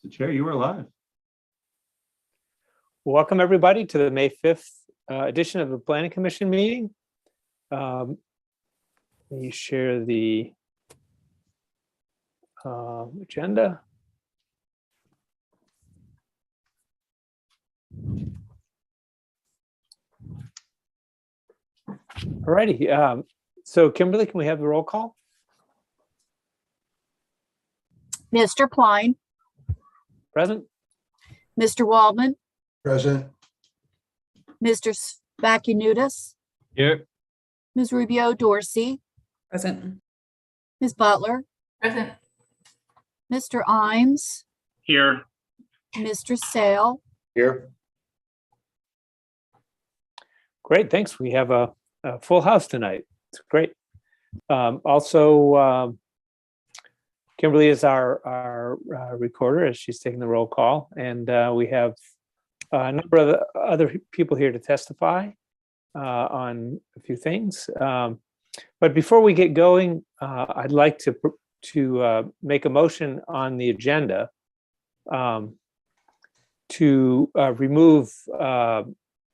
Mr. Chair, you are live. Welcome, everybody, to the May 5th edition of the Planning Commission meeting. Let me share the agenda. All righty. So, Kimberly, can we have the roll call? Mr. Klein, Present. Mr. Waldman, Present. Mr. Spakinutis, Here. Ms. Rubio Dorsey, Present. Ms. Butler, Present. Mr. Imes, Here. Mr. Sale, Here. Great, thanks. We have a full house tonight. It's great. Also, Kimberly is our recorder as she's taking the roll call, and we have a number of other people here to testify on a few things. But before we get going, I'd like to make a motion on the agenda to remove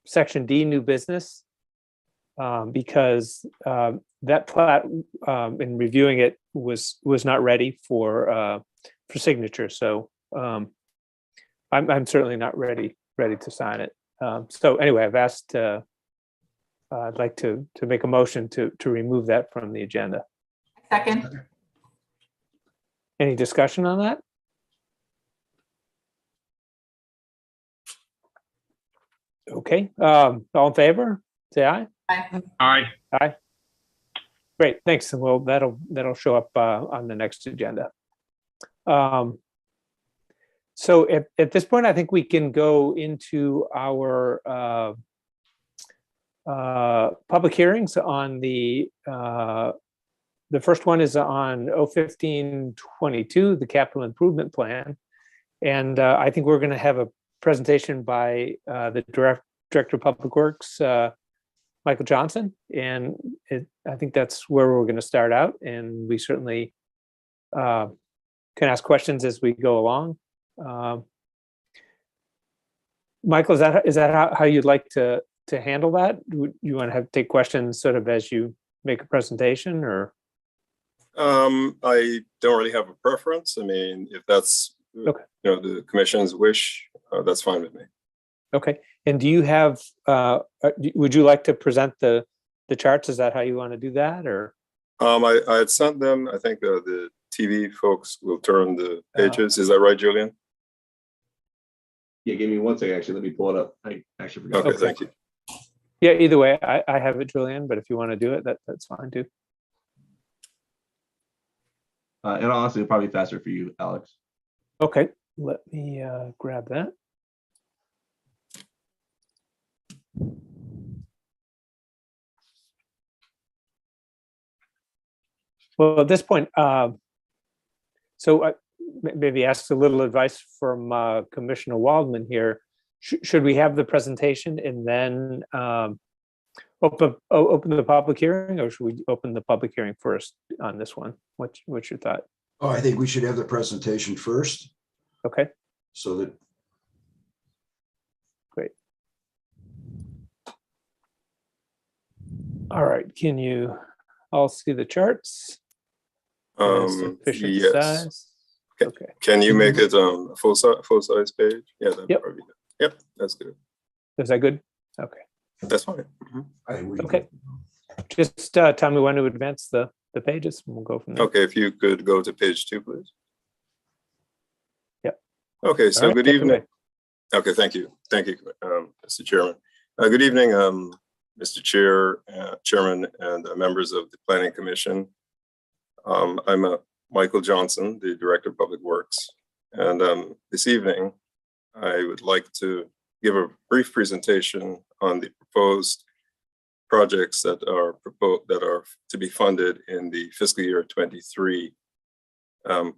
Section D, new business, because that plat, in reviewing it, was not ready for signature. So I'm certainly not ready to sign it. So anyway, I've asked. I'd like to make a motion to remove that from the agenda. Second. Any discussion on that? Okay. All in favor? Say aye. Aye. Aye. Aye. Great, thanks. And well, that'll show up on the next agenda. So at this point, I think we can go into our public hearings on the first one is on 01522, the capital improvement plan. And I think we're going to have a presentation by the Director of Public Works, Michael Johnson, and I think that's where we're going to start out, and we certainly can ask questions as we go along. Michael, is that how you'd like to handle that? Would you want to take questions sort of as you make a presentation, or? I don't really have a preference. I mean, if that's okay, the commission's wish, that's fine with me. Okay. And do you have? Would you like to present the charts? Is that how you want to do that, or? I had sent them. I think the TV folks will turn the pages. Is that right, Julian? Yeah, give me 1 second. Actually, let me pull it up. I actually forgot. Okay, thank you. Yeah, either way, I have it, Julian, but if you want to do it, that's fine too. And honestly, it'll probably be faster for you, Alex. Okay, let me grab that. Well, at this point, so maybe ask a little advice from Commissioner Waldman here. Should we have the presentation and then open the public hearing, or should we open the public hearing first on this one? What's your thought? Oh, I think we should have the presentation first. Okay. So that. Great. All right. Can you all see the charts? Sufficient Yes. size? Okay. Can you make it full size page? Yeah, that'd Yep. probably good. Yep, that's good. Is that good? Okay. That's fine. I think we- Okay. Just tell me when to advance the pages, and we'll go from there. Okay, if you could go to page 2, please. Yep. Okay, so All right, good take it evening. away. Okay, thank you, Mr. Chairman. Good evening, Mr. Chair, Chairman, and members of the Planning Commission. I'm Michael Johnson, the Director of Public Works, and this evening I would like to give a brief presentation on the proposed projects that are to be funded in the fiscal year 23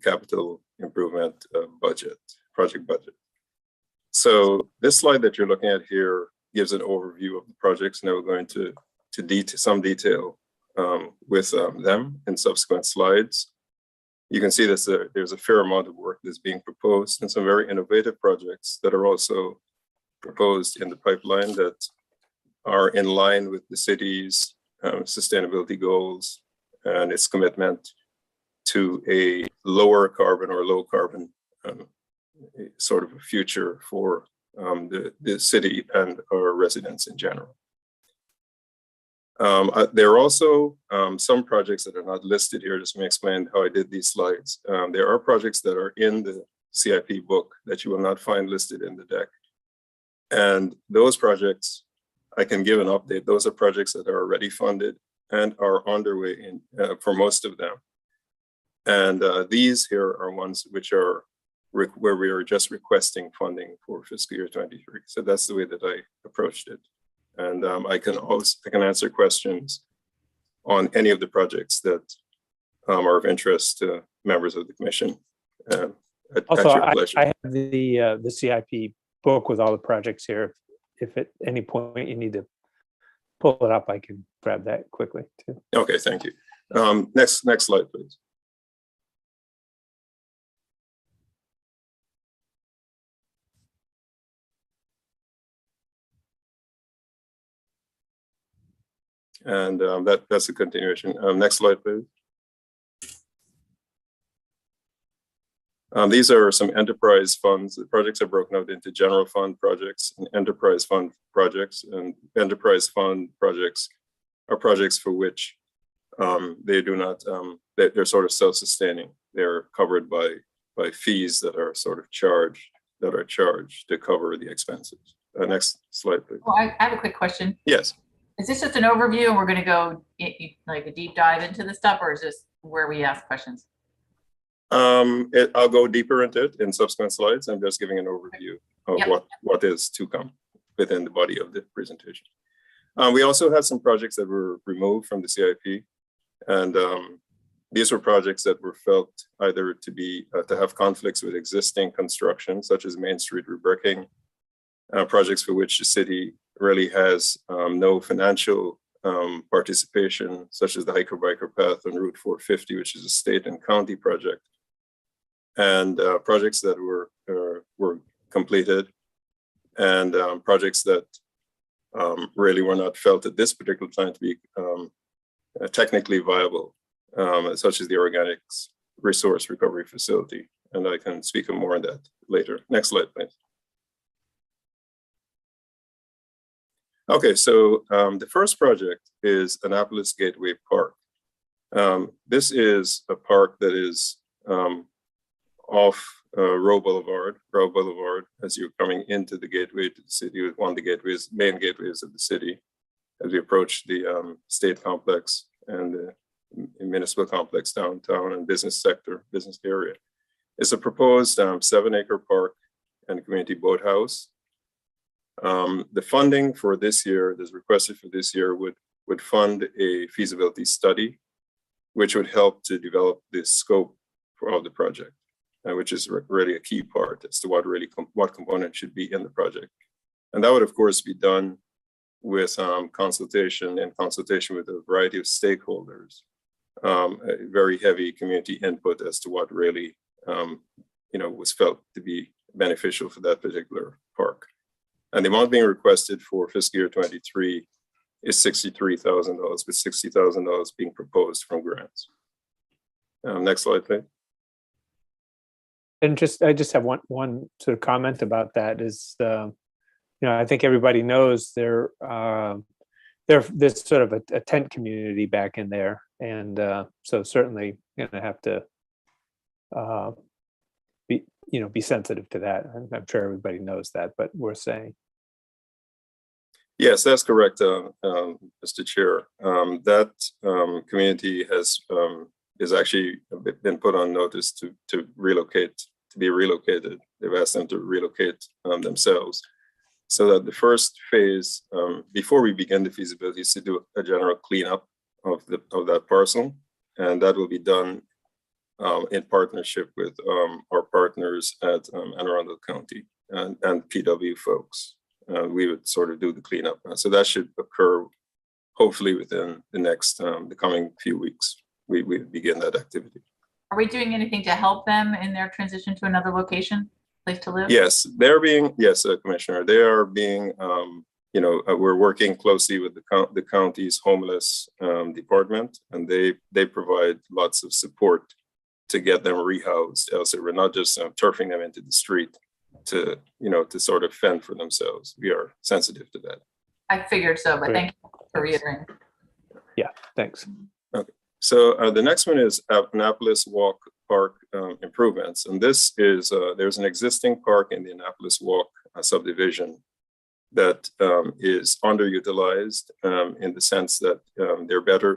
capital improvement project budget. So this slide that you're looking at here gives an overview of the projects. Now we're going to some detail with them in subsequent slides. you can see that there's a fair amount of work that's being proposed and some very innovative projects that are also proposed in the pipeline that are in line with the city's sustainability goals and its commitment to a lower carbon or low carbon sort of a future for the city and our residents in general. There are also some projects that are not listed here. Just let me explain how I did these slides. There are projects that are in the CIP book that you will not find listed in the deck. And those projects, I can give an update. Those are projects that are already funded and are underway for most of them. And these here are ones which are where we are just requesting funding for fiscal year 23. So that's the way that I approached it. And I can answer questions on any of the projects that are of interest to members of the commission. Also, at your pleasure. I have the CIP book with all the projects here. If at any point you need to pull it up, I can grab that quickly too. Okay, thank you. Next slide, please. And that's a continuation. Next slide, please. These are some enterprise funds. The projects are broken out into general fund projects and enterprise fund projects. And enterprise fund projects are projects for which they do not, they're sort of self-sustaining. They're covered by fees that are sort of charged to cover the expenses. Next slide, please. Well, I have a quick question. Yes. Is this just an overview and we're going to go like a deep dive into the stuff, or is this where we ask questions? I'll go deeper into it in subsequent slides. I'm just giving an overview of what is to come within the body of the presentation. We also had some projects that were removed from the CIP, and these were projects that were felt either to be to have conflicts with existing construction, such as Main Street rebricking, projects for which the city really has no financial participation, such as the hiker-biker path on Route 450, which is a state and county project, and projects that were completed, and projects that really were not felt at this particular time to be technically viable, such as the organics resource recovery facility. And I can speak more on that later. Next slide, please. Okay, so the first project is Annapolis Gateway Park. This is a park that is off Row Boulevard, as you're coming into the gateway to the city, with one of the main gateways of the city, as we approach the state complex and the municipal complex downtown and business area. It's a proposed 7-acre park and community boathouse. The funding for this year, that's requested for this year, would fund a feasibility study, which would help to develop the scope of the project, which is really a key part as to what component should be in the project. And that would, of course, be done with consultation with a variety of stakeholders, a very heavy community input as to what really was felt to be beneficial for that particular park. And the amount being requested for fiscal year 23 is $63,000, with $60,000 being proposed from grants. Next slide, please. And I just have one sort of comment about that is, I think everybody knows there's sort of a tent community back in there. And so certainly going to have to be sensitive to that. I'm sure everybody knows that, but we're saying. Yes, that's correct, Mr. Chair. That community is actually been put on notice to be relocated. They've asked them to relocate themselves, so that the first phase, before we begin the feasibility, is to do a general cleanup of that parcel, and that will be done in partnership with our partners at Anne Arundel County and PW folks. We would sort of do the cleanup. So that should occur hopefully within the coming few weeks. We begin that activity. Are we doing anything to help them in their transition to another location, place to live? Yes, yes, Commissioner, they are being, we're working closely with the county's homeless department, and they provide lots of support to get them rehoused. Also, we're not just turfing them into the street to sort of fend for themselves. We are sensitive to that. I figured so, but Great. thank you for reiterating. Thanks. So the next one is Annapolis Walk Park improvements. And this is, there's an existing park in the Annapolis Walk subdivision that is underutilized in the sense that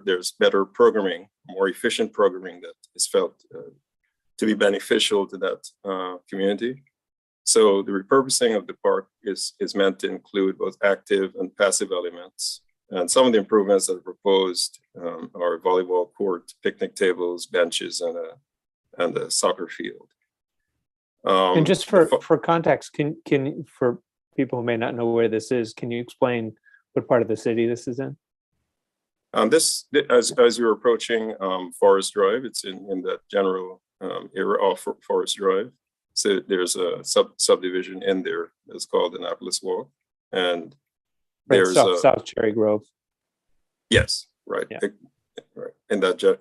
there's better programming, more efficient programming that is felt to be beneficial to that community. So the repurposing of the park is meant to include both active and passive elements. And some of the improvements that are proposed are volleyball court, picnic tables, benches, and a soccer field. And just for context, can for people who may not know where this is, can you explain what part of the city this is in? As you're approaching Forest Drive, it's in that general area of Forest Drive. So there's a subdivision in there that's called Annapolis Walk, and there's South Cherry Grove. Yes, right, Yeah. right in that area,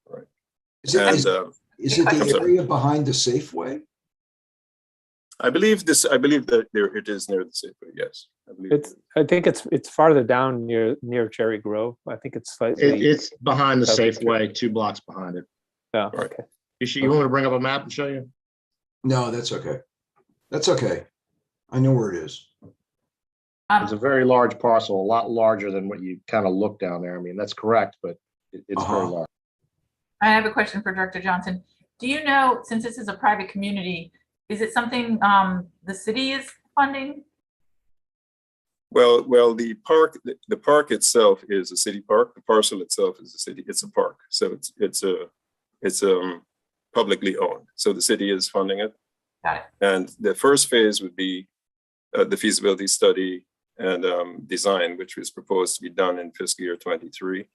right. Is it I'm the sorry. area behind the Safeway? I believe that it is near the Safeway. Yes, I believe. I think it's farther down near Cherry Grove. I think it's slightly. It's behind the Southeast Safeway, 2 blocks behind it. Oh, Right. okay. You want me to bring up a map and show you? No, that's okay. That's okay. I know where it is. It's a very large parcel, a lot larger than what you kind of look down there. I mean, that's correct, but it's very large. I have a question for Director Johnson. Do you know, since this is a private community, is it something the city is funding? Well, the park itself is a city park. The parcel itself is a city. It's a park, so it's publicly owned. So the city is funding it. Got it. And the first phase would be the feasibility study and design, which was proposed to be done in fiscal year 23.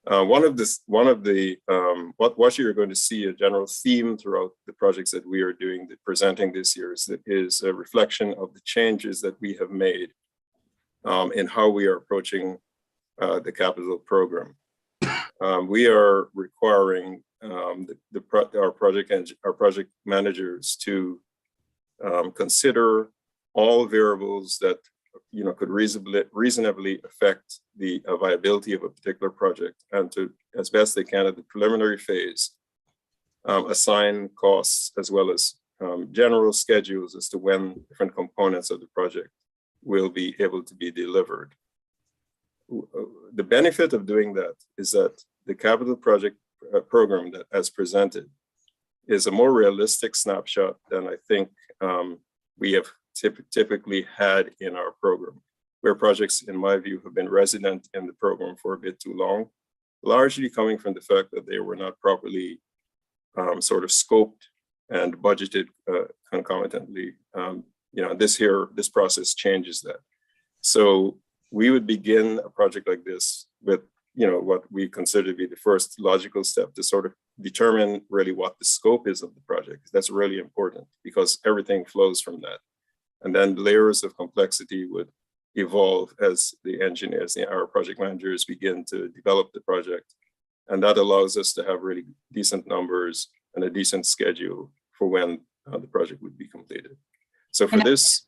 What you're going to see, a general theme throughout the projects that we are presenting this year is a reflection of the changes that we have made in how we are approaching the capital program. We are requiring our project managers to consider all variables that could reasonably affect the viability of a particular project, and to, as best they can at the preliminary phase, assign costs as well as general schedules as to when different components of the project will be able to be delivered. The benefit of doing that is that the capital project program that as presented is a more realistic snapshot than I think we have typically had in our program, where projects, in my view, have been resident in the program for a bit too long, largely coming from the fact that they were not properly sort of scoped and budgeted concomitantly. This process changes that. So we would begin a project like this with what we consider to be the first logical step to sort of determine really what the scope is of the project. That's really important because everything flows from that. And then layers of complexity would evolve as the engineers, our project managers begin to develop the project. And that allows us to have really decent numbers and a decent schedule for when the project would be completed. So for this,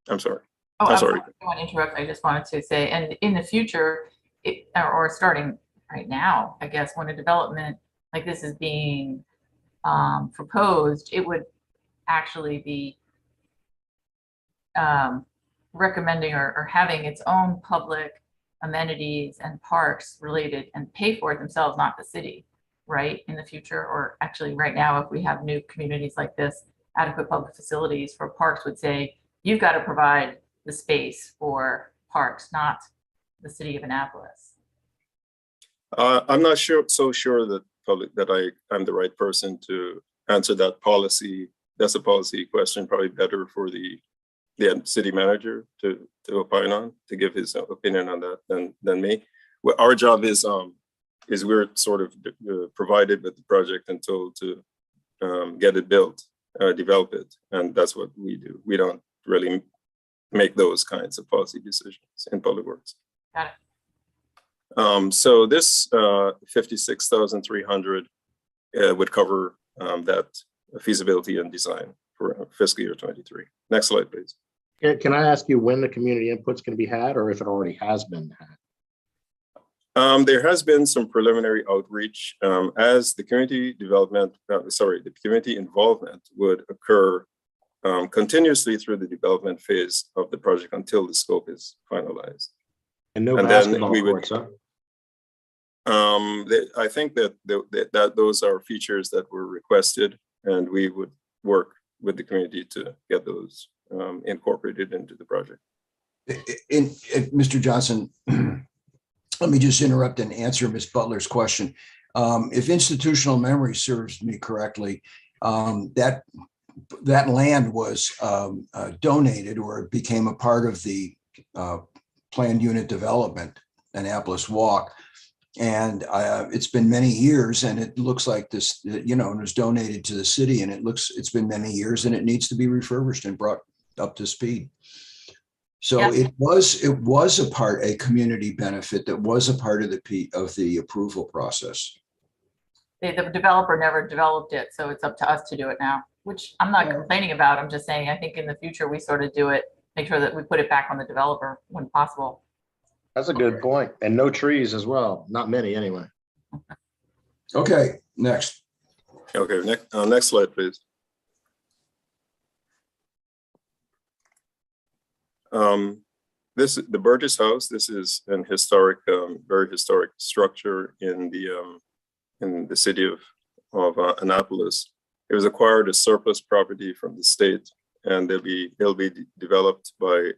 I'm sorry. Oh, I'm sorry. I don't want to interrupt. I just wanted to say, and in the future, or starting right now, I guess, when a development like this is being proposed, it would actually be recommending or having its own public amenities and parks related and pay for it themselves, not the city, right? In the future, or actually right now, if we have new communities like this, adequate public facilities for parks would say, you've got to provide the space for parks, not the city of Annapolis. I'm not so sure that I'm the right person to answer that policy. That's a policy question, probably better for the city manager to opine on, to give his opinion on that than me. Well, our job is is we're sort of provided with the project and told to get it built, develop it, and that's what we do. We don't really make those kinds of policy decisions in public works. Got it. So this 56,300 would cover that feasibility and design for fiscal year 23. Next slide, please. Can I ask you when the community input's going to be had, or if it already has been had? There has been some preliminary outreach as the community development, the community involvement would occur continuously through the development phase of the project until the scope is finalized. And no And then basketball we would- courts, huh? I think that those are features that were requested, and we would work with the community to get those incorporated into the project. Mr. Johnson, let me just interrupt and answer Ms. Butler's question. If institutional memory serves me correctly, that land was donated, or it became a part of the planned unit development, Annapolis Walk. And it's been many years, and it looks like this, it was donated to the city, and it's been many years, and it needs to be refurbished and brought up to speed. So Yeah. it was a community benefit that was a part of the approval process. The developer never developed it, so it's up to us to do it now, which I'm not complaining about. I'm just saying, I think in the future, we sort of do it, make sure that we put it back on the developer when possible. That's a good point. And no trees as well. Not many anyway. Okay, next. Okay, next slide, please. The Burgess House. This is an historic, very historic structure in the city of Annapolis. It was acquired as surplus property from the state, and it'll be developed by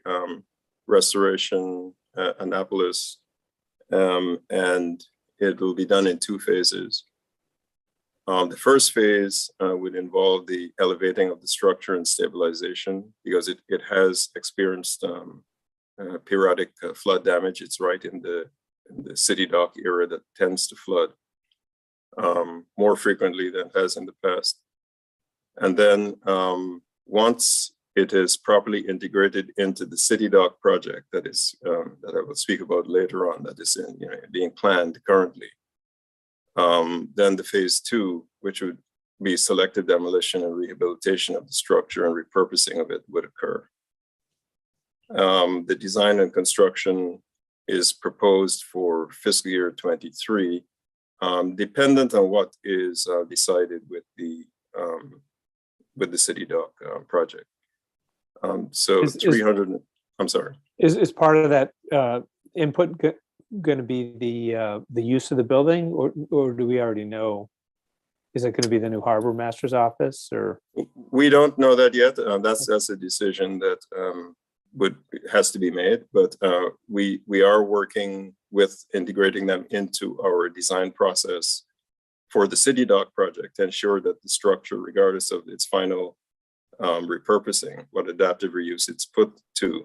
Restoration Annapolis, and it will be done in 2 phases. The first phase would involve the elevating of the structure and stabilization, because it has experienced periodic flood damage. It's right in the city dock area that tends to flood more frequently than it has in the past. And then once it is properly integrated into the city dock project that I will speak about later on, that is being planned currently. Then the phase 2, which would be selective demolition and rehabilitation of the structure and repurposing of it, would occur. The design and construction is proposed for fiscal year 23, dependent on what is decided with the city dock project. So 300, I'm sorry. Is part of that input going to be the use of the building, or do we already know? Is it going to be the new harbor master's office, or? We don't know that yet. That's a decision that has to be made, but we are working with integrating them into our design process for the city dock project to ensure that the structure, regardless of its final repurposing, what adaptive reuse it's put to,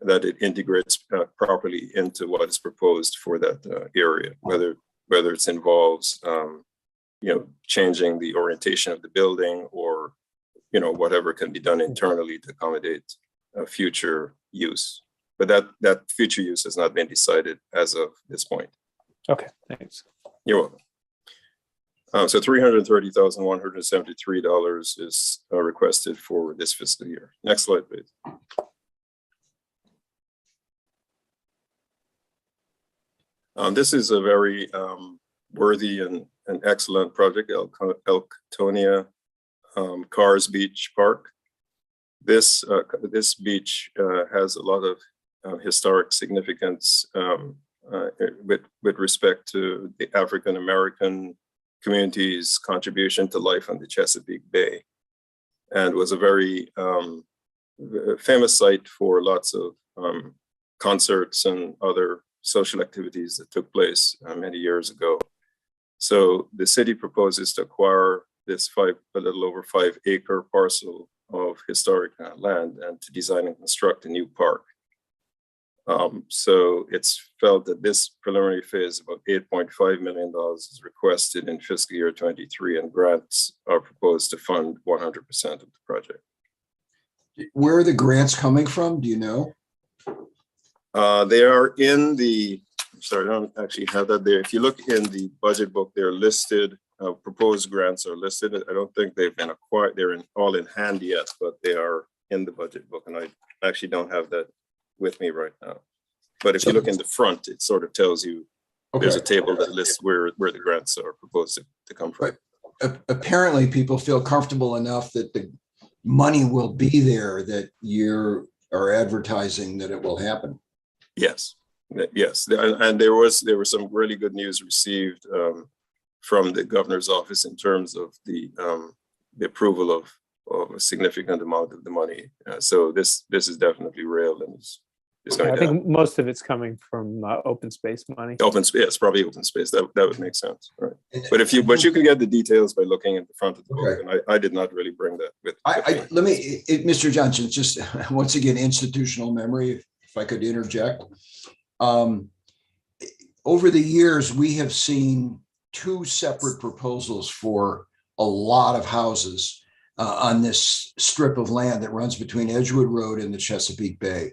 that it integrates properly into what is proposed for that area, whether it involves changing the orientation of the building, or whatever can be done internally to accommodate future use. But that future use has not been decided as of this point. Okay, thanks. You're welcome. So $330,173 is requested for this fiscal year. Next slide, please. This is a very worthy and excellent project, Elktonia Cars Beach Park. This beach has a lot of historic significance with respect to the African American community's contribution to life on the Chesapeake Bay, and was a very famous site for lots of concerts and other social activities that took place many years ago. So the city proposes to acquire this a little over 5-acre parcel of historic land, and to design and construct a new park. So it's felt that this preliminary phase, about $8.5 million is requested in fiscal year 23, and grants are proposed to fund 100% of the project. Where are the grants coming from? Do you know? They are in the, sorry, I don't actually have that there. If you look in the budget book, they're listed, proposed grants are listed. I don't think they've been acquired, they're all in hand yet, but they are in the budget book, and I actually don't have that with me right now. But if you look in the front, it sort of tells you, there's a table that lists where the grants are proposed to come from. Apparently, people feel comfortable enough that the money will be there, that you are advertising that it will happen. Yes, yes, and there was some really good news received from the governor's office in terms of the approval of a significant amount of the money. So this is definitely real, and it's going I to think happen. most of it's coming from open space money. Open space, yes, probably open space. That would make sense, right? But you can get the details by looking at the front of the book, and I did not really bring that with. Let me, Mr. Johnson, just once again, institutional memory, if I could interject. Over the years, we have seen two separate proposals for a lot of houses on this strip of land that runs between Edgewood Road and the Chesapeake Bay.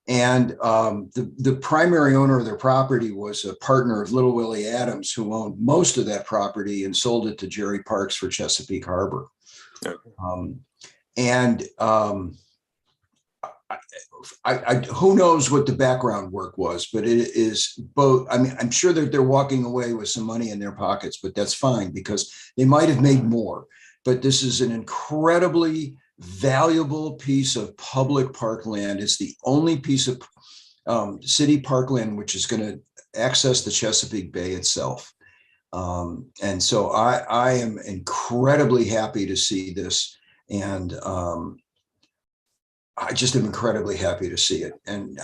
And the primary owner of their property was a partner of Little Willie Adams, who owned most of that property and sold it to Jerry Parks for Chesapeake Harbor. Okay. Who knows what the background work was, but it is both. I mean, I'm sure that they're walking away with some money in their pockets, but that's fine because they might have made more. But this is an incredibly valuable piece of public parkland. It's the only piece of city parkland which is going to access the Chesapeake Bay itself. And so I am incredibly happy to see this, and I just am incredibly happy to see it. And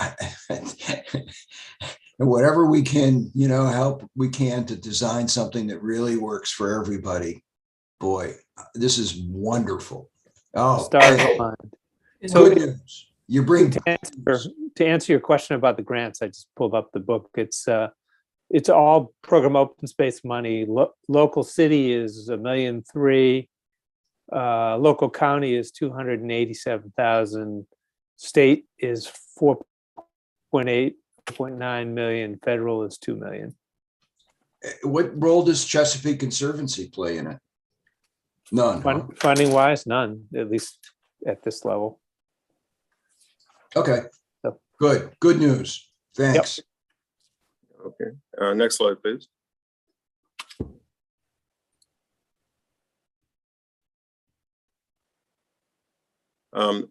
whatever we can, help we can to design something that really works for everybody. Boy, this is wonderful. Oh, Stars aligned. so good news. You bring To answer your question about the grants, I just pulled up the book. It's all program open space money. Local city is $1.3 million. Local county is 287,000. State is 4.9 million. Federal is 2 million. What role does Chesapeake Conservancy play in it? None. Huh? Funding wise, none, at least at this level. Okay. So, good news. Thanks. Yep. Okay. Next slide, please.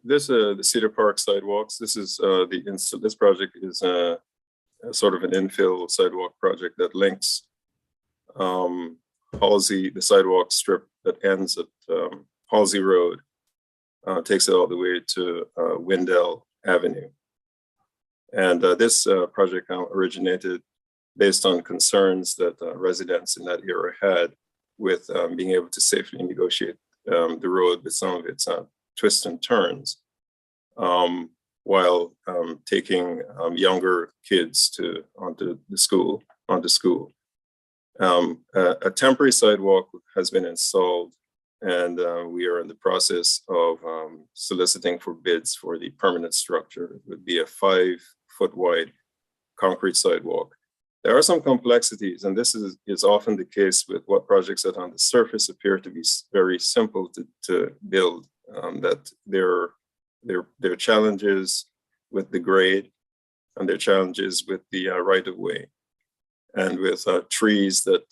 The Cedar Park sidewalks. This is this project is a sort of an infill sidewalk project that links Halsey, the sidewalk strip that ends at Halsey Road, takes it all the way to Windell Avenue. And this project originated based on concerns that residents in that area had with being able to safely negotiate the road with some of its twists and turns, while taking younger kids onto school. A temporary sidewalk has been installed, and we are in the process of soliciting for bids for the permanent structure. It would be a 5-foot wide concrete sidewalk. There are some complexities, and this is often the case with what projects that on the surface appear to be very simple to build, that there are challenges with the grade, and there are challenges with the right-of-way, and with trees that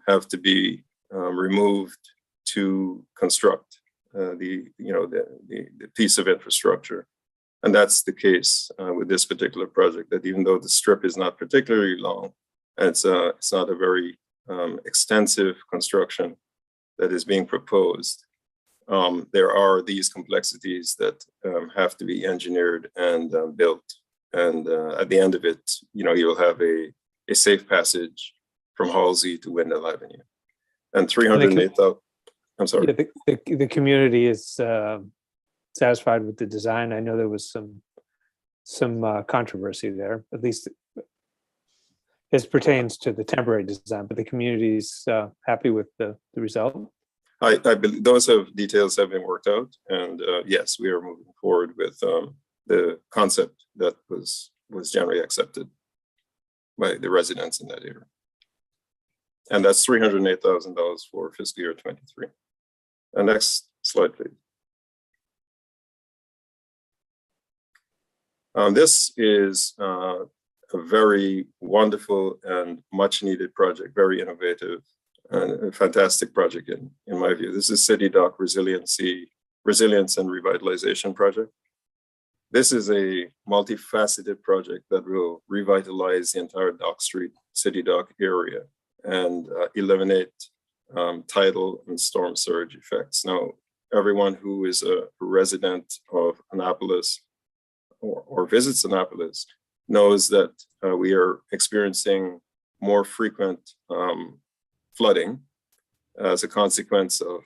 have to be removed to construct the piece of infrastructure. And that's the case with this particular project, that even though the strip is not particularly long, and it's not a very extensive construction that is being proposed, there are these complexities that have to be engineered and built. And at the end of it, you'll have a safe passage from Halsey to Windell Avenue. And 308,000, I'm sorry. Yeah, the community is satisfied with the design. I know there was some controversy there, at least as pertains to the temporary design, but the community's happy with the result. I believe those details have been worked out, and yes, we are moving forward with the concept that was generally accepted by the residents in that area. And that's $308,000 for fiscal year 23. And next slide, please. This is a very wonderful and much needed project, very innovative and a fantastic project in my view. This is City Dock Resilience and Revitalization project. This is a multifaceted project that will revitalize the entire Dock Street City Dock area and eliminate tidal and storm surge effects. Now, everyone who is a resident of Annapolis or visits Annapolis knows that we are experiencing more frequent flooding as a consequence of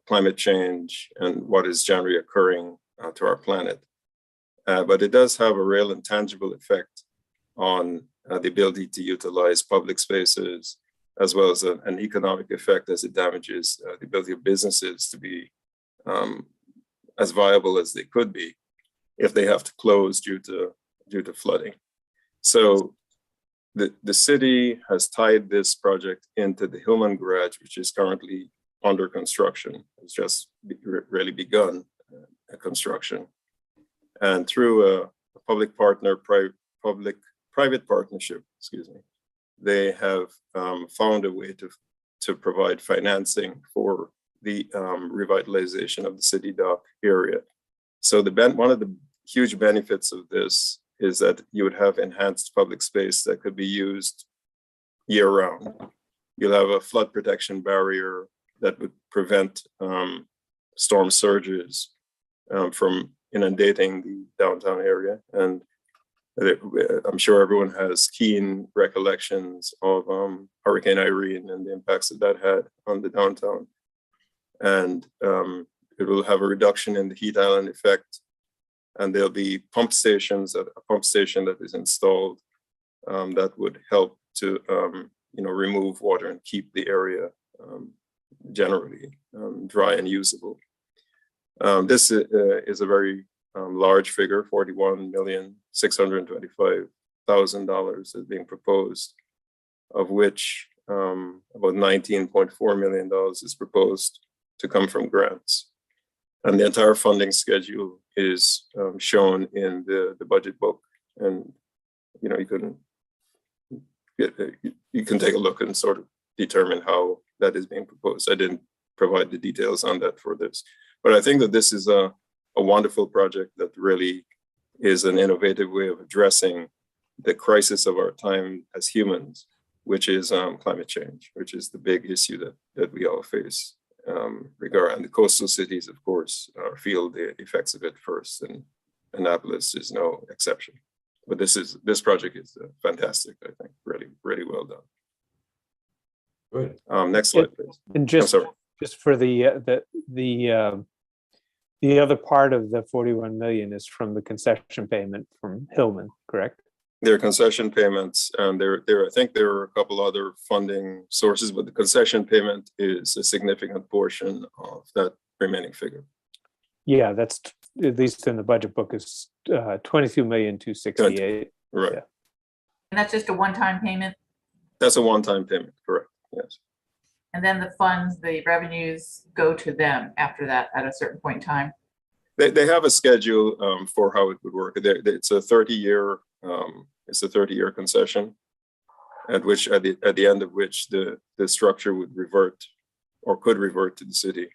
climate change and what is generally occurring to our planet. But it does have a real and tangible effect on the ability to utilize public spaces, as well as an economic effect as it damages the ability of businesses to be as viable as they could be if they have to close due to flooding. So the city has tied this project into the Hillman Garage, which is currently under construction. It's just really begun construction. And through a public-private partnership, they have found a way to provide financing for the revitalization of the City Dock area. So one of the huge benefits of this is that you would have enhanced public space that could be used year-round. You'll have a flood protection barrier that would prevent storm surges from inundating the downtown area. And I'm sure everyone has keen recollections of Hurricane Irene and the impacts that had on the downtown. And it will have a reduction in the heat island effect. And there'll be pump stations, a pump station that is installed that would help to remove water and keep the area generally dry and usable. This is a very large figure, $41,625,000 is being proposed, of which about $19.4 million is proposed to come from grants. And the entire funding schedule is shown in the budget book. And you can take a look and sort of determine how that is being proposed. I didn't provide the details on that for this, but I think that this is a wonderful project that really is an innovative way of addressing the crisis of our time as humans, which is climate change, which is the big issue that we all face. And the coastal cities, of course, feel the effects of it first, and Annapolis is no exception. But this project is fantastic, I think, really, really well done. Good. Next slide, please. And just for the other part of the 41 million is from the concession payment from Hillman, correct? There are concession payments, and I think there are a couple other funding sources, but the concession payment is a significant portion of that remaining figure. Yeah, that's at least in the budget book is 22,268,000. Right. Yeah. And that's just a one-time payment? That's a one-time payment, correct, yes. And then the funds, the revenues go to them after that at a certain point in time? They have a schedule for how it would work. It's a 30-year concession, at the end of which the structure would revert or could revert to the city,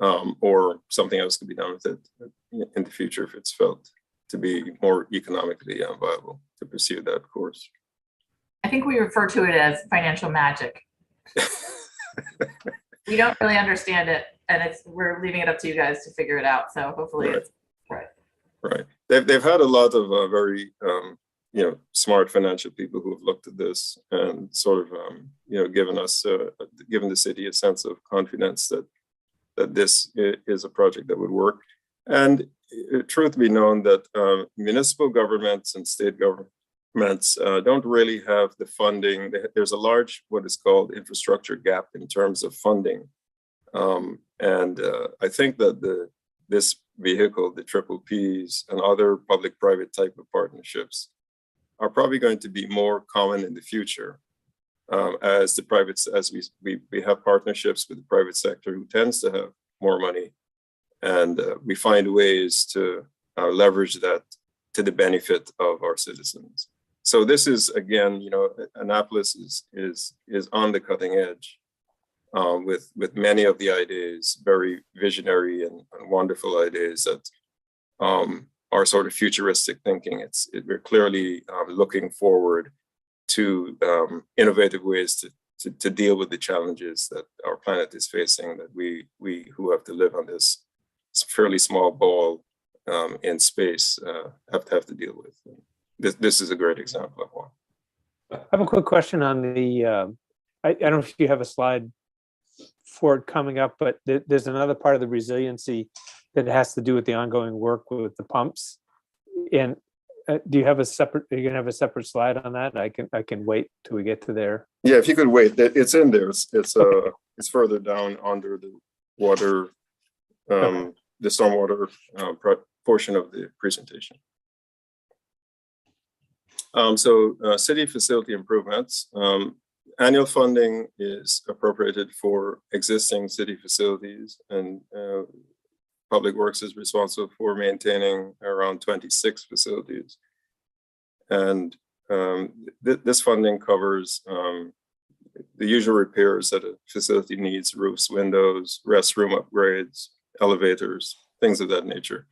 or something else could be done with it in the future if it's felt to be more economically viable to pursue that course. I think we refer to it as financial magic. We don't really understand it, and we're leaving it up to you guys to figure it out. So hopefully it's right. Right. They've had a lot of very smart financial people who have looked at this and sort of given the city a sense of confidence that this is a project that would work. And truth be known that municipal governments and state governments don't really have the funding. There's a large, what is called infrastructure gap in terms of funding. I think that this vehicle, the triple Ps and other public-private type of partnerships are probably going to be more common in the future as we have partnerships with the private sector who tends to have more money. And we find ways to leverage that to the benefit of our citizens. So this is, again, Annapolis is on the cutting edge with many of the ideas, very visionary and wonderful ideas that are sort of futuristic thinking. We're clearly looking forward to innovative ways to deal with the challenges that our planet is facing, that we who have to live on this fairly small ball in space have to deal with. This is a great example of one. I have a quick question on the, I don't know if you have a slide for it coming up, but there's another part of the resiliency that has to do with the ongoing work with the pumps. And do you have are you gonna have a separate slide on that? I can wait till we get to there. Yeah, if you could wait, it's in there. It's further down under the water, the stormwater portion of the presentation. City facility improvements. Annual funding is appropriated for existing city facilities, and Public Works is responsible for maintaining around 26 facilities. And this funding covers the usual repairs that a facility needs: roofs, windows, restroom upgrades, elevators, things of that nature.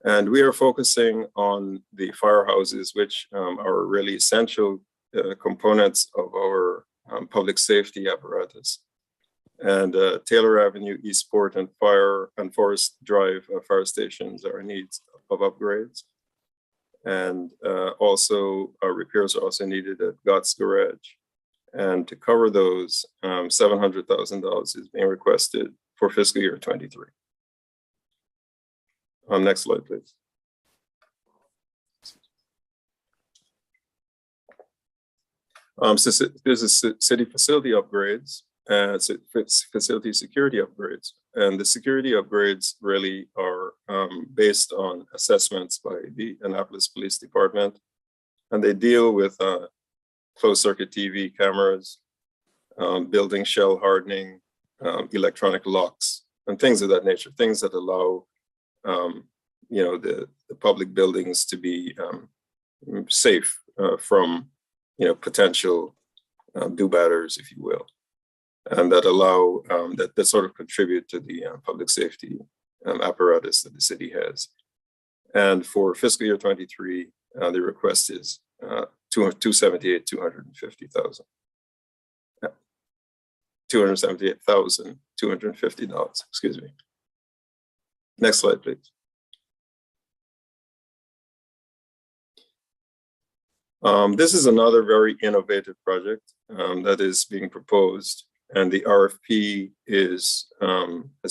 And we are focusing on the firehouses, which are really essential components of our public safety apparatus. And Taylor Avenue, Eastport, and Forest Drive fire stations are in need of upgrades. And also repairs are also needed at Gott's Garage. And to cover those, $700,000 is being requested for fiscal year 23. Next slide, please. So there's a city facility upgrades, facility security upgrades. And the security upgrades really are based on assessments by the Annapolis Police Department. And they deal with closed circuit TV cameras, building shell hardening, electronic locks, and things of that nature, things that allow the public buildings to be safe from potential do-batters, if you will, and that allow that sort of contribute to the public safety apparatus that the city has. And for fiscal year 23, the request is $278,250. Excuse me. Next slide, please. This is another very innovative project that is being proposed, and the RFP has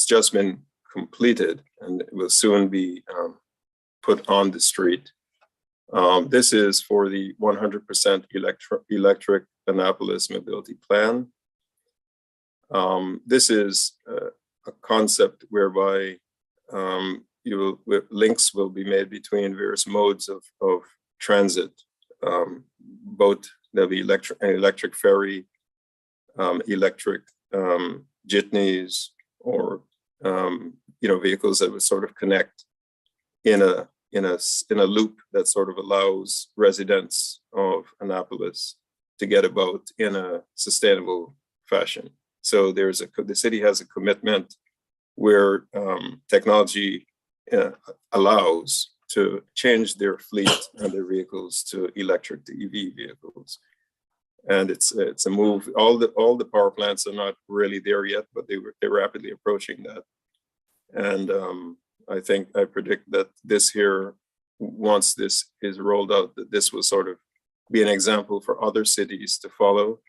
just been completed and it will soon be put on the street. This is for the 100% electric Annapolis mobility plan. This is a concept whereby links will be made between various modes of transit. Both there'll be an electric ferry, electric jitneys, or vehicles that would sort of connect in a loop that sort of allows residents of Annapolis to get about in a sustainable fashion. So the city has a commitment where technology allows to change their fleet and their vehicles to electric to EV vehicles. And it's a move. All the power plants are not really there yet, but they're rapidly approaching that. And I predict that this here, once this is rolled out, that this will sort of be an example for other cities to follow.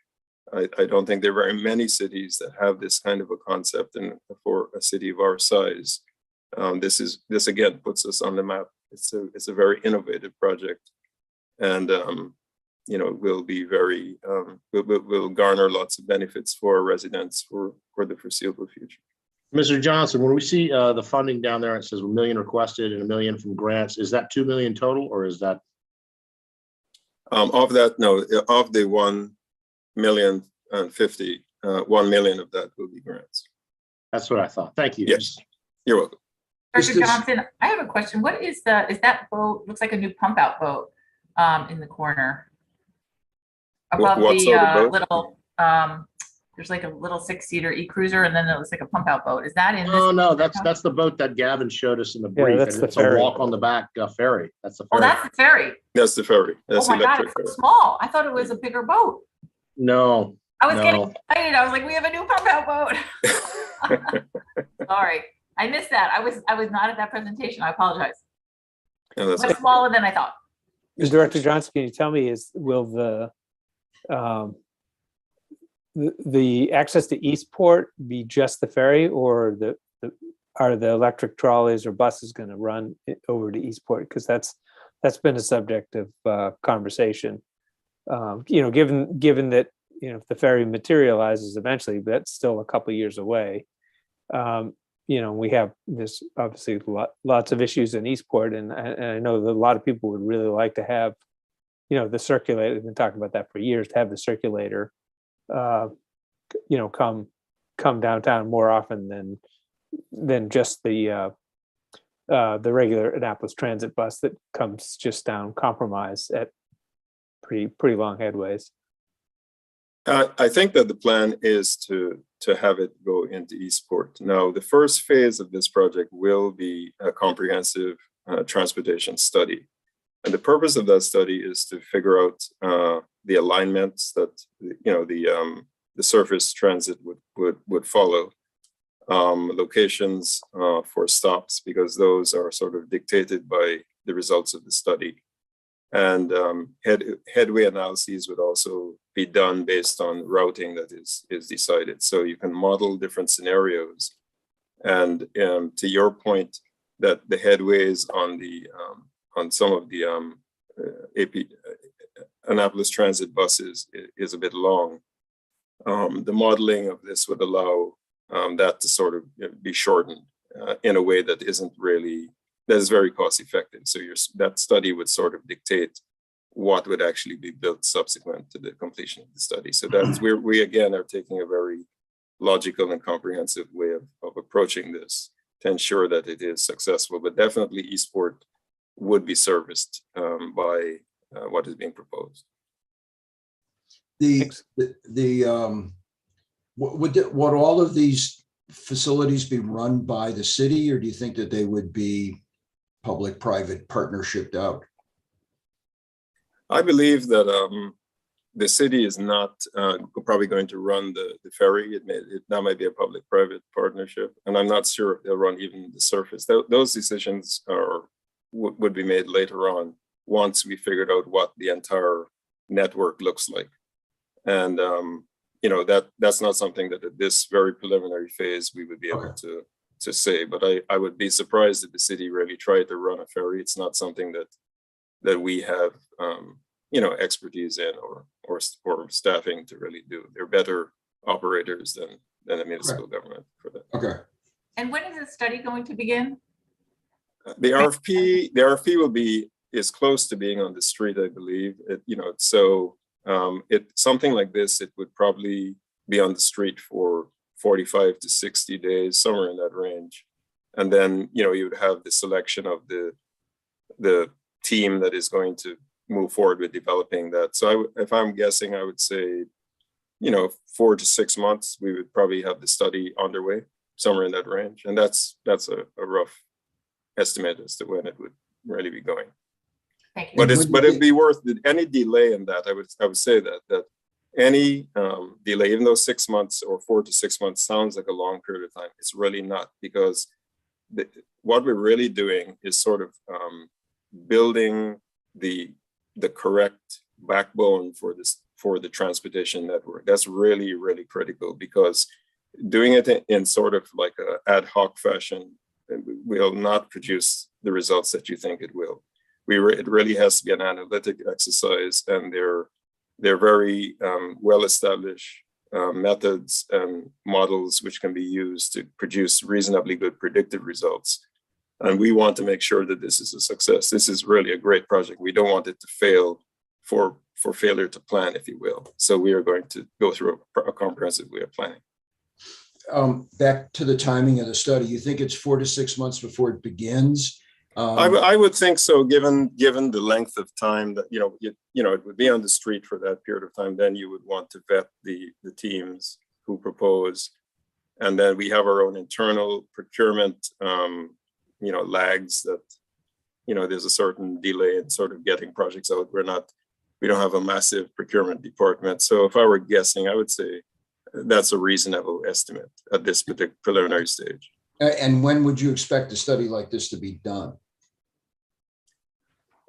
I don't think there are very many cities that have this kind of a concept, and for a city of our size, This again puts us on the map. It's a very innovative project, and will be very will garner lots of benefits for our residents for the foreseeable future. Mr. Johnson, when we see the funding down there, it says $1 million requested and $1 million from grants. Is that $2 million total, or is that? Of that, no. Of the $1,050,000, $1 million of that will be grants. That's what I thought. Thank you. Yes, you're welcome. Dr. Johnson, I have a question. What is that boat? Looks like a new pump out boat in the corner. Above What sort of boat? little, there's like a little 6-seater e-cruiser, and then it looks like a pump out boat. Is that in this? Oh, no, that's the boat that Gavin showed us in the brief. that's and the it's a ferry. walk on the back ferry. That's the Oh, ferry. that's the ferry. That's the ferry. That's Oh my God, electric it's ferry. so small. I thought it was a bigger boat. No, I was getting no. excited. I was like, we have a new pump out boat. Sorry, I missed that. I was not at that presentation. I apologize. Yeah, that's Much smaller than I thought. Director Johnson, can you tell me, will the access to Eastport be just the ferry, or are the electric trolleys or buses going to run over to Eastport? Because that's been a subject of conversation. Given that if the ferry materializes eventually, but that's still a couple of years away. We have this obviously lots of issues in Eastport, and I know that a lot of people would really like to have, the circulator. We've been talking about that for years, to have the circulator, come downtown more often than just the regular Annapolis transit bus that comes just down Compromise at pretty long headways. I think that the plan is to have it go into Eastport. Now, the first phase of this project will be a comprehensive transportation study. And the purpose of that study is to figure out the alignments that, the surface transit would follow, locations for stops, because those are sort of dictated by the results of the study. And headway analyses would also be done based on routing that is decided. So you can model different scenarios. And to your point, that the headways on some of the Annapolis transit buses is a bit long. The modeling of this would allow that to sort of be shortened in a way that is very cost effective. So that study would sort of dictate what would actually be built subsequent to the completion of the study. So that's where we again are taking a very logical and comprehensive way of approaching this to ensure that it is successful. But definitely Eastport would be serviced by what is being proposed. Would all of these facilities be run by the city, or do you think that they would be public-private partnershiped out? I believe that the city is not probably going to run the ferry. That might be a public-private partnership, and I'm not sure if they'll run even the surface. Those decisions would be made later on, once we figured out what the entire network looks like. And that's not something that at this very preliminary phase we would be able to say. But I would be surprised if the city really tried to run a ferry. It's not something that we have expertise in or staffing to really do. They're better operators than a municipal government for that. Okay. And when is the study going to begin? The RFP is close to being on the street, I believe. Something like this, it would probably be on the street for 45 to 60 days, somewhere in that range. And then, you would have the selection of the team that is going to move forward with developing that. So if I'm guessing, I would say, 4 to 6 months, we would probably have the study underway, somewhere in that range. And that's a rough estimate as to when it would really be going. Thank you. But it'd be worth any delay in that. I would say that any delay, even though 6 months or 4 to 6 months sounds like a long period of time, it's really not, because what we're really doing is sort of building the correct backbone for the transportation network. That's really, really critical, because doing it in sort of like an ad hoc fashion will not produce the results that you think it will. It really has to be an analytic exercise, and they're very well-established methods and models which can be used to produce reasonably good predictive results. And we want to make sure that this is a success. This is really a great project. We don't want it to fail for failure to plan, if you will. So we are going to go through a comprehensive way of planning. Back to the timing of the study, you think it's 4 to 6 months before it begins? I would think so, given the length of time that, it would be on the street for that period of time. Then you would want to vet the teams who propose. And then we have our own internal procurement, lags that, there's a certain delay in sort of getting projects out. We don't have a massive procurement department. So if I were guessing, I would say that's a reasonable estimate at this particular preliminary stage. And when would you expect a study like this to be done?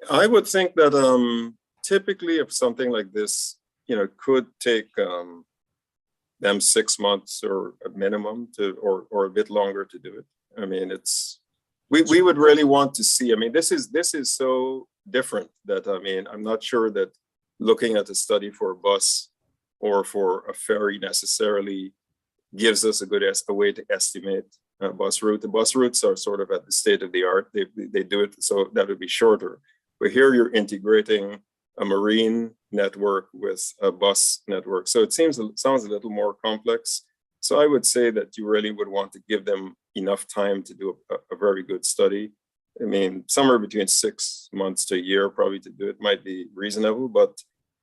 I would think that typically if something like this, could take them 6 months or a minimum or a bit longer to do it. I mean, we would really want to see, this is so different that, I'm not sure that looking at a study for a bus or for a ferry necessarily gives us a way to estimate a bus route. The bus routes are sort of at the state of the art. They do it, so that would be shorter. But here you're integrating a marine network with a bus network. So it sounds a little more complex. So I would say that you really would want to give them enough time to do a very good study. Somewhere between 6 months to a year probably to do it might be reasonable, but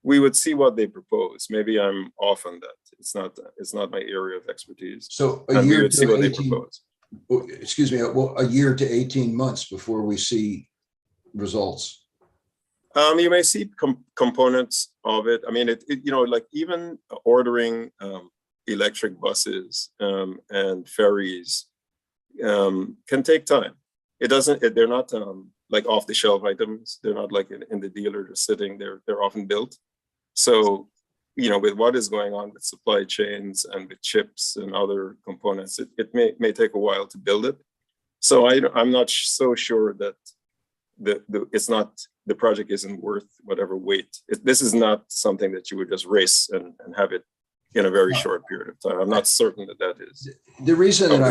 we would see what they propose. Maybe I'm off on that. It's not my area of expertise. So a year to 18, excuse me, well, a year to 18 months before we see results. You may see components of it. Like even ordering electric buses and ferries can take time. They're not like off the shelf items. They're not like in the dealer just sitting there. They're often built. So, with what is going on with supply chains and with chips and other components, it may take a while to build it. So I'm not so sure that the project isn't worth whatever weight. This is not something that you would just race and have it in a very short period of time. I'm not certain that is. The reason that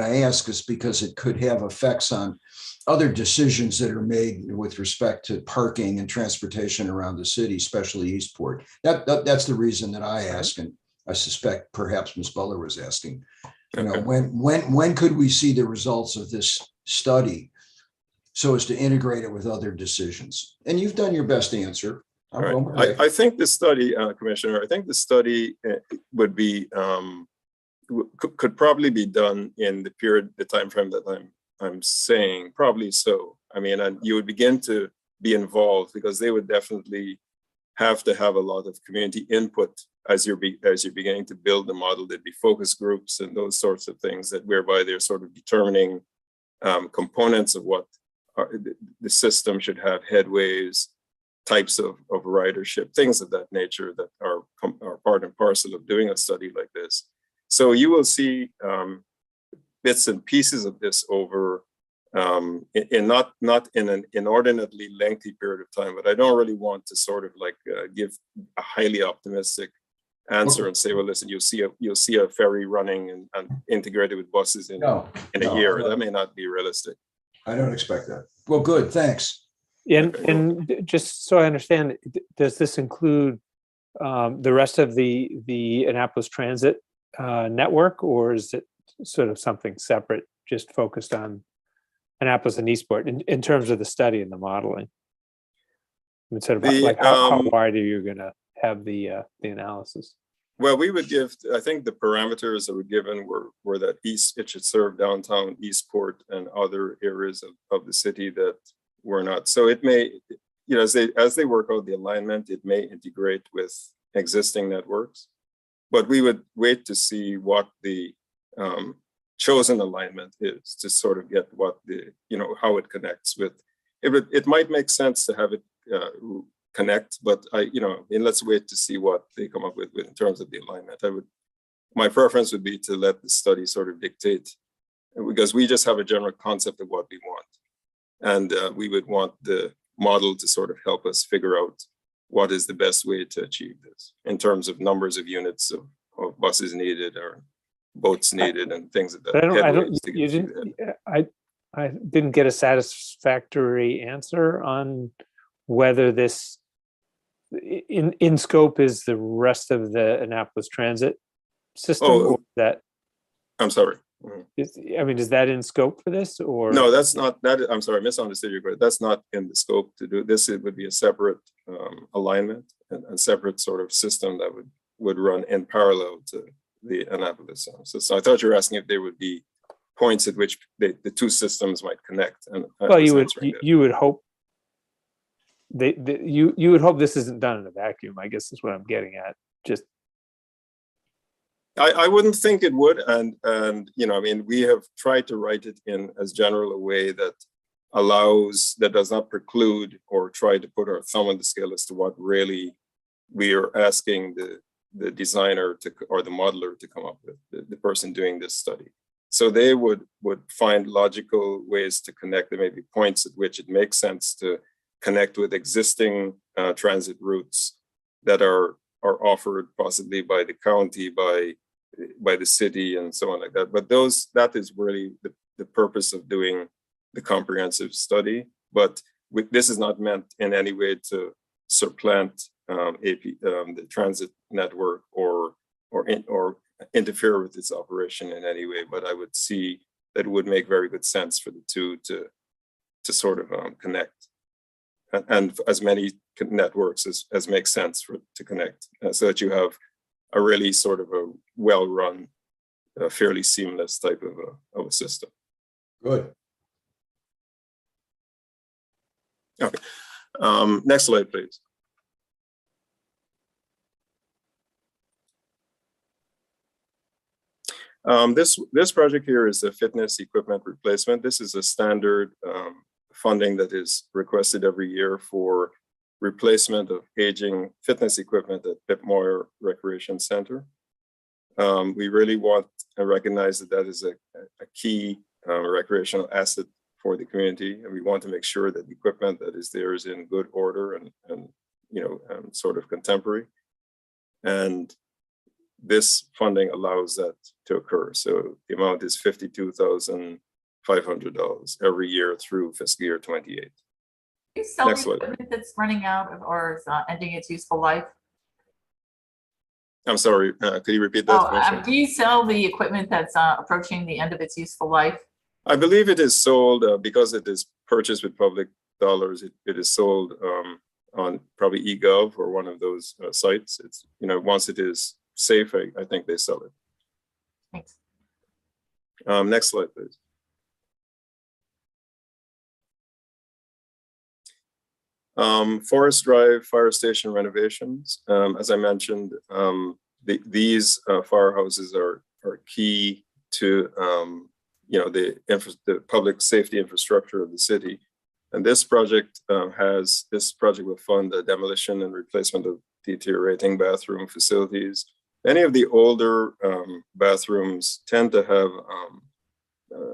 I ask is because it could have effects on other decisions that are made with respect to parking and transportation around the city, especially Eastport. That's the reason that I ask, and I suspect perhaps Ms. Butler was asking. Okay. When could we see the results of this study so as to integrate it with other decisions? And you've done your best answer. Right. I think the study, Commissioner, would be could probably be done in the time frame that I'm saying, probably so. And you would begin to be involved because they would definitely have to have a lot of community input as you're beginning to build the model. There'd be focus groups and those sorts of things whereby they're sort of determining components of what the system should have, headways, types of ridership, things of that nature that are part and parcel of doing a study like this. So you will see bits and pieces of this over not in an inordinately lengthy period of time, but I don't really want to sort of like give a highly optimistic answer and say, well, listen, you'll see a ferry running and integrated with buses in a year. That may not be realistic. I don't expect that. Well, good, thanks. And just so I understand, does this include the rest of the Annapolis transit network, or is it sort of something separate, just focused on Annapolis and Eastport in terms of the study and the modeling? Instead of how wide are you going to have the analysis? Well, we would give, I think the parameters that were given were that it should serve downtown Eastport and other areas of the city that were not. So it may, as they work out the alignment, it may integrate with existing networks, but we would wait to see what the chosen alignment is to sort of get what how it connects with. It might make sense to have it connect, but let's wait to see what they come up with in terms of the alignment. My preference would be to let the study sort of dictate because we just have a general concept of what we want. And we would want the model to sort of help us figure out what is the best way to achieve this in terms of numbers of units of buses needed or boats needed and things like that. But I don't, headways to you get through didn't, that. I didn't get a satisfactory answer on whether this in scope is the rest of the Annapolis transit system Oh. or that I'm sorry. Mhm. I mean, is that in scope for this or? No, that's not, I'm sorry, I misunderstood you, but that's not in the scope to do this. It would be a separate alignment and a separate sort of system that would run in parallel to the Annapolis system. So I thought you were asking if there would be points at which the two systems might connect. And I Well, was you would, answering that. you would hope you would hope this isn't done in a vacuum, I guess is what I'm getting at. Just I wouldn't think it would, and you know, I mean, we have tried to write it in as general a way that that does not preclude or try to put our thumb on the scale as to what really we are asking the designer to or the modeler to come up with, the person doing this study. So they would find logical ways to connect. There may be points at which it makes sense to connect with existing transit routes that are offered possibly by the county, by the city and so on like that. But that is really the purpose of doing the comprehensive study. But this is not meant in any way to supplant the transit network or interfere with its operation in any way. But I would see that it would make very good sense for the two to sort of connect. And as many networks as makes sense to connect, so that you have a really sort of a well-run, fairly seamless type of a system. Good. Okay. Next slide, please. This project here is a fitness equipment replacement. This is a standard funding that is requested every year for replacement of aging fitness equipment at Pip Moyer Recreation Center. We really want to recognize that is a key recreational asset for the community, and we want to make sure that the equipment that is there is in good order and you know, sort of contemporary. And this funding allows that to occur. So the amount is $52,500 every year through fiscal year 28. You sell Next the slide. equipment that's running out or is ending its useful life? I'm sorry, could you repeat that? Commissioner? Do you sell the equipment that's approaching the end of its useful life? I believe it is sold because it is purchased with public dollars. It is sold on probably eGov or one of those sites. It's, you know, once it is safe, I think they sell it. Thanks. Next slide, please. Forest Drive Fire Station renovations. As I mentioned, these firehouses are key to you know, the public safety infrastructure of the city. And this project will fund the demolition and replacement of deteriorating bathroom facilities. Many of the older bathrooms tend to have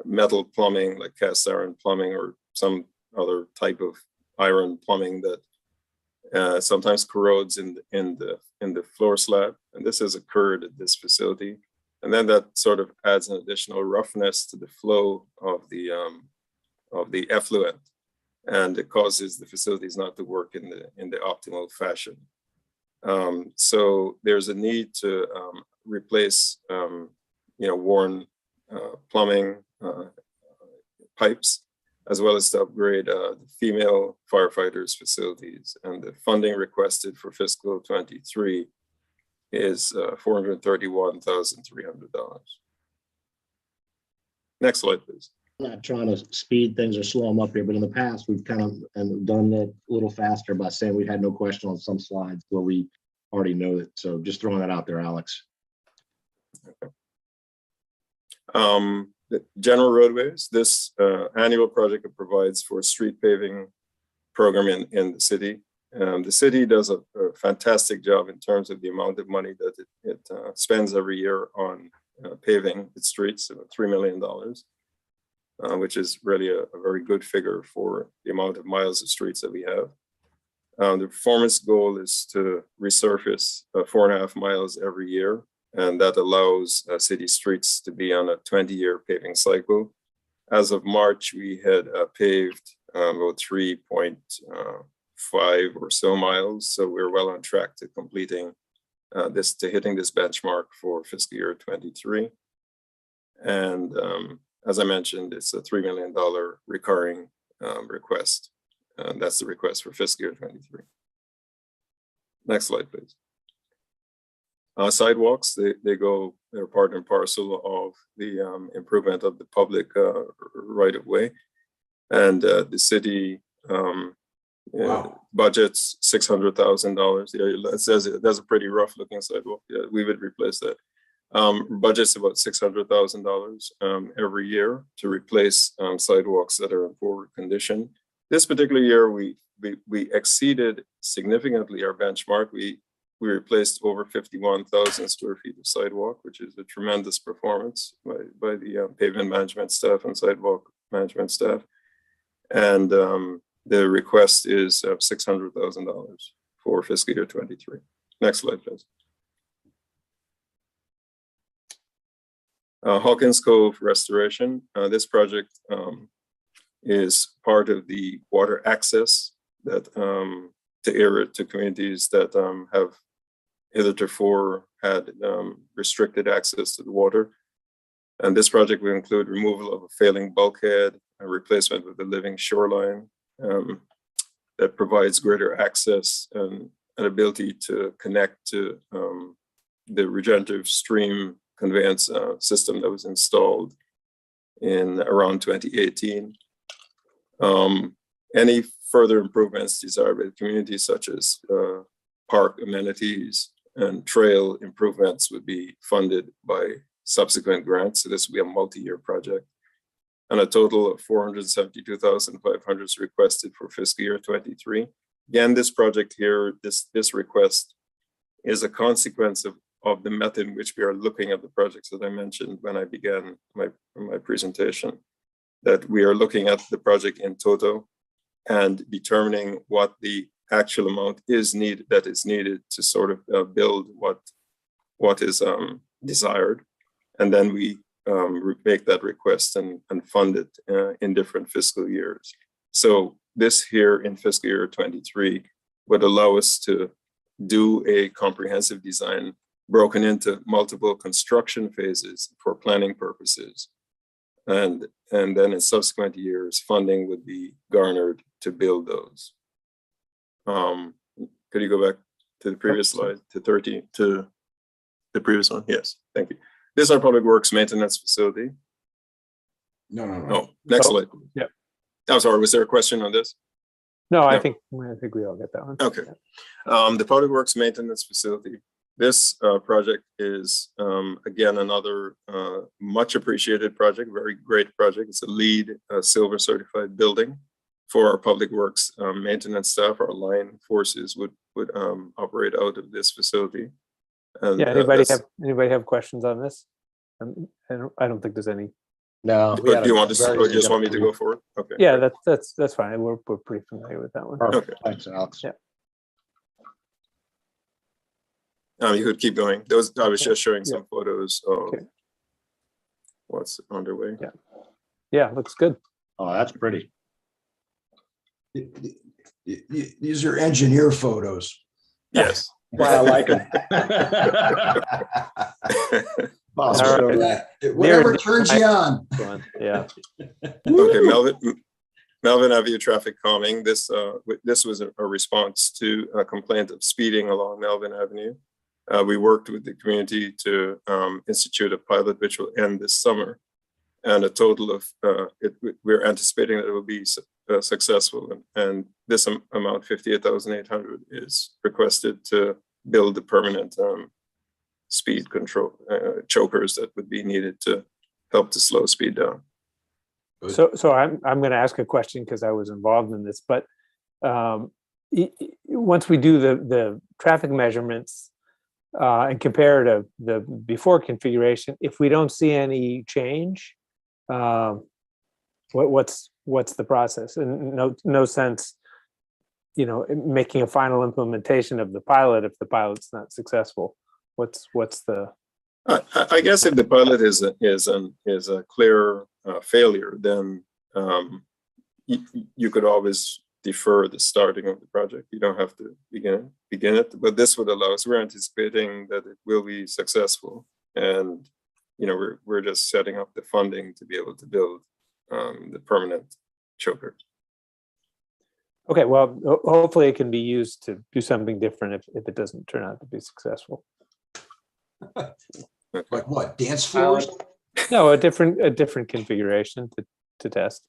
metal plumbing, like cast iron plumbing or some other type of iron plumbing that sometimes corrodes in the floor slab. And this has occurred at this facility. And then that sort of adds an additional roughness to the flow of the effluent, and it causes the facilities not to work in the optimal fashion. So there's a need to replace you know, worn plumbing pipes, as well as to upgrade the female firefighters facilities. And the funding requested for fiscal 23 is $431,300. Next slide, please. I'm not trying to speed things or slow them up here, but in the past, we've kind of done that a little faster by saying we had no question on some slides where we already know it. So just throwing that out there, Alex. Okay. The general roadways, this annual project provides for street paving program in the city. The city does a fantastic job in terms of the amount of money that it spends every year on paving its streets, $3 million. which is really a very good figure for the amount of miles of streets that we have. The performance goal is to resurface 4.5 miles every year, and that allows city streets to be on a 20-year paving cycle. As of March, we had paved about 3.5 or so miles, so we're well on track to completing hitting this benchmark for fiscal year 23. And as I mentioned, it's a $3 million recurring request. That's the request for fiscal year 23. Next slide, please. Sidewalks, they're part and parcel of the improvement of the public right of way. And the city budgets $600,000. Yeah, it says that's a pretty rough looking sidewalk. Yeah, we would replace that. Budgets about $600,000 every year to replace sidewalks that are in poor condition. This particular year, we exceeded significantly our benchmark. We replaced over 51,000 square feet of sidewalk, which is a tremendous performance by the pavement management staff and sidewalk management staff. And the request is $600,000 for fiscal year 23. Next slide, please. Hawkins Cove restoration. This project is part of the water access that to communities that have hitherto had restricted access to the water. And this project will include removal of a failing bulkhead, a replacement with a living shoreline that provides greater access and an ability to connect to the regenerative stream conveyance system that was installed in around 2018. Any further improvements desired by the community, such as park amenities and trail improvements, would be funded by subsequent grants. So this will be a multi-year project. And a total of $472,500 is requested for fiscal year 23. Again, this project here, this request is a consequence of the method in which we are looking at the projects that I mentioned when I began my presentation, that we are looking at the project in total and determining what the actual amount that is needed to sort of build what is desired. And then we make that request and fund it in different fiscal years. So this here in fiscal year 23 would allow us to do a comprehensive design broken into multiple construction phases for planning purposes. And then in subsequent years, funding would be garnered to build those. Could you go back to the previous slide, to 13, to the previous one? Yes, thank you. This is our public works maintenance facility. No. Oh, next slide. Yeah. I'm sorry, was there a question on this? No, No. I think we all get that one. Okay. The public works maintenance facility. This project is, again, another much appreciated project, very great project. It's a LEED silver certified building for our public works maintenance staff. Our line forces would operate out of this facility. And, Yeah, anybody have questions on this? I don't think there's any. No. do you want to, or just want me to go forward? Okay. Yeah, that's fine. We're pretty familiar with that one. Perfect. Okay. Thanks, Alex. Yeah. You could keep going. I was just showing some photos of what's underway. Yeah. Yeah, looks good. Oh, that's pretty. These are engineer photos. Yes. Well, I like them. Whatever turns you on. Yeah. Okay, Melvin Avenue traffic calming. This was a response to a complaint of speeding along Melvin Avenue. We worked with the community to institute a pilot which will end this summer, and a total of we're anticipating that it will be successful. And this amount, $58,800, is requested to build the permanent speed control chokers that would be needed to help to slow speed down. So I'm going to ask a question because I was involved in this, but once we do the traffic measurements and compare to the before configuration, if we don't see any change, what's the process? And no sense, making a final implementation of the pilot if the pilot's not successful. What's the? I guess if the pilot is a clear failure, then you could always defer the starting of the project. You don't have to begin it, but this would allow us. We're anticipating that it will be successful, and we're just setting up the funding to be able to build the permanent choker. Okay, well, hopefully it can be used to do something different if it doesn't turn out to be successful. Like what, dance floors? No, a different configuration to test.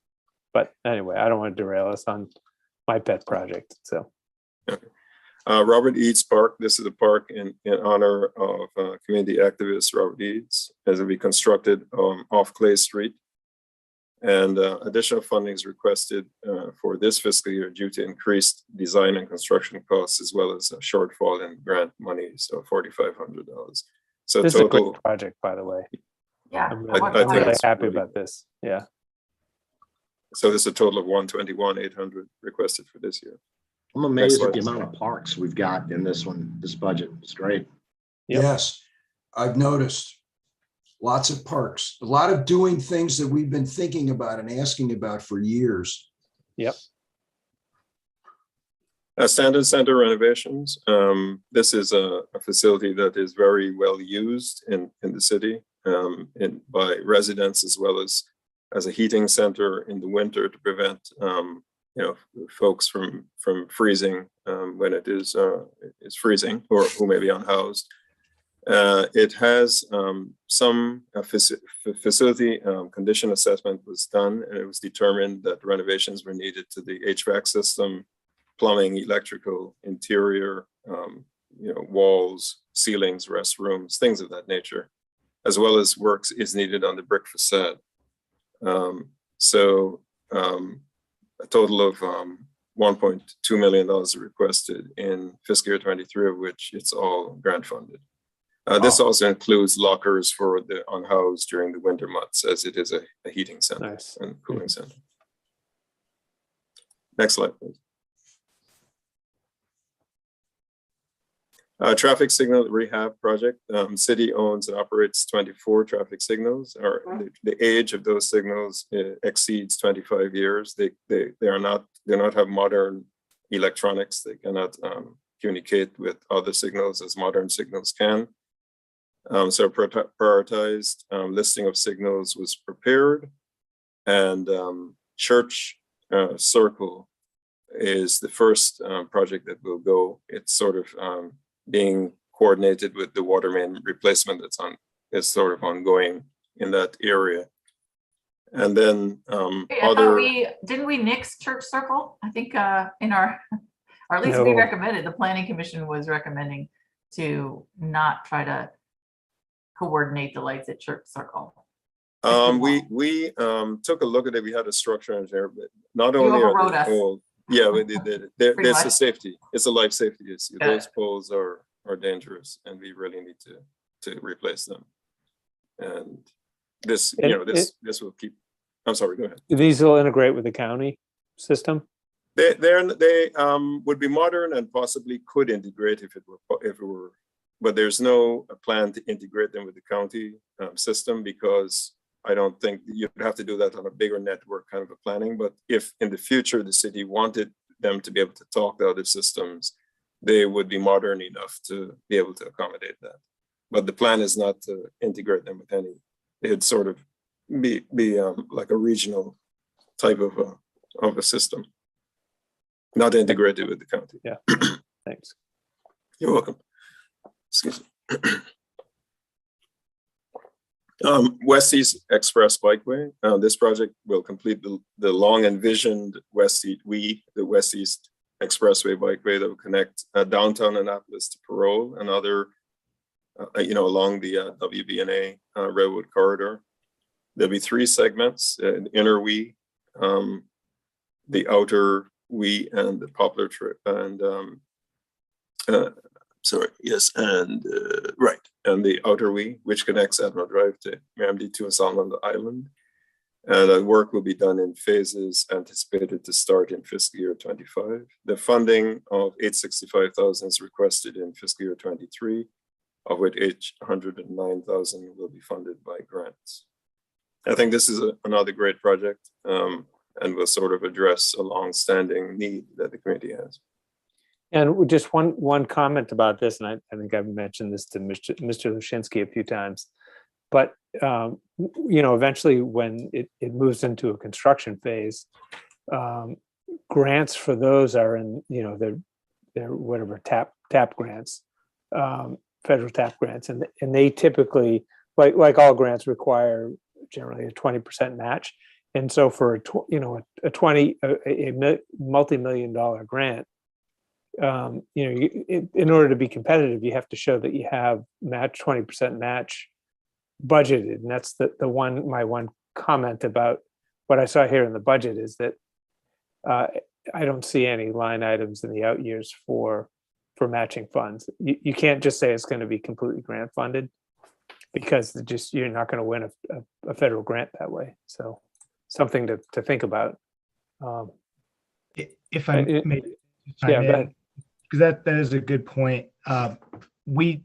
But anyway, I don't want to derail us on my pet project. So, okay. Robert Eads Park. This is a park in honor of community activist Robert Eads, as it will be constructed off Clay Street. And additional funding is requested for this fiscal year due to increased design and construction costs, as well as a shortfall in grant money, so $4,500. So this is a total great project, by the way. Yeah. I'm I really, think really it's happy really- about this. Yeah. So there's a total of $121,800 requested for this year. I'm amazed at slide. the amount of parks we've got in this budget. It's great. Yep. Yes, I've noticed. Lots of parks, a lot of doing things that we've been thinking about and asking about for years. Yep. Standard Center renovations. This is a facility that is very well used in the city by residents, as well as a heating center in the winter to prevent folks from freezing when it is freezing, or who may be unhoused. It has some facility condition assessment was done, and it was determined that renovations were needed to the HVAC system, plumbing, electrical, interior, walls, ceilings, restrooms, things of that nature, as well as works is needed on the brick facade. A total of $1.2 million requested in fiscal year 23, of which it's all grant funded. This also includes lockers for the unhoused during the winter months, as it is a heating center Nice. and cooling center. Next slide, please. Traffic signal rehab project. City owns and operates 24 traffic signals. The age of those signals exceeds 25 years. They do not have modern electronics. They cannot communicate with other signals as modern signals can. So prioritized listing of signals was prepared, and Church Circle is the first project that will go. It's sort of being coordinated with the water main replacement that's sort of ongoing in that area. And then didn't we nix Church Circle? I think in our, or at least we No. recommended, the planning commission was recommending to not try to coordinate the lights at Church Circle. We took a look at it. We had a structure engineer, but not You only are overrode they us. old, yeah, we did. There's a much. safety. It's a life safety issue. Got Those poles are dangerous, and we really need to replace them. And this, this will keep. I'm sorry. Go ahead. These will integrate with the county system. They would be modern and possibly could integrate if it were, but there's no plan to integrate them with the county system, because I don't think you'd have to do that on a bigger network kind of a planning. But if in the future the city wanted them to be able to talk to other systems, they would be modern enough to be able to accommodate that. But the plan is not to integrate them with any. It'd sort of be like a regional type of a system, not integrated with the county. Yeah. Thanks. You're welcome. Excuse me. West East Express Bikeway. This project will complete the long envisioned West East Expressway Bikeway that will connect downtown Annapolis to Parole and other, along the WB&A railroad corridor. There'll be 3 segments: an inner we, the outer we, and the Poplar Trip, and and the outer we, which connects Admiral Drive to MD2 and Solomon Island. And work will be done in phases, anticipated to start in fiscal year 25. The funding of 865,000 is requested in fiscal year 23, of which 809,000 will be funded by grants. I think this is another great project, and will sort of address a long-standing need that the community has. And just one comment about this, and I think I've mentioned this to Mr. Lushinsky a few times, but eventually when it moves into a construction phase, grants for those are in, they're whatever TAP grants, federal TAP grants, and they typically, like all grants, require generally a 20% match. And so for a multi-million-dollar grant, in order to be competitive, you have to show that you have 20% match budgeted. And that's my one comment about what I saw here in the budget is that I don't see any line items in the out years for matching funds. You can't just say it's going to be completely grant funded, because you're not going to win a federal grant that way. So something to think about. If I may yeah, go ahead. because that is a good point. We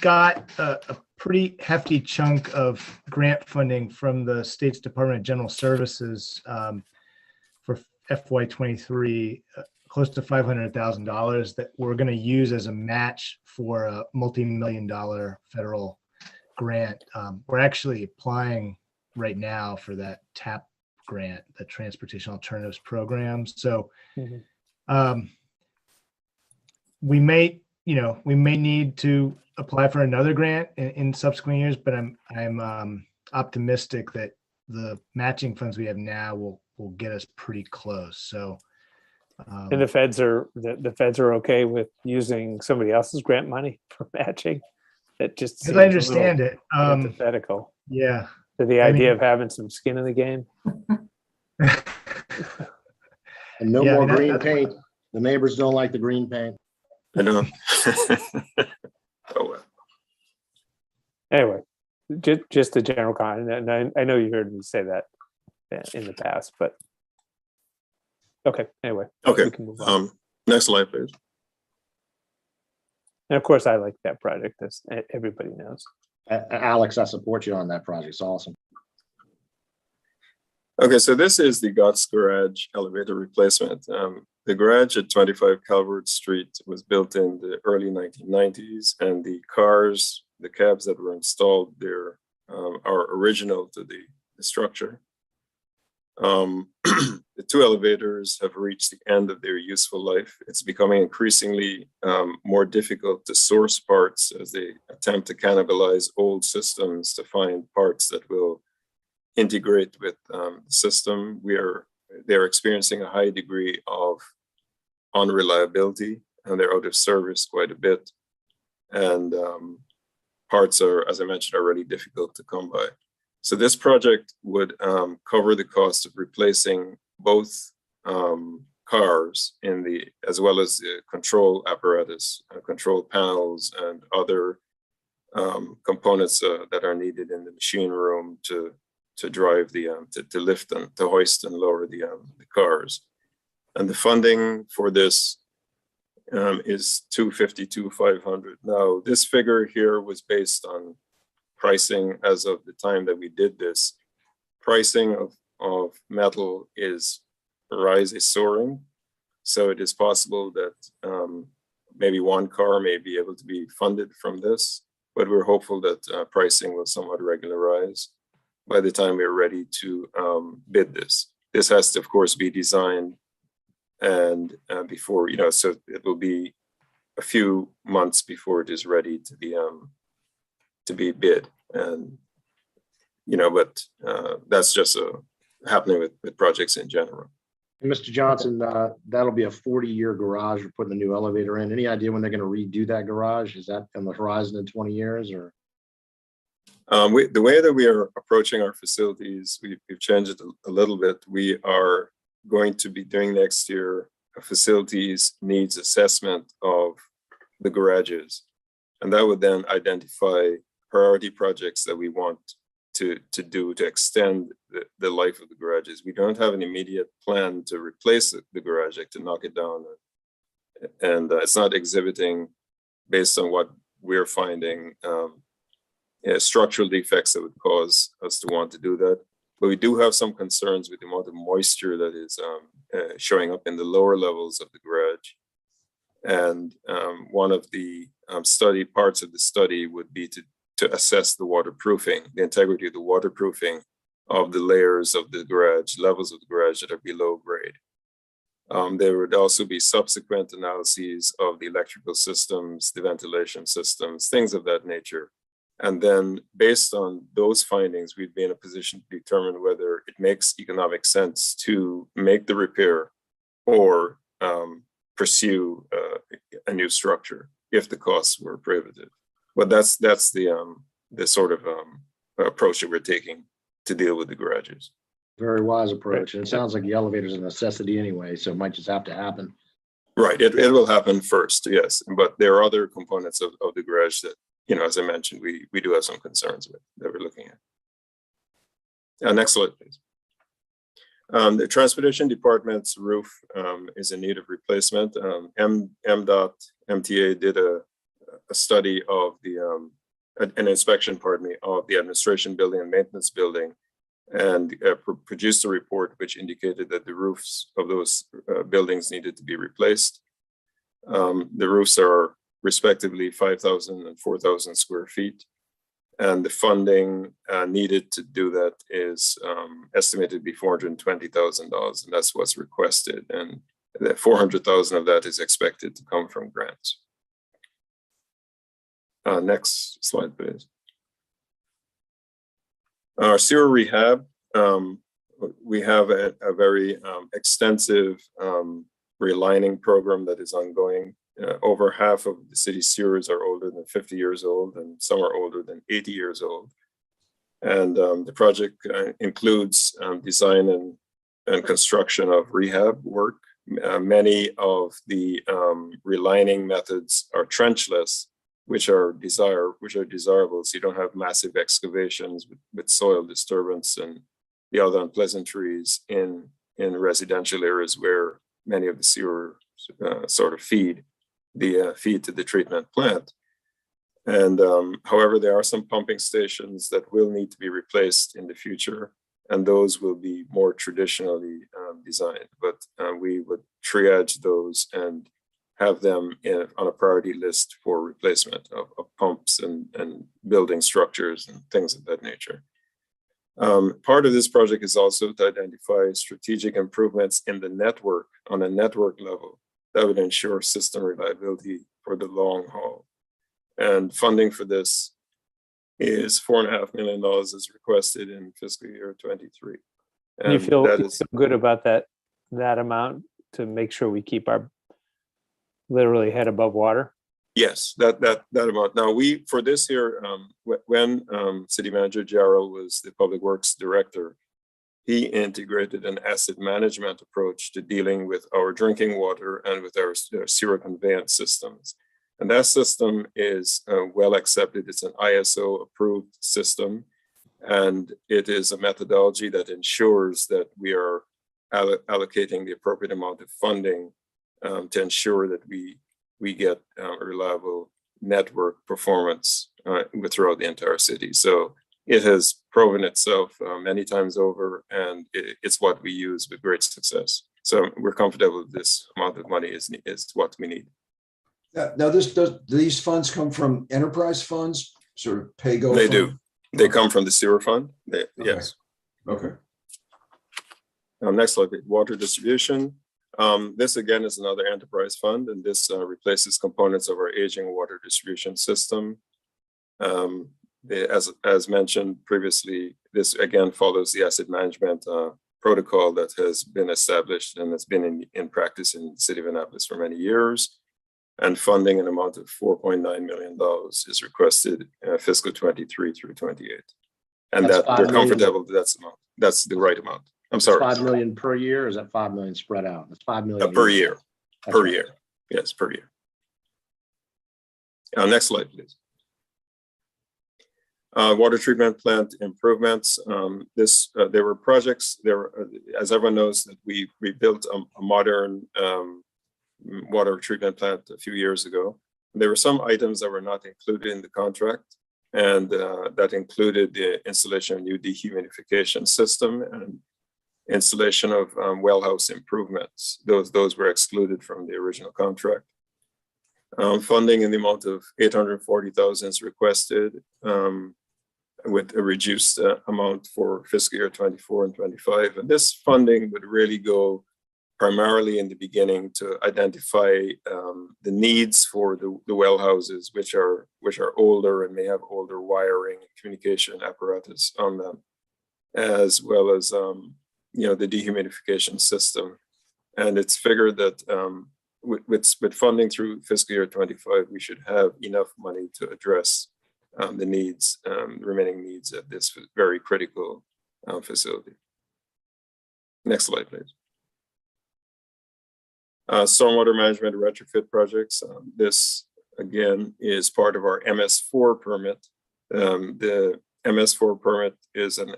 got a pretty hefty chunk of grant funding from the state's Department of General Services for FY23, close to $500,000 that we're going to use as a match for a multi-million-dollar federal grant. We're actually applying right now for that TAP grant, the Transportation Alternatives Program. So we may need to apply for another grant in subsequent years, but I'm optimistic that the matching funds we have now will get us pretty close. So and the feds are okay with using somebody else's grant money for matching. That just as I understand it, antithetical. Yeah. To the idea of having some skin in the game. And no more green paint. The neighbors don't like the green paint. I know. Oh, well. Anyway, just a general comment, and I know you heard me say that in the past, but okay. Anyway, Okay. we can move on. Next slide, please. And of course, I like that project, as everybody knows. Alex, I support you on that project. It's awesome. Okay, so this is the Gott's Garage elevator replacement. The garage at 25 Calvert Street was built in the early 1990s, and the cabs that were installed there are original to the structure. The two elevators have reached the end of their useful life. It's becoming increasingly more difficult to source parts as they attempt to cannibalize old systems to find parts that will integrate with the system. They're experiencing a high degree of unreliability, and they're out of service quite a bit. And parts are, as I mentioned, are really difficult to come by. So this project would cover the cost of replacing both cars as well as the control apparatus, control panels, and other components that are needed in the machine room to drive to lift and to hoist and lower the cars. And the funding for this is $252,500. Now, this figure here was based on pricing as of the time that we did this. Pricing of metal is soaring. So it is possible that maybe one car may be able to be funded from this, but we're hopeful that pricing will somewhat regularize by the time we're ready to bid this. This has to, of course, be designed and before, so it will be a few months before it is ready to be bid. And, but that's just happening with projects in general. And Mr. Johnson, that'll be a 40-year garage. We're putting a new elevator in. Any idea when they're going to redo that garage? Is that on the horizon in 20 years or? The way that we are approaching our facilities, we've changed it a little bit. We are going to be doing next year a facilities needs assessment of the garages. And that would then identify priority projects that we want to extend the life of the garages. We don't have an immediate plan to replace the garage, like to knock it down. And it's not exhibiting, based on what we're finding, structural defects that would cause us to want to do that. But we do have some concerns with the amount of moisture that is showing up in the lower levels of the garage. And one of the parts of the study would be to assess the waterproofing, the integrity of the waterproofing of the layers of the garage, levels of the garage that are below grade. There would also be subsequent analyses of the electrical systems, the ventilation systems, things of that nature. And then based on those findings, we'd be in a position to determine whether it makes economic sense to make the repair or pursue a new structure if the costs were prohibitive. But that's the sort of approach that we're taking to deal with the garages. Very wise approach. And it sounds like the elevator is a necessity anyway, so it might just have to happen. Right. It will happen first, yes. But there are other components of the garage that, as I mentioned, we do have some concerns with that we're looking at. Next slide, please. The transportation department's roof is in need of replacement. MDOT, MTA did a study of an inspection, of the administration building and maintenance building, and produced a report which indicated that the roofs of those buildings needed to be replaced. The roofs are respectively 5,000 and 4,000 square feet. And the funding needed to do that is estimated to be $420,000, and that's what's requested. And the $400,000 of that is expected to come from grants. Next slide, please. Our sewer rehab, we have a very extensive relining program that is ongoing. Over half of the city's sewers are older than 50 years old, and some are older than 80 years old. And the project includes design and construction of rehab work. Many of the relining methods are trenchless, which are desirable, so you don't have massive excavations with soil disturbance and the other unpleasantries in residential areas where many of the sewer sort of feed to the treatment plant. And however, there are some pumping stations that will need to be replaced in the future, and those will be more traditionally designed, but we would triage those and have them on a priority list for replacement of pumps and building structures and things of that nature. Part of this project is also to identify strategic improvements in the network on a network level that would ensure system reliability for the long haul. And funding for this is $4.5 million as requested in fiscal year 23. And you feel good about that amount to make sure we keep our literally head above water? Yes, that amount. Now for this here, when City Manager Jarell was the Public Works Director, he integrated an asset management approach to dealing with our drinking water and with our sewer conveyance systems. And that system is well accepted. It's an ISO approved system. And it is a methodology that ensures that we are allocating the appropriate amount of funding to ensure that we get a reliable network performance throughout the entire city. So it has proven itself many times over, and it's what we use with great success. So we're comfortable with this amount of money is what we need. Now, do these funds come from enterprise funds, sort of pay-go? They do. They come from the sewer fund. Yes. Okay. Next slide, water distribution. This again is another enterprise fund, and this replaces components of our aging water distribution system. As mentioned previously, this again follows the asset management protocol that has been established and has been in practice in the city of Annapolis for many years. And funding an amount of $4.9 million is requested fiscal 23 through 28. And That's that we're comfortable with that amount. That's the right amount. I'm sorry. 5 million per year, or is that 5 million spread out? That's 5 million Per year. That's Per right. year. Yes, per year. Next slide, please. Water treatment plant improvements. There were projects. As everyone knows, that we built a modern water treatment plant a few years ago. There were some items that were not included in the contract, and that included the installation of new dehumidification system and installation of well house improvements. Those were excluded from the original contract. Funding in the amount of $840,000 is requested, with a reduced amount for fiscal year 24 and 25. And this funding would really go primarily in the beginning to identify the needs for the well houses, which are older and may have older wiring and communication apparatus on them, as well as the dehumidification system. And it's figured that with funding through fiscal year 25, we should have enough money to address the needs, remaining needs at this very critical facility. Next slide, please. Stormwater management retrofit projects. This again is part of our MS4 permit. The MS4 permit is an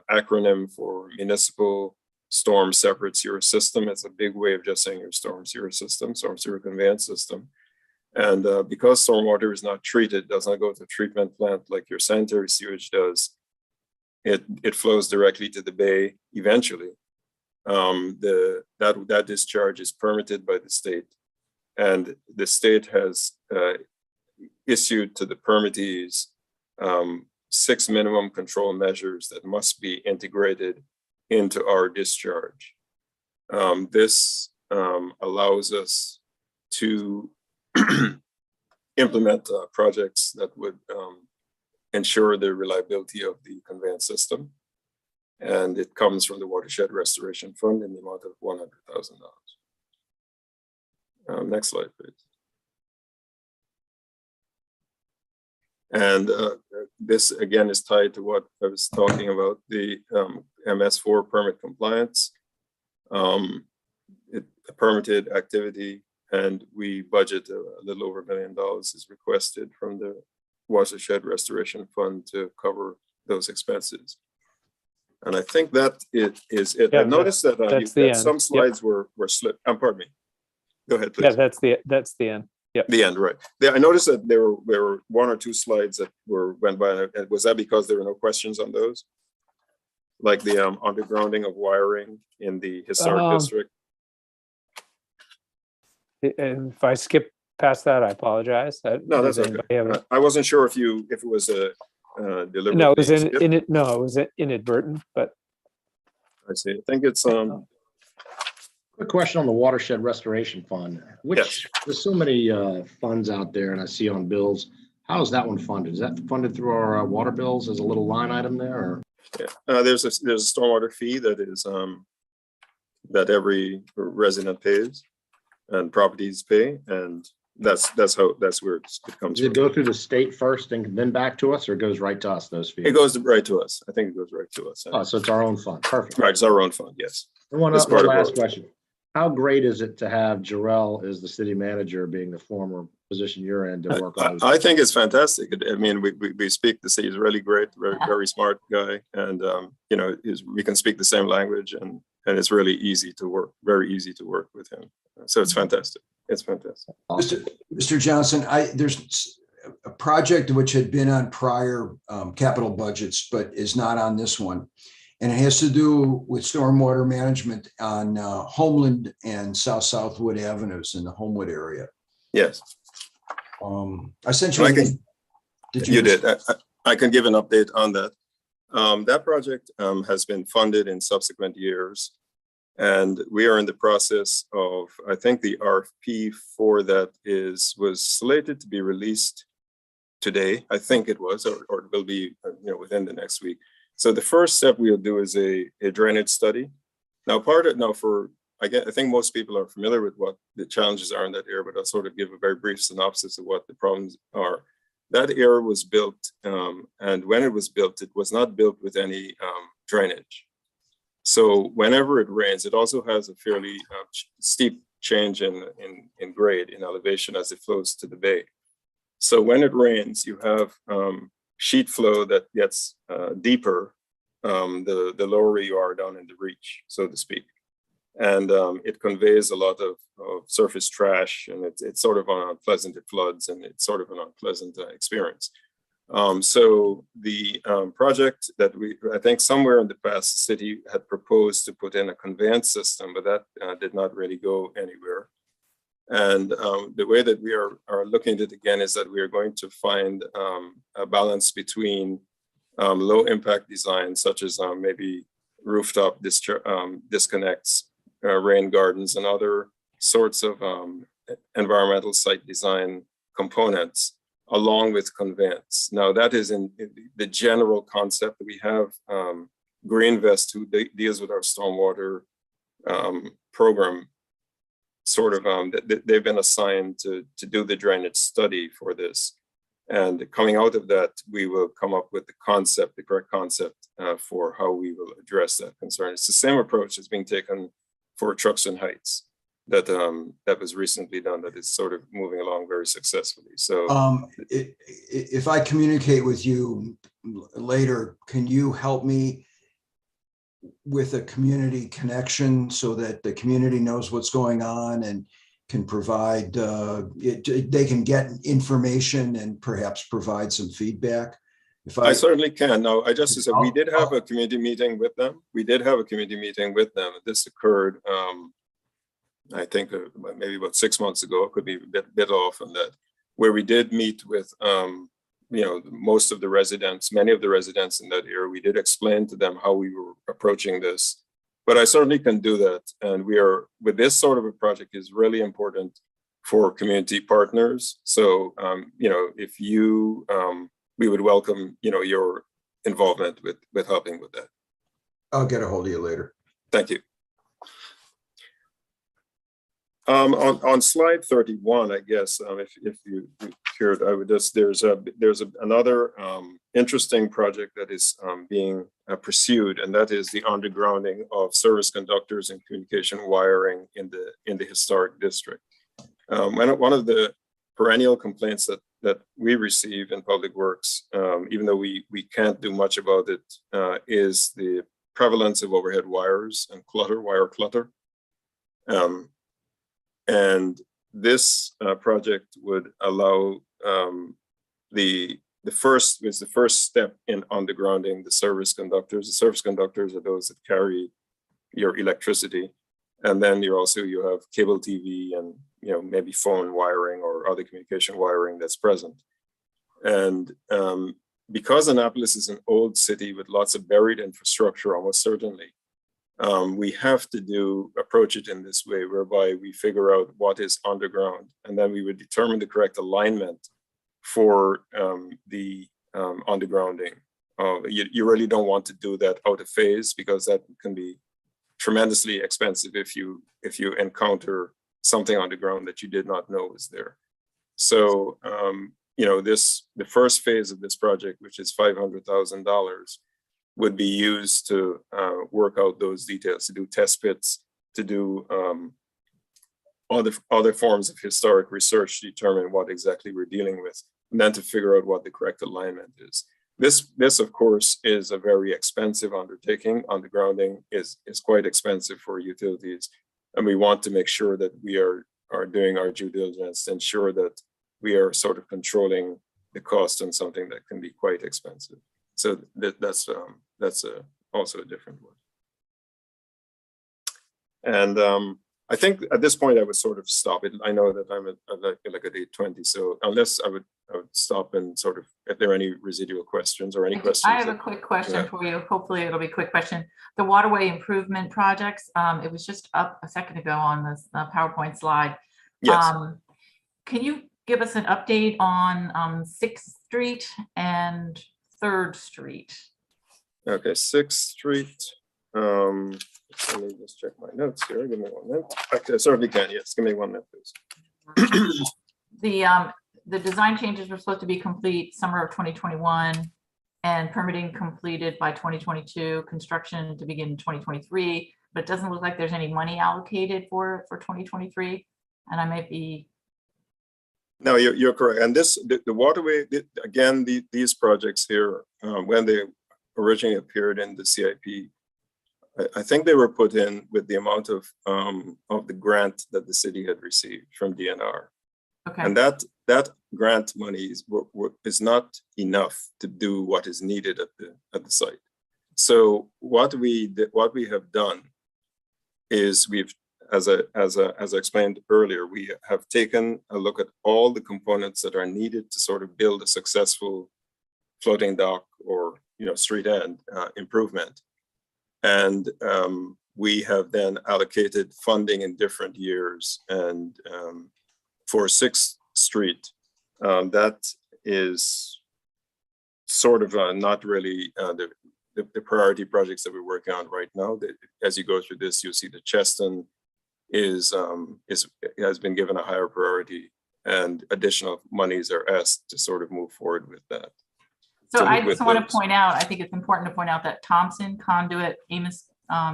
acronym for Municipal Storm Separate Sewer System. It's a big way of just saying your storm sewer system, storm sewer conveyance system. And because stormwater is not treated, does not go to a treatment plant like your sanitary sewage does, it flows directly to the bay eventually. That discharge is permitted by the state, and the state has issued to the permittees 6 minimum control measures that must be integrated into our discharge. This allows us to implement projects that would ensure the reliability of the conveyance system. And it comes from the Watershed Restoration Fund in the amount of $100,000. Next slide, please. And this again is tied to what I was talking about, the MS4 permit compliance. A permitted activity, and we budget a little over $1 million is requested from the Watershed Restoration Fund to cover those expenses. And I think that it is it. Yeah, I noticed that some slides were slipped. Pardon me. Go ahead, please. Yeah, that's the end. Yep. The end, right. I noticed that there were 1 or 2 slides that went by. Was that because there were no questions on those? Like the undergrounding of wiring in the historic district? And if I skip past that, I apologize. No, that's okay. I wasn't sure if it was a deliberate. No, it was it was inadvertent, but I see. I think it's Quick question on the Watershed Restoration Fund. Yes. There's so many funds out there, and I see on bills. How is that one funded? Is that funded through our water bills as a little line item there? Or? Yeah. There's a stormwater fee that is that every resident pays and properties pay, and that's where it comes Does it from. go through the state first and then back to us, or it goes right to us, those fees? It goes right to us. I think it goes right to us. Oh, so it's our own fund. Perfect. Right, it's our own fund, yes. And one It's part of last our- question. How great is it to have Jarell as the city manager, being the former position you're in, to work on? I think it's fantastic. I mean, we speak the city. He's really great, very smart guy, and we can speak the same language, and it's really easy to work, very easy to work with him. So it's fantastic. It's fantastic. Awesome. Mr. Johnson, there's a project which had been on prior capital budgets, but is not on this one. And it has to do with stormwater management on Homeland and Southwood Avenues in the Homewood area. Yes. I sent you. You did. I can give an update on that. That project has been funded in subsequent years, and we are in the process of, I think the RFP for that was slated to be released today. I think it was, or it will be within the next week. So the first step we'll do is a drainage study. Now, I think most people are familiar with what the challenges are in that area, but I'll sort of give a very brief synopsis of what the problems are. That area was built, and when it was built, it was not built with any drainage. So whenever it rains, it also has a fairly steep change in grade, in elevation as it flows to the bay. So when it rains, you have sheet flow that gets deeper, the lower you are down in the reach, so to speak. And it conveys a lot of surface trash, and it's sort of unpleasant. It floods, and it's sort of an unpleasant experience. So the project that I think somewhere in the past, the city had proposed to put in a conveyance system, but that did not really go anywhere. And the way that we are looking at it again is that we are going to find a balance between low impact design, such as maybe rooftop disconnects, rain gardens, and other sorts of environmental site design components, along with conveyance. Now that is in the general concept. We have Greenvest, who deals with our stormwater program, sort of, they've been assigned to do the drainage study for this. And coming out of that, we will come up with the correct concept for how we will address that concern. It's the same approach that's being taken for Truxton Heights that was recently done, that is sort of moving along very successfully. So if I communicate with you later, can you help me with a community connection so that the community knows what's going on and can provide, they can get information and perhaps provide some feedback? I certainly can. Now, I just said we did have a community meeting with them. This occurred, I think maybe about 6 months ago. It could be a bit off on that, where we did meet with most of the residents, many of the residents in that area. We did explain to them how we were approaching this, but I certainly can do that. And we are, with this sort of a project, is really important for community partners. So, if you, we would welcome, your involvement with helping with that. I'll get a hold of you later. Thank you. On slide 31, I guess, if you cared, I would just, there's another interesting project that is being pursued, and that is the undergrounding of service conductors and communication wiring in the historic district. One of the perennial complaints that we receive in public works, even though we can't do much about it, is the prevalence of overhead wires and wire clutter. And this project would allow the first step in undergrounding the service conductors. The service conductors are those that carry your electricity, and then you have cable TV and maybe phone wiring or other communication wiring that's present. And because Annapolis is an old city with lots of buried infrastructure, almost certainly, we have to approach it in this way, whereby we figure out what is underground, and then we would determine the correct alignment for the undergrounding. You really don't want to do that out of phase, because that can be tremendously expensive if you encounter something underground that you did not know was there. So the first phase of this project, which is $500,000, would be used to work out those details, to do test pits, to do other forms of historic research to determine what exactly we're dealing with, and then to figure out what the correct alignment is. This of course is a very expensive undertaking. Undergrounding is quite expensive for utilities, and we want to make sure that we are doing our due diligence to ensure that we are sort of controlling the cost on something that can be quite expensive. So that's also a different one. And I think at this point I would sort of stop it. I know that I'm like at 8:20, so unless I would stop and sort of, if there are any residual questions or any questions. I have a quick question for you. Hopefully it'll be a quick question. The waterway improvement projects, it was just up a second ago on this PowerPoint slide. Yes. Can you give us an update on 6th Street and 3rd Street? Okay, 6th Street. Let me just check my notes here. Give me 1 minute. I certainly can. Yes, give me 1 minute, please. The design changes were supposed to be complete summer of 2021, and permitting completed by 2022. Construction to begin in 2023, but it doesn't look like there's any money allocated for 2023. And I might be No, you're correct. And the waterway, again, these projects here, when they originally appeared in the CIP, I think they were put in with the amount of the grant that the city had received from DNR. Okay. And that grant money is not enough to do what is needed at the site. So what we have done is we've, as I explained earlier, we have taken a look at all the components that are needed to sort of build a successful floating dock or street end improvement. And we have then allocated funding in different years. And for 6th Street, that is sort of not really the priority projects that we're working on right now. As you go through this, you'll see that Cheston has been given a higher priority, and additional monies are asked to sort of move forward with that. So I just want to point out, I think it's important to point out that Thompson, Conduit, Amos,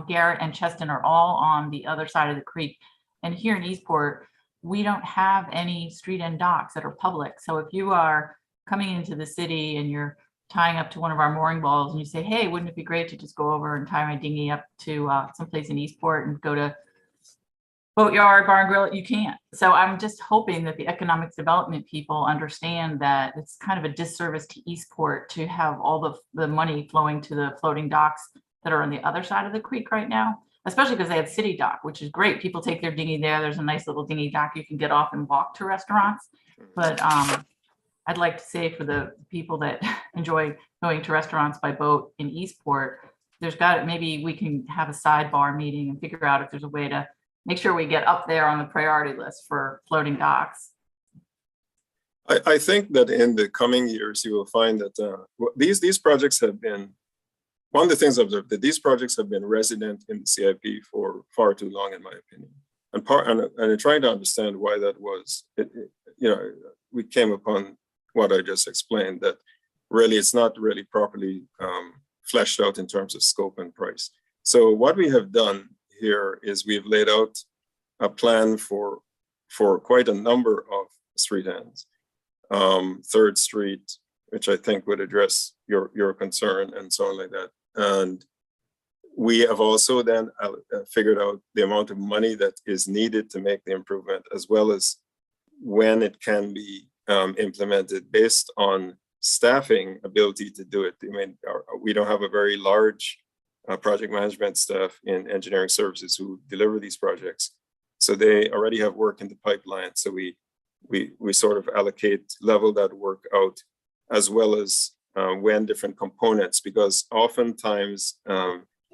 Garrett, and Cheston are all on the other side of the creek. And here in Eastport, we don't have any street end docks that are public. So if you are coming into the city and you're tying up to one of our mooring balls and you say, hey, wouldn't it be great to just go over and tie my dinghy up to someplace in Eastport and go to Boatyard, Bar and Grill, you can't. So I'm just hoping that the economic development people understand that it's kind of a disservice to Eastport to have all the money flowing to the floating docks that are on the other side of the creek right now, especially because they have city dock, which is great. People take their dinghy there. There's a nice little dinghy dock. You can get off and walk to restaurants. But I'd like to say for the people that enjoy going to restaurants by boat in Eastport, maybe we can have a sidebar meeting and figure out if there's a way to make sure we get up there on the priority list for floating docks. I think that in the coming years, you will find that these projects have been, one of the things I've observed, that these projects have been resident in the CIP for far too long, in my opinion. And in trying to understand why that was, we came upon what I just explained, that really it's not really properly fleshed out in terms of scope and price. So what we have done here is we've laid out a plan for quite a number of street ends. 3rd Street, which I think would address your concern and so on like that. And we have also then figured out the amount of money that is needed to make the improvement, as well as when it can be implemented based on staffing ability to do it. I mean, we don't have a very large project management staff in engineering services who deliver these projects. So they already have work in the pipeline. So we sort of level that work out, as well as when different components, because oftentimes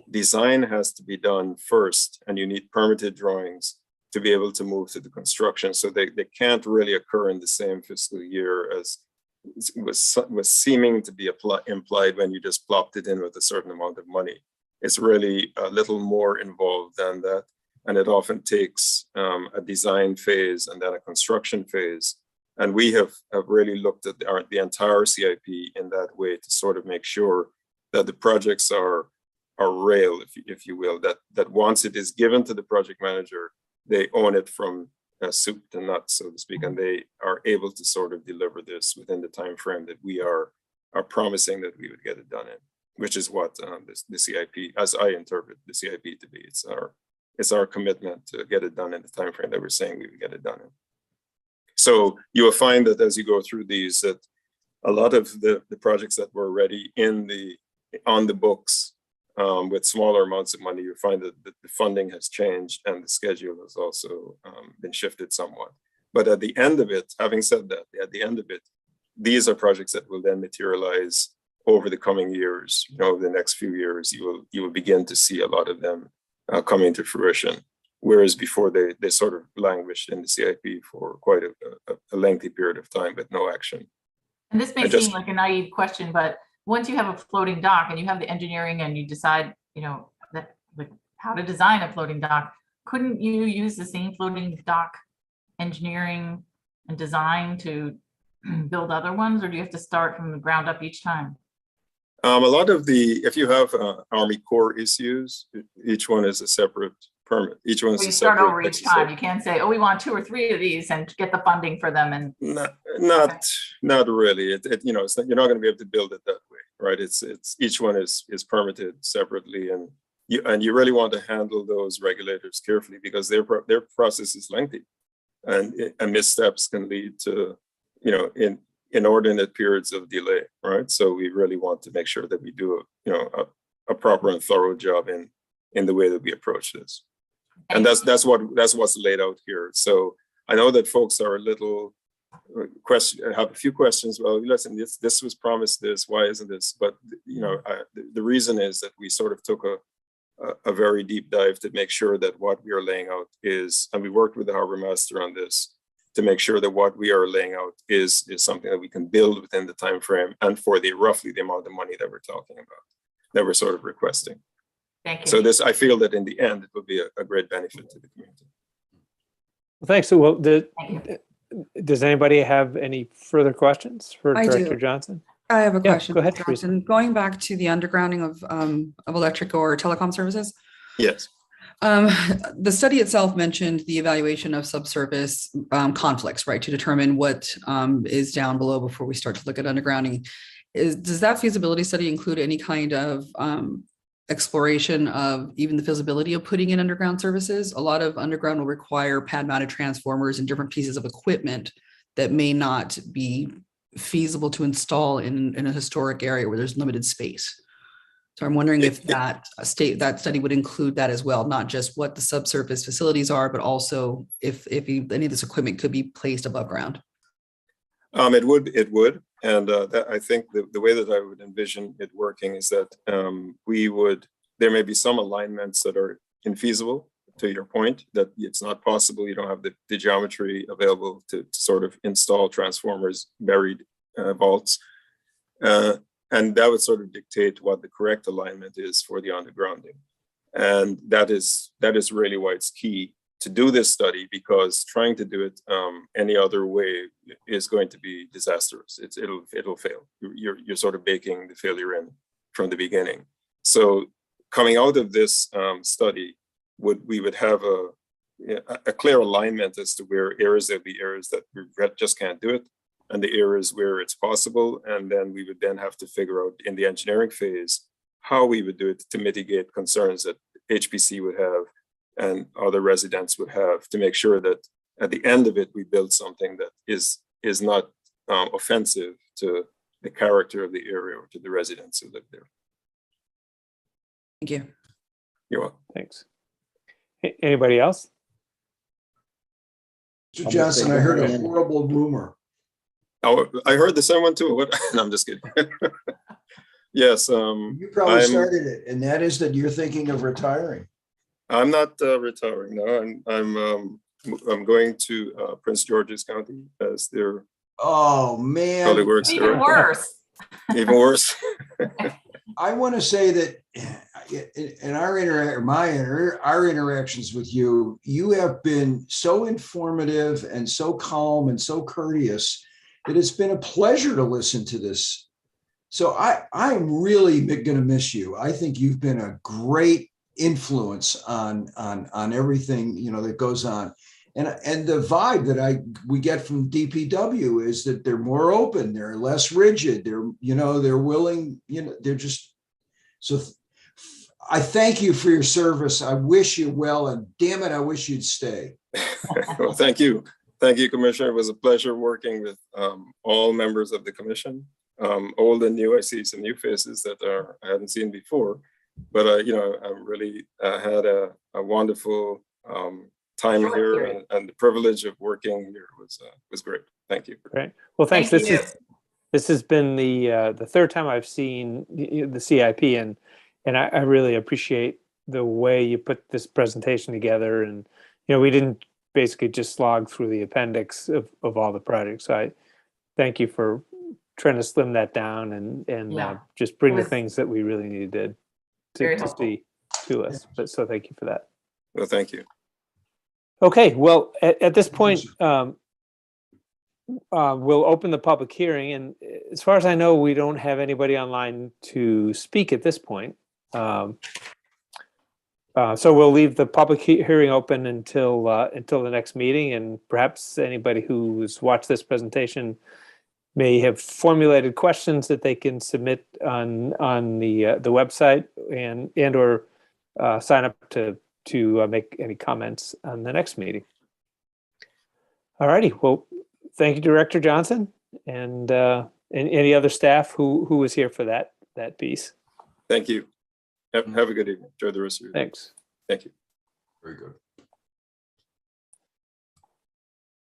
design has to be done first and you need permitted drawings to be able to move to the construction. So they can't really occur in the same fiscal year as was seeming to be implied when you just plopped it in with a certain amount of money. It's really a little more involved than that. And it often takes a design phase and then a construction phase. And we have really looked at the entire CIP in that way to sort of make sure that the projects are real, if you will, that once it is given to the project manager, they own it from soup to nuts, so to speak, and they are able to sort of deliver this within the time frame that we are promising that we would get it done in, which is what the CIP, as I interpret the CIP to be. It's our commitment to get it done in the time frame that we're saying we would get it done in. So you will find that as you go through these, that a lot of the projects that were already on the books with smaller amounts of money, you find that the funding has changed and the schedule has also been shifted somewhat. But at the end of it, having said that, at the end of it, these are projects that will then materialize over the coming years. Over the next few years, you will begin to see a lot of them coming to fruition. Whereas before they sort of languished in the CIP for quite a lengthy period of time, but no action. And this may seem like a naive question, but once you have a floating dock and you have the engineering and you decide, how to design a floating dock, couldn't you use the same floating dock engineering and design to build other ones, or do you have to start from the ground up each time? A lot of if you have Army Corps issues, each one is a separate permit. Each one is We a start separate over each exercise. time. You can't say, oh, we want 2 or 3 of these and get the funding for them and. Not really. You know, it's not, you're not going to be able to build it that way, right? It's each one is permitted separately, and you really want to handle those regulators carefully because their process is lengthy, and missteps can lead to, you know, inordinate periods of delay, right? So we really want to make sure that we do a proper and thorough job in the way that we approach this, and that's what's laid out here. So I know that folks are a little have a few questions. Well, listen, this was promised this, why isn't this? But you know, the reason is that we sort of took a very deep dive to make sure that what we are laying out is, and we worked with the harbor master on this to make sure that what we are laying out is something that we can build within the time frame and for roughly the amount of money that we're talking about, that we're sort of requesting. Thank you. So this, I feel that in the end, it will be a great benefit to the community. Well, thanks. So, well, Thank you. does anybody have any further questions for I Director do. Johnson? I have a Yeah, question. go ahead, Mr. Teresa. Johnson. Going back to the undergrounding of electric or telecom services, Yes. the study itself mentioned the evaluation of subsurface conflicts, right, to determine what is down below before we start to look at undergrounding. Does that feasibility study include any kind of exploration of even the feasibility of putting in underground services? A lot of underground will require pad mounted transformers and different pieces of equipment that may not be feasible to install in a historic area where there's limited space. So I'm wondering if that study would include that as well, not just what the subsurface facilities are, but also if any of this equipment could be placed above ground. It would. And I think the way that I would envision it working is that there may be some alignments that are infeasible, to your point, that it's not possible, you don't have the geometry available to sort of install transformers, buried vaults. And that would sort of dictate what the correct alignment is for the undergrounding. And that is really why it's key to do this study, because trying to do it any other way is going to be disastrous. It'll fail. You're sort of baking the failure in from the beginning. So coming out of this study, we would have a clear alignment as to where areas there'll be areas that we just can't do it, and the areas where it's possible. And then we would then have to figure out in the engineering phase how we would do it to mitigate concerns that HPC would have and other residents would have, to make sure that at the end of it, we build something that is not offensive to the character of the area or to the residents who live there. Thank you. You're welcome. Thanks. Anybody else? Mr. Johnson, I heard a horrible rumor. Oh, I heard the same one too. What? No, I'm just kidding. Yes. You probably started it, and that is that you're thinking of retiring. I'm not retiring. No, I'm going to Prince George's County as their Oh man, public works Even director. worse. Even worse. I want to say that in our interactions with you, you have been so informative and so calm and so courteous that it's been a pleasure to listen to this. So I'm really going to miss you. I think you've been a great influence on everything, you know, that goes on. And the vibe that we get from DPW is that they're more open, they're less rigid, they're willing, they're just, so I thank you for your service. I wish you well, and damn it, I wish you'd stay. Well, thank you. Thank you, Commissioner. It was a pleasure working with all members of the commission, old and new. I see some new faces that I hadn't seen before, but I really had a wonderful time here, and the privilege of working here was great. Thank you. Great. Well, thanks. Thank you. This has been the third time I've seen the CIP, and I really appreciate the way you put this presentation together. And we didn't basically just slog through the appendix of all the projects. So I thank you for trying to slim that down and just bring the things that we really needed to see to us. But so thank you for that. Well, thank you. Okay. Well, at this point, we'll open the public hearing, and as far as I know, we don't have anybody online to speak at this point. So we'll leave the public hearing open until the next meeting, and perhaps anybody who's watched this presentation may have formulated questions that they can submit on the website and or sign up to make any comments on the next meeting. All righty. Well, thank you, Director Johnson, and any other staff who was here for that piece. Thank you. Have a good evening. Enjoy the rest of your day. Thanks. Thank you. Very good.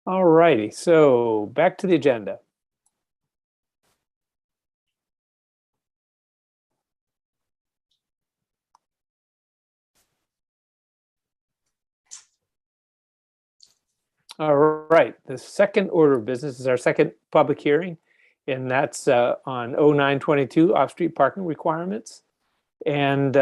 All righty. So back to the agenda. All right, the second order of business is our second public hearing, and that's on 0922 off-street parking requirements. And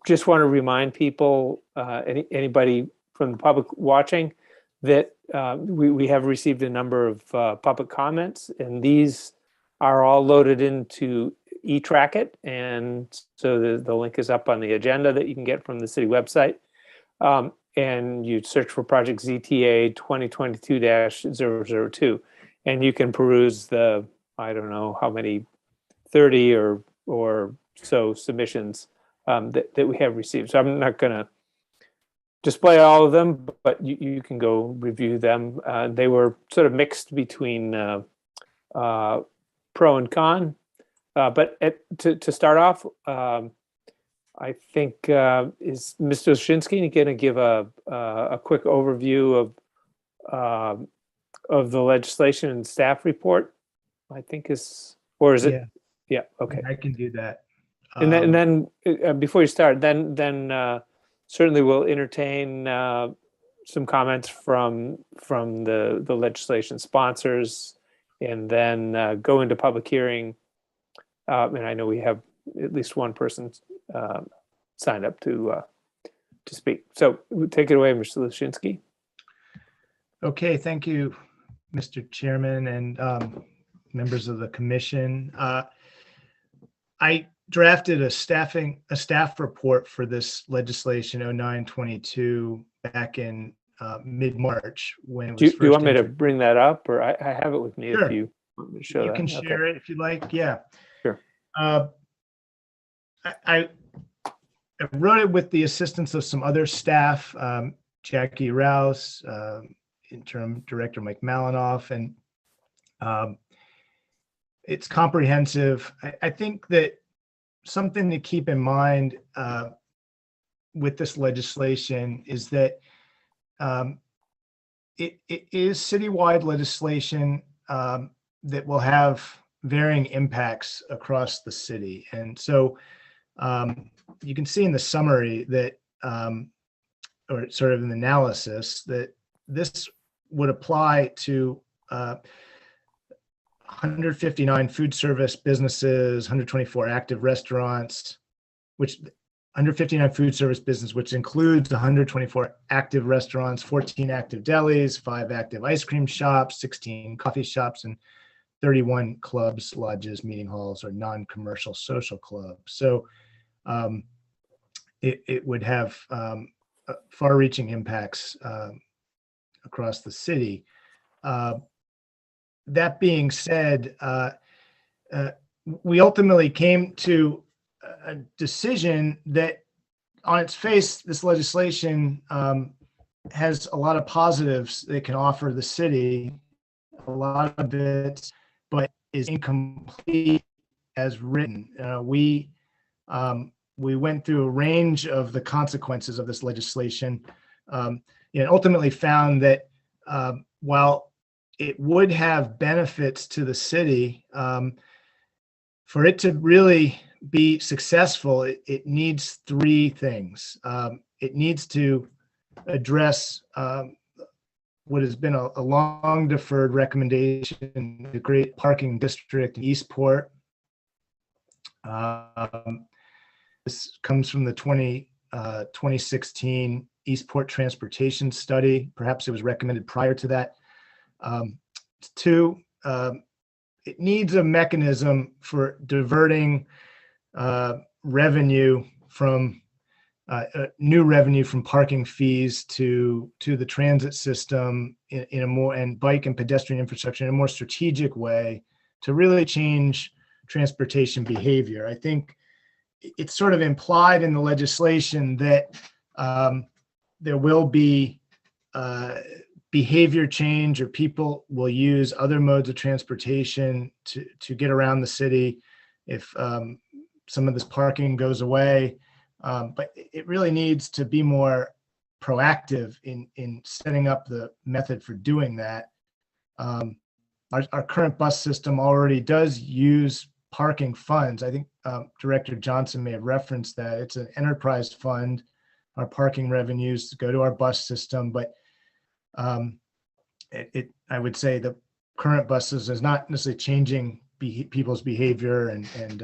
just want to remind people, anybody from the public watching, that we have received a number of public comments, and these are all loaded into eTrackit, and so the link is up on the agenda that you can get from the city website. And you search for project ZTA 2022-002, and you can peruse the, I don't know how many, 30 or so submissions that we have received. So I'm not going to display all of them, but you can go review them. They were sort of mixed between pro and con. But to start off, I think is Mr. Oshinsky going to give a quick overview of the legislation and staff report? I think is, or is it? Yeah. Yeah. Okay. I can do that. And then before you start, then certainly we'll entertain some comments from the legislation sponsors, and then go into public hearing. And I know we have at least one person signed up to speak. So take it away, Mr. Lushinsky. Okay, thank you, Mr. Chairman and members of the commission. I drafted a staff report for this legislation 0922 back in mid-March when it was Do you want me to introduced. bring that up, or I have it with me Sure. if you want me to show You that? can Okay. share it if you'd like. Yeah. Sure. I wrote it with the assistance of some other staff, Jackie Rouse, interim director Mike Malinoff, and it's comprehensive. I think that something to keep in mind with this legislation is that it is citywide legislation that will have varying impacts across the city. And so you can see in the summary that, or sort of in the analysis, that this would apply to 159 food service businesses, 124 active restaurants, which 159 food service business, which includes 124 active restaurants, 14 active delis, 5 active ice cream shops, 16 coffee shops, and 31 clubs, lodges, meeting halls, or non-commercial social clubs. So it would have far-reaching impacts across the city. That being said, we ultimately came to a decision that on its face, this legislation has a lot of positives that can offer the city, a lot of it, but is incomplete as written. We went through a range of the consequences of this legislation, and ultimately found that while it would have benefits to the city, for it to really be successful, it needs 3 things. It needs to address what has been a long deferred recommendation to create parking district in Eastport. This comes from the 2016 Eastport Transportation Study. Perhaps it was recommended prior to that. 2, it needs a mechanism for diverting revenue from new revenue from parking fees to the transit system in a more, and bike and pedestrian infrastructure in a more strategic way to really change transportation behavior. I think it's sort of implied in the legislation that there will be behavior change, or people will use other modes of transportation to get around the city if some of this parking goes away. But it really needs to be more proactive in setting up the method for doing that. Our current bus system already does use parking funds. I think Director Johnson may have referenced that. It's an enterprise fund. Our parking revenues go to our bus system, but I would say the current buses is not necessarily changing people's behavior and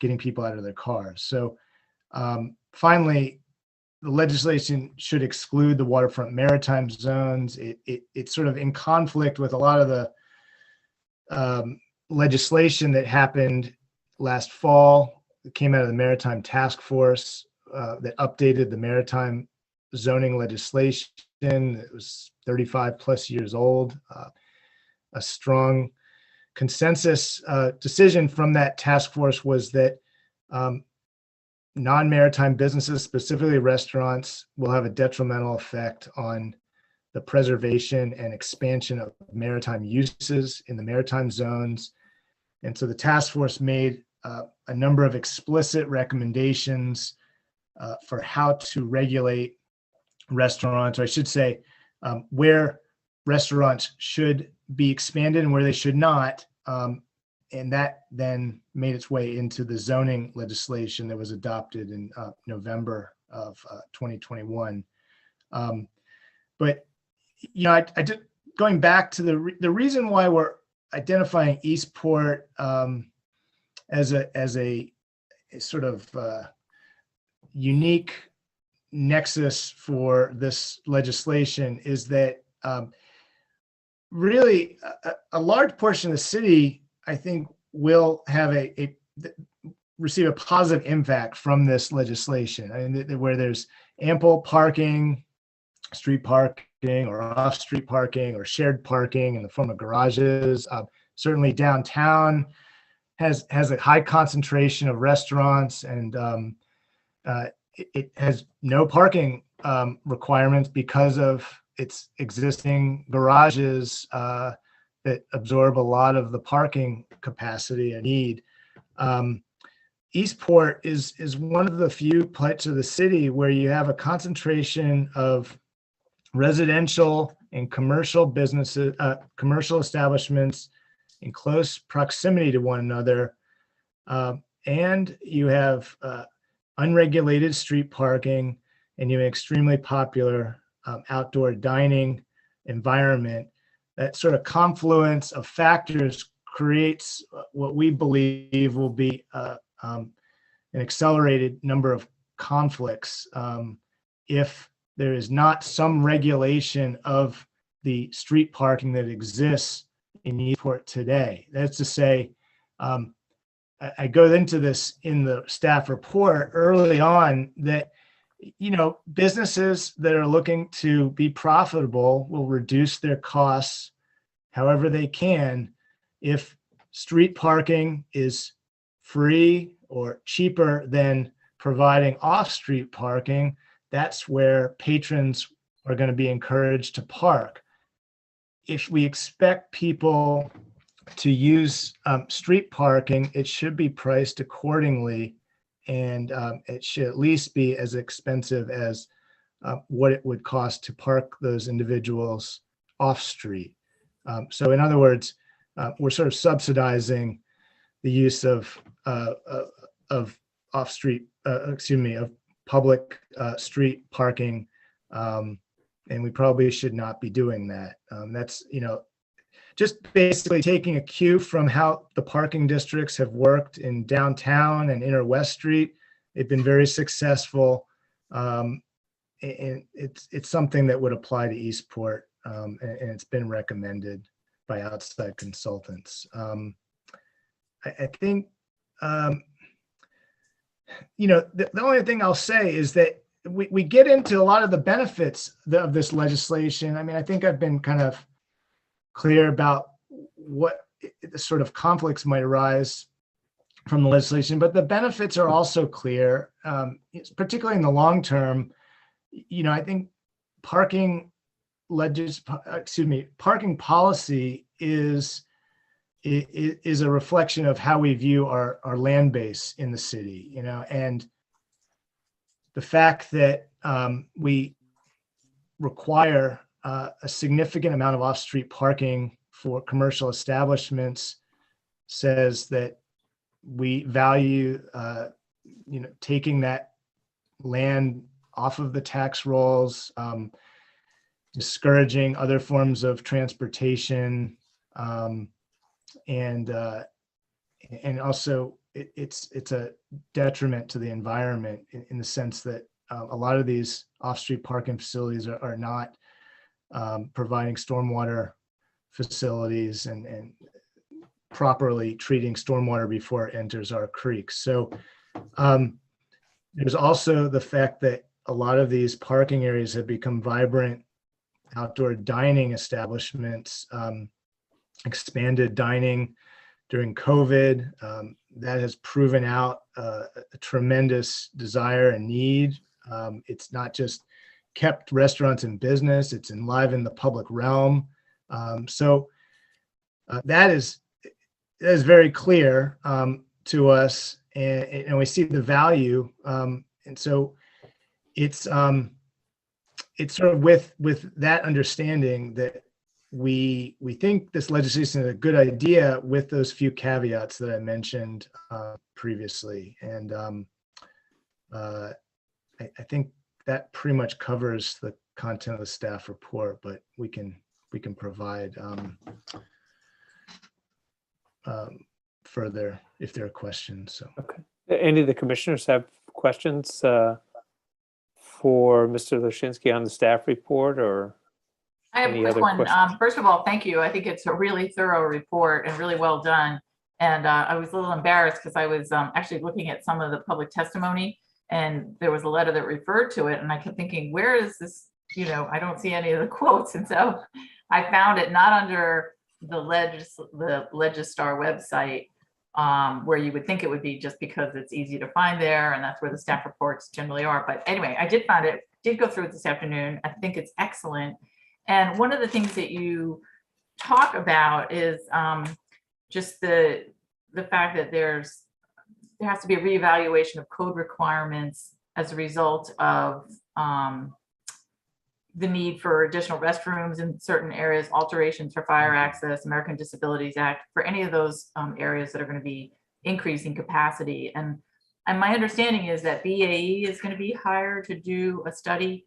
getting people out of their cars. So finally, the legislation should exclude the waterfront maritime zones. It's sort of in conflict with a lot of the legislation that happened last fall. It came out of the Maritime Task Force that updated the maritime zoning legislation. It was 35 plus years old. A strong consensus decision from that task force was that non-maritime businesses, specifically restaurants, will have a detrimental effect on the preservation and expansion of maritime uses in the maritime zones. And so the task force made a number of explicit recommendations for how to regulate restaurants, or I should say, where restaurants should be expanded and where they should not. And that then made its way into the zoning legislation that was adopted in November of 2021. But I did, going back to the reason why we're identifying Eastport as a sort of unique nexus for this legislation is that really a large portion of the city, I think, will have receive a positive impact from this legislation. I mean, where there's ample parking, street parking or off-street parking or shared parking in the form of garages. Certainly downtown has a high concentration of restaurants, and it has no parking requirements because of its existing garages that absorb a lot of the parking capacity and need. Eastport is one of the few parts of the city where you have a concentration of residential and commercial businesses, commercial establishments in close proximity to one another. And you have unregulated street parking, and you have an extremely popular outdoor dining environment. That sort of confluence of factors creates what we believe will be an accelerated number of conflicts if there is not some regulation of the street parking that exists in Eastport today. That's to say, I go into this in the staff report early on that, businesses that are looking to be profitable will reduce their costs however they can. If street parking is free or cheaper than providing off-street parking, that's where patrons are going to be encouraged to park. If we expect people to use street parking, it should be priced accordingly, and it should at least be as expensive as what it would cost to park those individuals off-street. So in other words, we're sort of subsidizing the use of off-street, of public street parking, and we probably should not be doing that. That's, just basically taking a cue from how the parking districts have worked in downtown and Inner West Street. They've been very successful, and it's something that would apply to Eastport, and it's been recommended by outside consultants. I think the only thing I'll say is that we get into a lot of the benefits of this legislation. I mean, I think I've been kind of clear about what the sort of conflicts might arise from the legislation, but the benefits are also clear, particularly in the long term. I think parking policy is a reflection of how we view our land base in the city, and the fact that we require a significant amount of off-street parking for commercial establishments says that we value, taking that land off of the tax rolls, discouraging other forms of transportation, and also it's a detriment to the environment in the sense that a lot of these off-street parking facilities are not providing stormwater facilities and properly treating stormwater before it enters our creeks. So there's also the fact that a lot of these parking areas have become vibrant outdoor dining establishments, expanded dining during COVID. That has proven out a tremendous desire and need. It's not just kept restaurants in business, it's enlivened the public realm. So that is very clear to us, and we see the value. And so it's sort of with that understanding that we think this legislation is a good idea with those few caveats that I mentioned previously. And I think that pretty much covers the content of the staff report, but we can provide further if there are questions. So Okay. Any of the commissioners have questions for Mr. Lashinsky on the staff report, or I have a any quick other one. questions? First of all, thank you. I think it's a really thorough report and really well done. And I was a little embarrassed because I was actually looking at some of the public testimony, and there was a letter that referred to it. And I kept thinking, where is this? I don't see any of the quotes. And so I found it not under the Legistar website, where you would think it would be, just because it's easy to find there. And that's where the staff reports generally are. But anyway, I did find it, did go through it this afternoon. I think it's excellent. And one of the things that you talk about is just the fact that there has to be a reevaluation of code requirements as a result of the need for additional restrooms in certain areas, alterations for fire access, American Disabilities Act, for any of those areas that are going to be increasing capacity. And my understanding is that BAE is going to be hired to do a study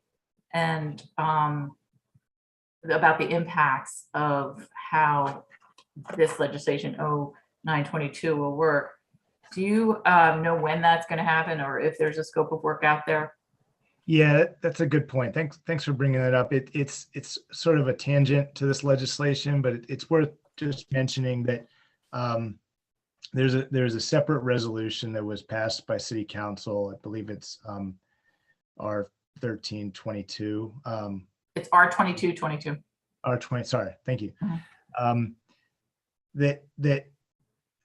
and about the impacts of how this legislation 0922 will work. Do you know when that's going to happen, or if there's a scope of work out there? yeah, that's a good point. Thanks for bringing that up. It's sort of a tangent to this legislation, but it's worth just mentioning that there's a separate resolution that was passed by City Council. I believe it's R1322. It's R2222. R20. Sorry, thank you. Mhm. That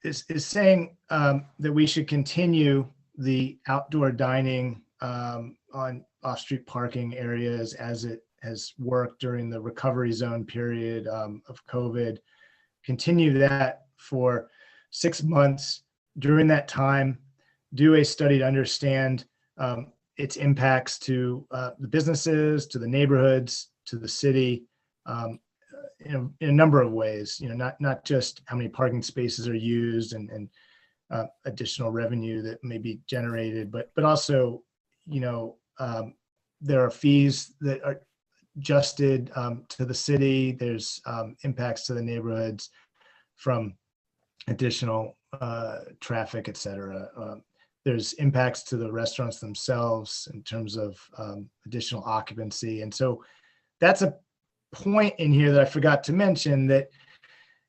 is saying that we should continue the outdoor dining on off-street parking areas as it has worked during the recovery zone period of COVID. Continue that for 6 months. During that time, do a study to understand its impacts to the businesses, to the neighborhoods, to the city, in a number of ways. Not just how many parking spaces are used and additional revenue that may be generated, but also, there are fees that are adjusted to the city. There's impacts to the neighborhoods from additional traffic, et cetera. There's impacts to the restaurants themselves in terms of additional occupancy. And so that's a point in here that I forgot to mention, that,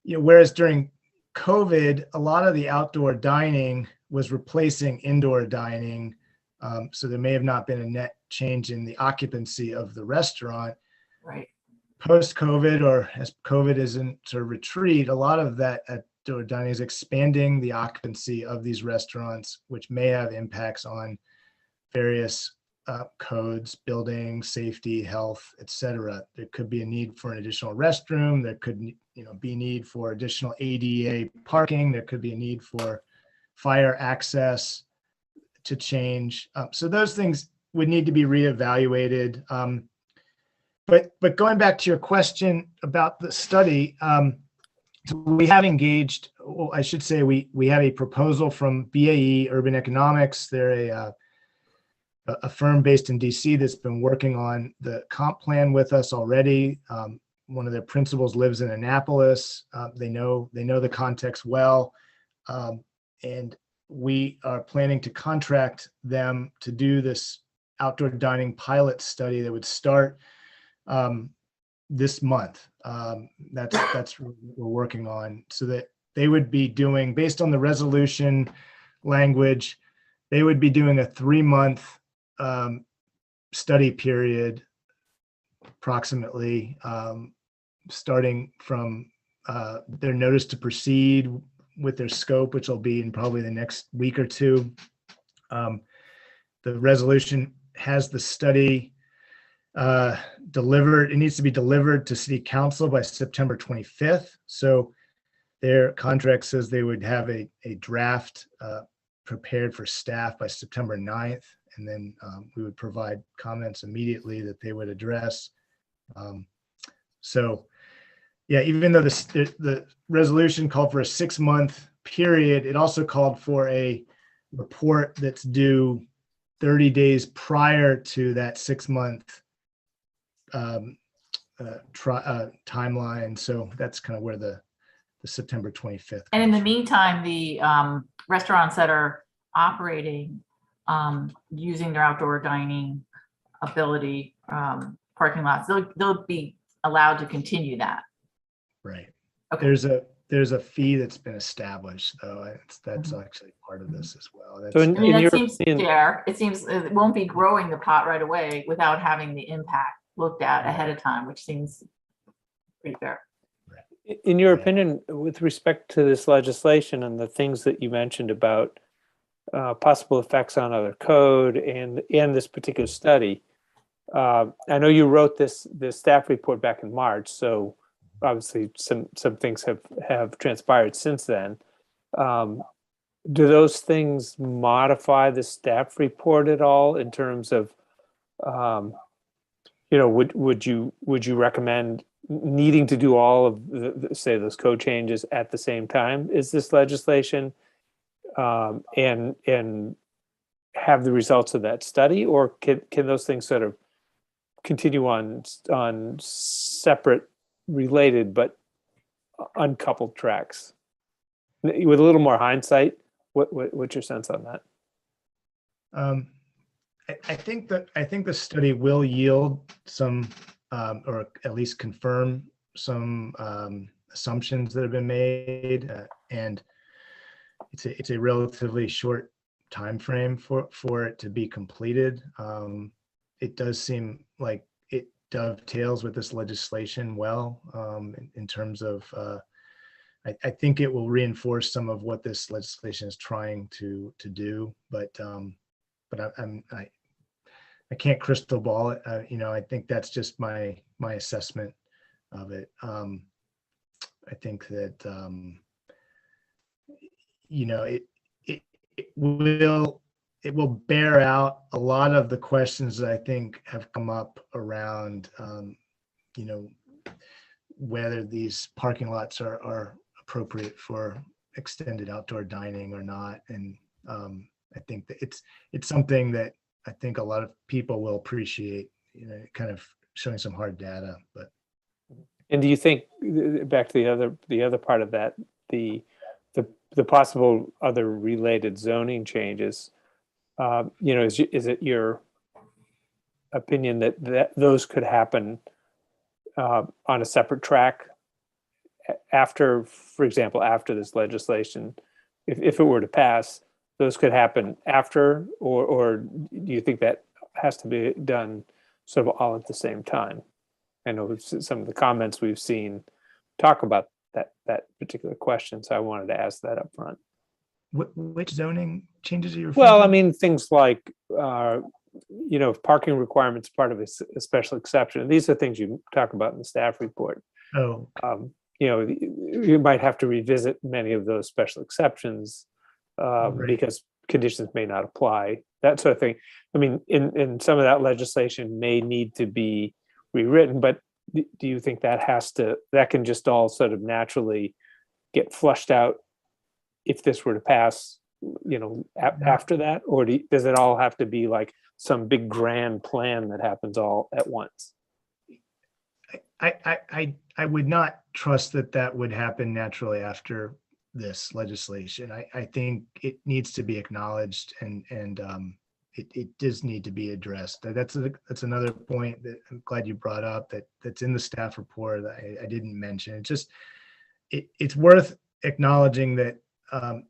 whereas during COVID, a lot of the outdoor dining was replacing indoor dining. So there may have not been a net change in the occupancy of the restaurant. Right. Post-COVID, or as COVID is in sort of retreat, a lot of that outdoor dining is expanding the occupancy of these restaurants, which may have impacts on various codes, building, safety, health, et cetera. There could be a need for an additional restroom. There could, be need for additional ADA parking. There could be a need for fire access to change. So those things would need to be reevaluated. But going back to your question about the study, so we have engaged, well, I should say we have a proposal from BAE Urban Economics. They're a firm based in DC that's been working on the comp plan with us already. One of their principals lives in Annapolis. They know the context well. And we are planning to contract them to do this outdoor dining pilot study that would start this month. That's what we're working on, so that they would be doing, based on the resolution language, they would be doing a 3-month study period, approximately, starting from their notice to proceed with their scope, which will be in probably the next week or two. The resolution has the study delivered. It needs to be delivered to City Council by September 25th. So their contract says they would have a draft prepared for staff by September 9th. And then we would provide comments immediately that they would address. So yeah, even though the resolution called for a 6-month period, it also called for a report that's due 30 days prior to that 6-month timeline. So that's kind of where the September 25th. And in the meantime, the restaurants that are operating using their outdoor dining ability, parking lots, they'll be allowed to continue that. Right. Okay. There's a fee that's been established, though. That's actually part of this as well. So I mean, in that your seems opinion, fair. It seems it won't be growing the pot right away without having the impact looked at ahead of time, which seems pretty fair. in your Yeah. opinion, with respect to this legislation and the things that you mentioned about possible effects on other code and this particular study, I know you wrote this staff report back in March, so obviously some things have transpired since then. Do those things modify the staff report at all in terms of, would you recommend needing to do all of say those code changes at the same time as this legislation, and have the results of that study, or can those things sort of continue on separate, related but uncoupled tracks? With a little more hindsight, what's your sense on that? I think the study will yield some, or at least confirm some assumptions that have been made, and it's a relatively short time frame for it to be completed. It does seem like it dovetails with this legislation well, in terms of, I think it will reinforce some of what this legislation is trying to do, but I can't crystal ball it. I think that's just my assessment of it. I think that it will bear out a lot of the questions that I think have come up around, whether these parking lots are appropriate for extended outdoor dining or not. And I think that it's something that I think a lot of people will appreciate, kind of showing some hard data. But And do you think, back to the other part of that, the possible other related zoning changes, is it your opinion that those could happen on a separate track after, for example, after this legislation, if it were to pass, those could happen after, or do you think that has to be done sort of all at the same time? I know some of the comments we've seen talk about that particular question, so I wanted to ask that up front. Which zoning changes are you referring Well, to? I mean, things like, parking requirements part of a special exception. These are things you talk about in the staff report. Oh, You might have to revisit many of those special exceptions Right. because conditions may not apply, that sort of thing. I mean, in some of that legislation may need to be rewritten, but do you think that can just all sort of naturally get flushed out if this were to pass, after that? Or does it all have to be like some big grand plan that happens all at once? I would not trust that would happen naturally after this legislation. I think it needs to be acknowledged and it does need to be addressed. That's another point that I'm glad you brought up that's in the staff report that I didn't mention. It's worth acknowledging that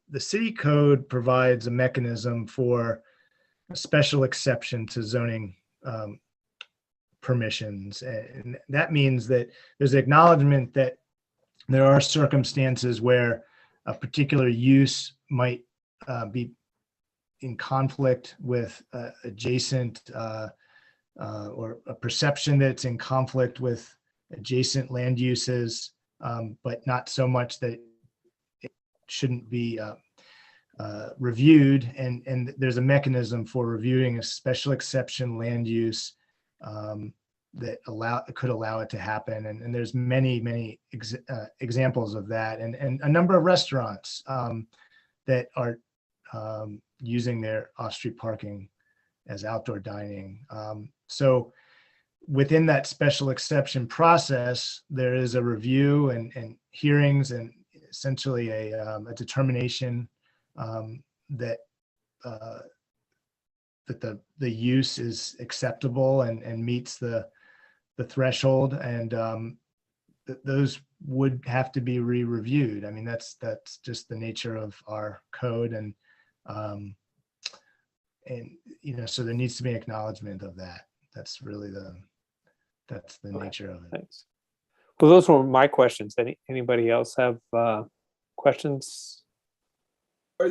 the city code provides a mechanism for a special exception to zoning permissions. And that means that there's acknowledgement that there are circumstances where a particular use might be in conflict with adjacent or a perception that it's in conflict with adjacent land uses, but not so much that it shouldn't be reviewed. And there's a mechanism for reviewing a special exception land use that could allow it to happen. And there's many examples of that, and a number of restaurants that are using their off-street parking as outdoor dining. So within that special exception process, there is a review and hearings and essentially a determination that the use is acceptable and meets the threshold, and those would have to be re-reviewed. I mean, that's just the nature of our code, and so there needs to be acknowledgement of that. That's really the nature of it. Thanks. Well, those were my questions. Anybody else have questions? Are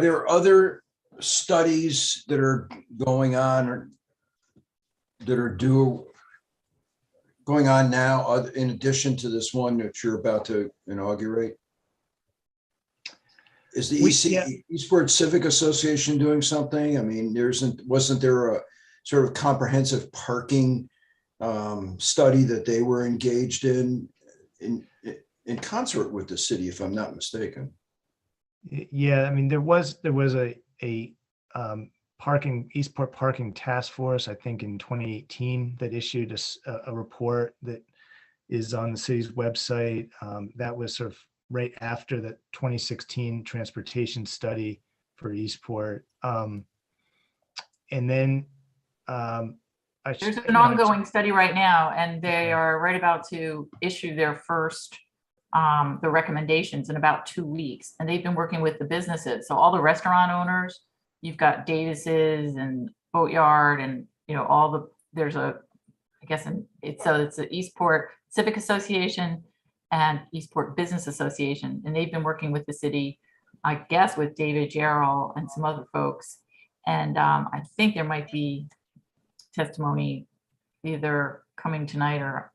there other studies that are going on or that are going on now in addition to this one that you're about to inaugurate? Is the Eastport Civic Association doing something? I mean, wasn't there a sort of comprehensive parking study that they were engaged in concert with the city, if I'm not mistaken? Yeah, I mean, there was a Eastport parking task force, I think in 2018, that issued a report that is on the city's website. That was sort of right after the 2016 transportation study for Eastport. And then there's an ongoing study right now, and they are right about to issue their first the recommendations in about 2 weeks, and they've been working with the businesses. So all the restaurant owners, you've got Davis's and Boatyard, and it's the Eastport Civic Association and Eastport Business Association, and they've been working with the city, I guess, with David Jarell and some other folks. And I think there might be testimony either coming tonight or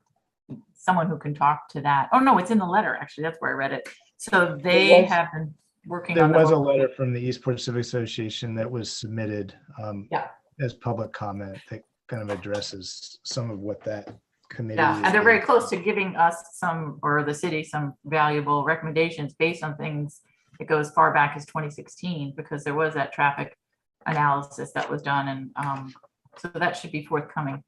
someone who can talk to that. Oh, no, it's in the letter, actually. That's where I read it. So they have been working on. There was a letter from the Eastport Civic Association that was submitted as public comment that kind of addresses some of what that committee. Yeah, and they're very close to giving us or the city, some valuable recommendations based on things that go as far back as 2016, because there was that traffic analysis that was done, and so that should be forthcoming.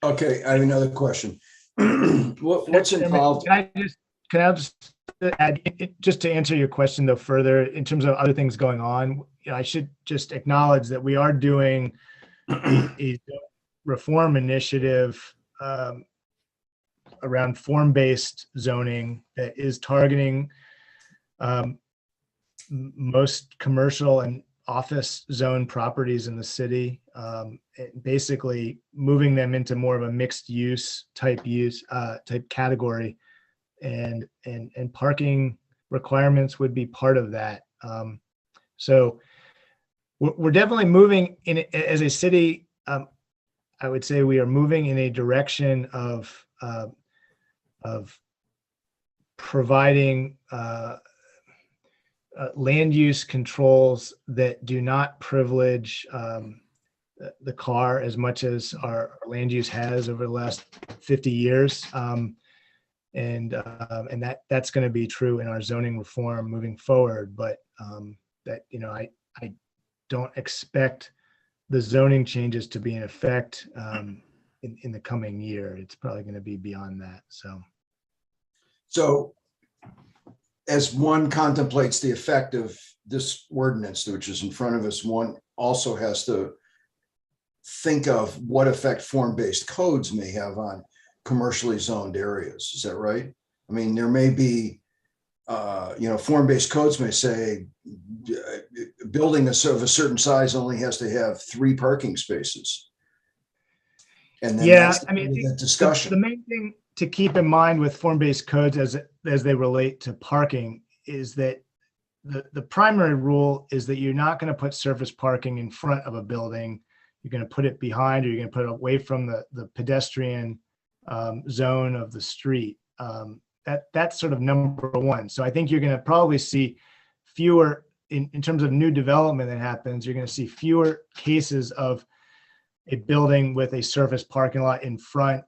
Okay, I have another question. What's involved? Can I just add, just to answer your question though further, in terms of other things going on, I should just acknowledge that we are doing a reform initiative around form-based zoning that is targeting most commercial and office zone properties in the city, basically moving them into more of a mixed use type category, and parking requirements would be part of that. So we're definitely moving in as a city. I would say we are moving in a direction of providing land use controls that do not privilege the car as much as our land use has over the last 50 years. And that's going to be true in our zoning reform moving forward. But that, I don't expect the zoning changes to be in effect in the coming year. It's probably going to be beyond that. So as one contemplates the effect of this ordinance, which is in front of us, one also has to think of what effect form-based codes may have on commercially zoned areas. Is that right? I mean, there may be, form-based codes may say building of a certain size only has to have 3 parking spaces. And then that's that discussion. The main thing to keep in mind with form-based codes as they relate to parking is that the primary rule is that you're not going to put surface parking in front of a building. You're going to put it behind, or you're going to put it away from the pedestrian zone of the street. That's sort of number one. So I think you're going to probably see fewer in terms of new development that happens. You're going to see fewer cases of a building with a surface parking lot in front,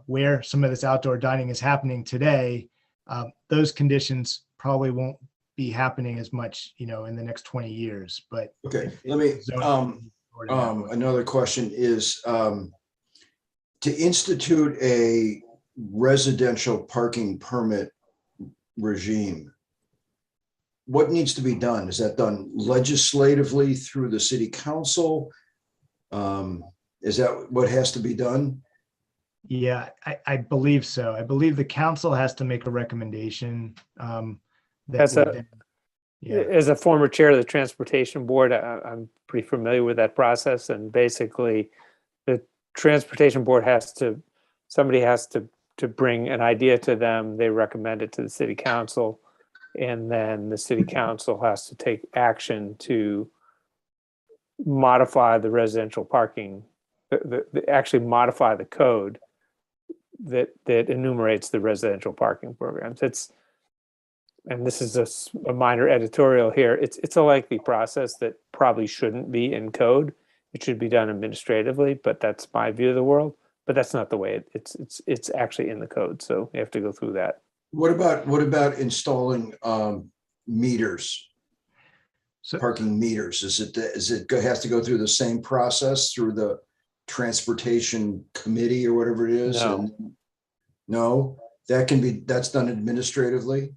where some of this outdoor dining is happening today. Those conditions probably won't be happening as much, in the next 20 years. But okay, let me. Another question is to institute a residential parking permit regime. What needs to be done? Is that done legislatively through the city council? Is that what has to be done? Yeah, I believe so. I believe the council has to make a recommendation. As a former chair of the transportation board, I'm pretty familiar with that process. And basically, the transportation board somebody has to bring an idea to them. They recommend it to the city council, and then the city council has to take action to modify the residential parking, actually modify the code that enumerates the residential parking programs. And this is a minor editorial here. It's a lengthy process that probably shouldn't be in code. It should be done administratively, but that's my view of the world. But that's not the way it's actually in the code. So you have to go through that. What about installing meters? So, parking meters? Is it has to go through the same process through the transportation committee or whatever it is? No. And no, that's done administratively.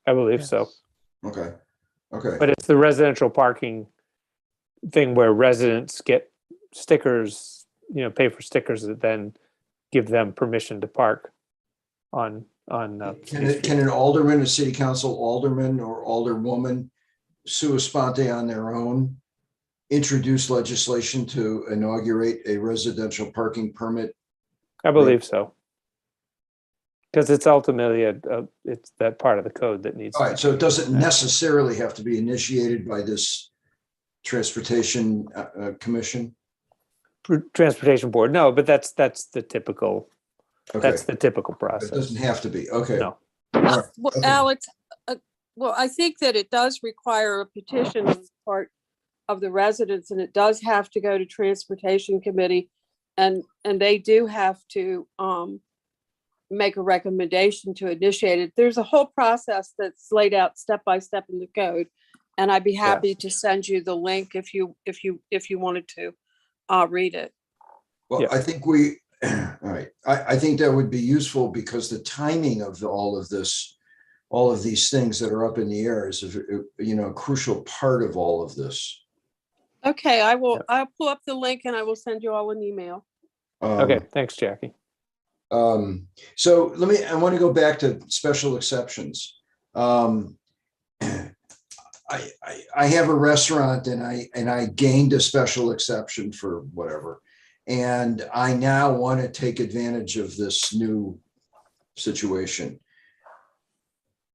I believe so. Okay. But it's the residential parking thing where residents get stickers, pay for stickers that then give them permission to park on. Can an alderman, a city council alderman or alderwoman, sua sponte on their own, introduce legislation to inaugurate a residential parking permit? I believe so. Because it's ultimately it's that part of the code that needs. All right, so it doesn't necessarily have to be initiated by this transportation commission. Transportation board, no, but that's the typical. Okay. That's the typical process. It doesn't have to be. Okay. No. All right. Well, Okay. Alex, well, I think that it does require a petition on the part of the residents, and it does have to go to transportation committee, and they do have to make a recommendation to initiate it. There's a whole process that's laid out step by step in the code, and I'd be happy to send you the link if you wanted to read it. Well, Yeah. I think all right. I think that would be useful because the timing of all of these things that are up in the air is a crucial part of all of this. Okay, I'll pull up the link and I will send you all an email. Okay, thanks, Jackie. So I want to go back to special exceptions. I have a restaurant and I gained a special exception for whatever. And I now want to take advantage of this new situation.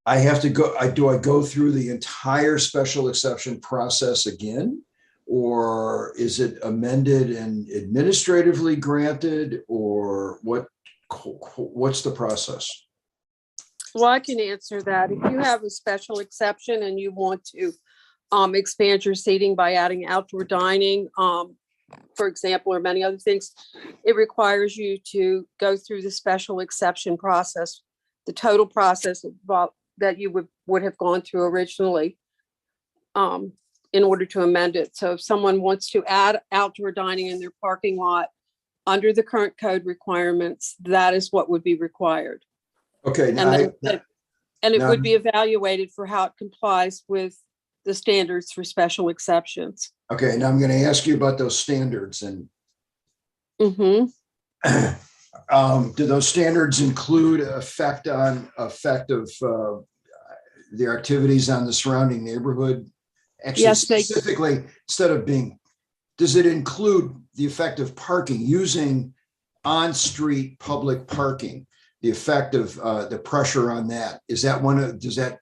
I have to go, do I go through the entire special exception process again? Or is it amended and administratively granted, or what's the process? Well, I can answer that. If you have a special exception and you want to expand your seating by adding outdoor dining, for example, or many other things, it requires you to go through the special exception process, the total process that you would have gone through originally, in order to amend it. So if someone wants to add outdoor dining in their parking lot under the current code requirements, that is what would be required. Okay. And it now- would be evaluated for how it complies with the standards for special exceptions. Okay, now I'm going to ask you about those standards, and Mm-hmm. do those standards include effect of their activities on the surrounding neighborhood? Actually, Yes, they- specifically, does it include the effect of parking, using on-street public parking, the effect of the pressure on that? Does that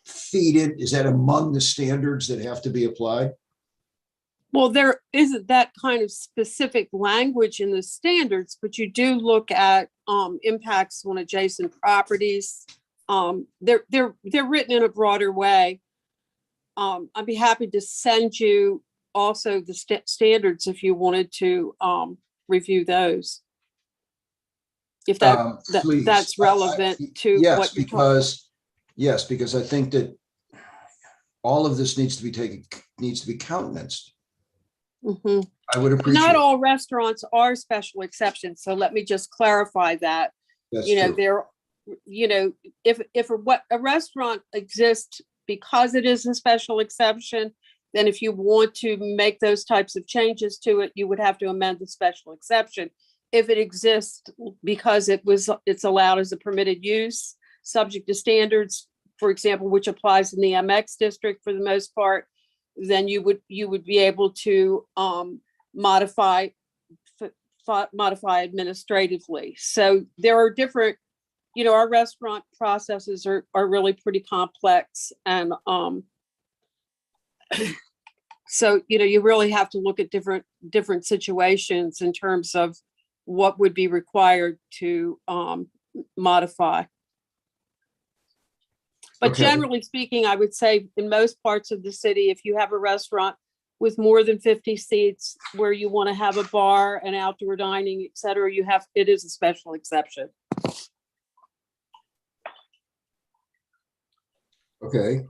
feed in? Is that among the standards that have to be applied? Well, there isn't that kind of specific language in the standards, but you do look at impacts on adjacent properties. They're written in a broader way. I'd be happy to send you also the standards if you wanted to review those. If Please. that's relevant to Yes, what you're talking. Yes, because I think that all of this needs to be countenanced. Mhm. I would appreciate. Not all restaurants are special exceptions, so let me just clarify that. That's If a restaurant exists because it is a special exception, then if you want to make those types of changes to it, you would have to amend the special exception. If it exists because it's allowed as a permitted use, subject to standards, for example, which applies in the MX district for the most part, then you would be able to modify administratively. So there are different, our restaurant processes are really pretty complex, and so you really have to look at different situations in terms of what would be required to modify. But Okay. generally speaking, I would say in most parts of the city, if you have a restaurant with more than 50 seats where you want to have a bar and outdoor dining, et cetera, it is a special exception. Okay,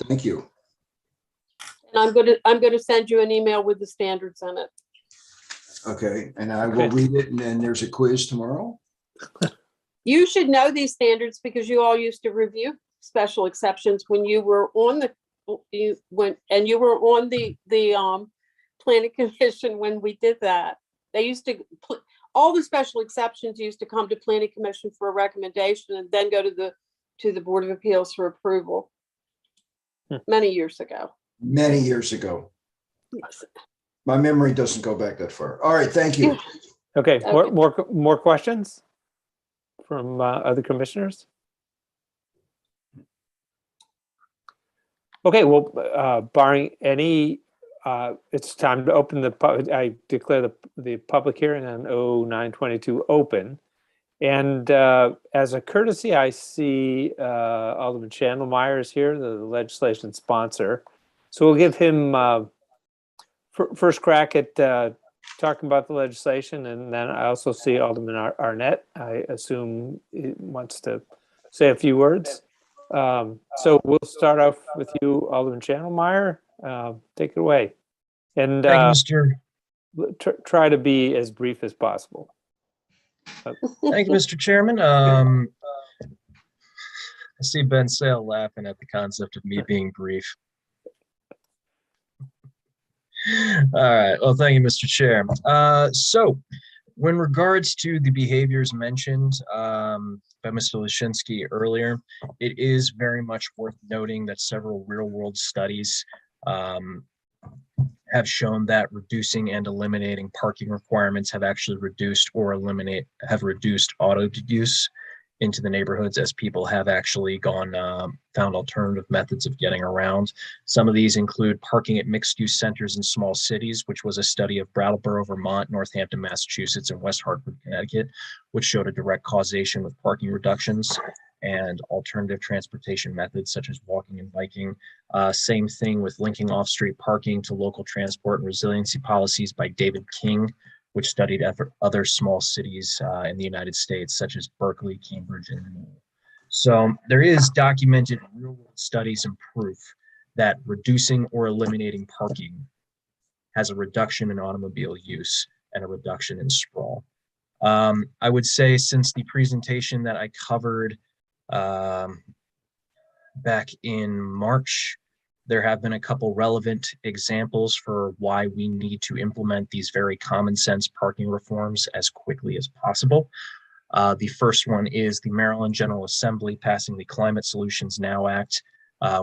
thank you. And I'm going to send you an email with the standards in it. Okay, and I will read it, and then there's a quiz tomorrow. You should know these standards because you all used to review special exceptions when you were on the planning commission when we did that. They used to all the special exceptions used to come to planning commission for a recommendation and then go to the Board of Appeals for approval. Many years ago. Many years ago. Yes. My memory doesn't go back that far. All right, thank you. Okay, Okay. more questions from other commissioners? Okay, well, barring any, it's time to open I declare the public hearing on 0922 open. And as a courtesy, I see Alderman Chandler is here, the legislation sponsor. So we'll give him first crack at talking about the legislation. And then I also see Alderman Arnett. I assume he wants to say a few words. So we'll start off with you, Alderman Chandler. Take it away. And Thank you, Mr. Try to be as brief as possible. Thank you, Mr. Chairman. I see Ben Sale laughing at the concept of me being brief. All right. Well, thank you, Mr. Chair. So When regards to the behaviors mentioned by Mr. Lashinsky earlier, it is very much worth noting that several real-world studies have shown that reducing and eliminating parking requirements have actually reduced auto use into the neighborhoods as people have actually found alternative methods of getting around. Some of these include parking at mixed-use centers in small cities, which was a study of Brattleboro, Vermont, Northampton, Massachusetts, and West Hartford, Connecticut, which showed a direct causation with parking reductions and alternative transportation methods such as walking and biking. Same thing with linking off-street parking to local transport and resiliency policies by David King, which studied other small cities in the United States, such as Berkeley, Cambridge, and New. So there is documented real-world studies and proof that reducing or eliminating parking has a reduction in automobile use and a reduction in sprawl. I would say since the presentation that I covered back in March, there have been a couple relevant examples for why we need to implement these very common sense parking reforms as quickly as possible. The first one is the Maryland General Assembly passing the Climate Solutions Now Act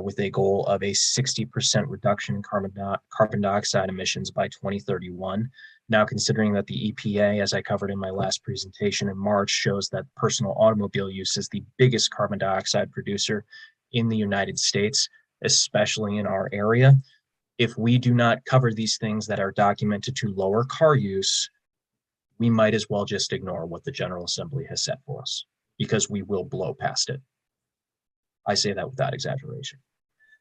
with a goal of a 60% reduction in carbon dioxide emissions by 2031. Now, considering that the EPA, as I covered in my last presentation in March, shows that personal automobile use is the biggest carbon dioxide producer in the United States, especially in our area. If we do not cover these things that are documented to lower car use, we might as well just ignore what the General Assembly has set for us, because we will blow past it. I say that without exaggeration.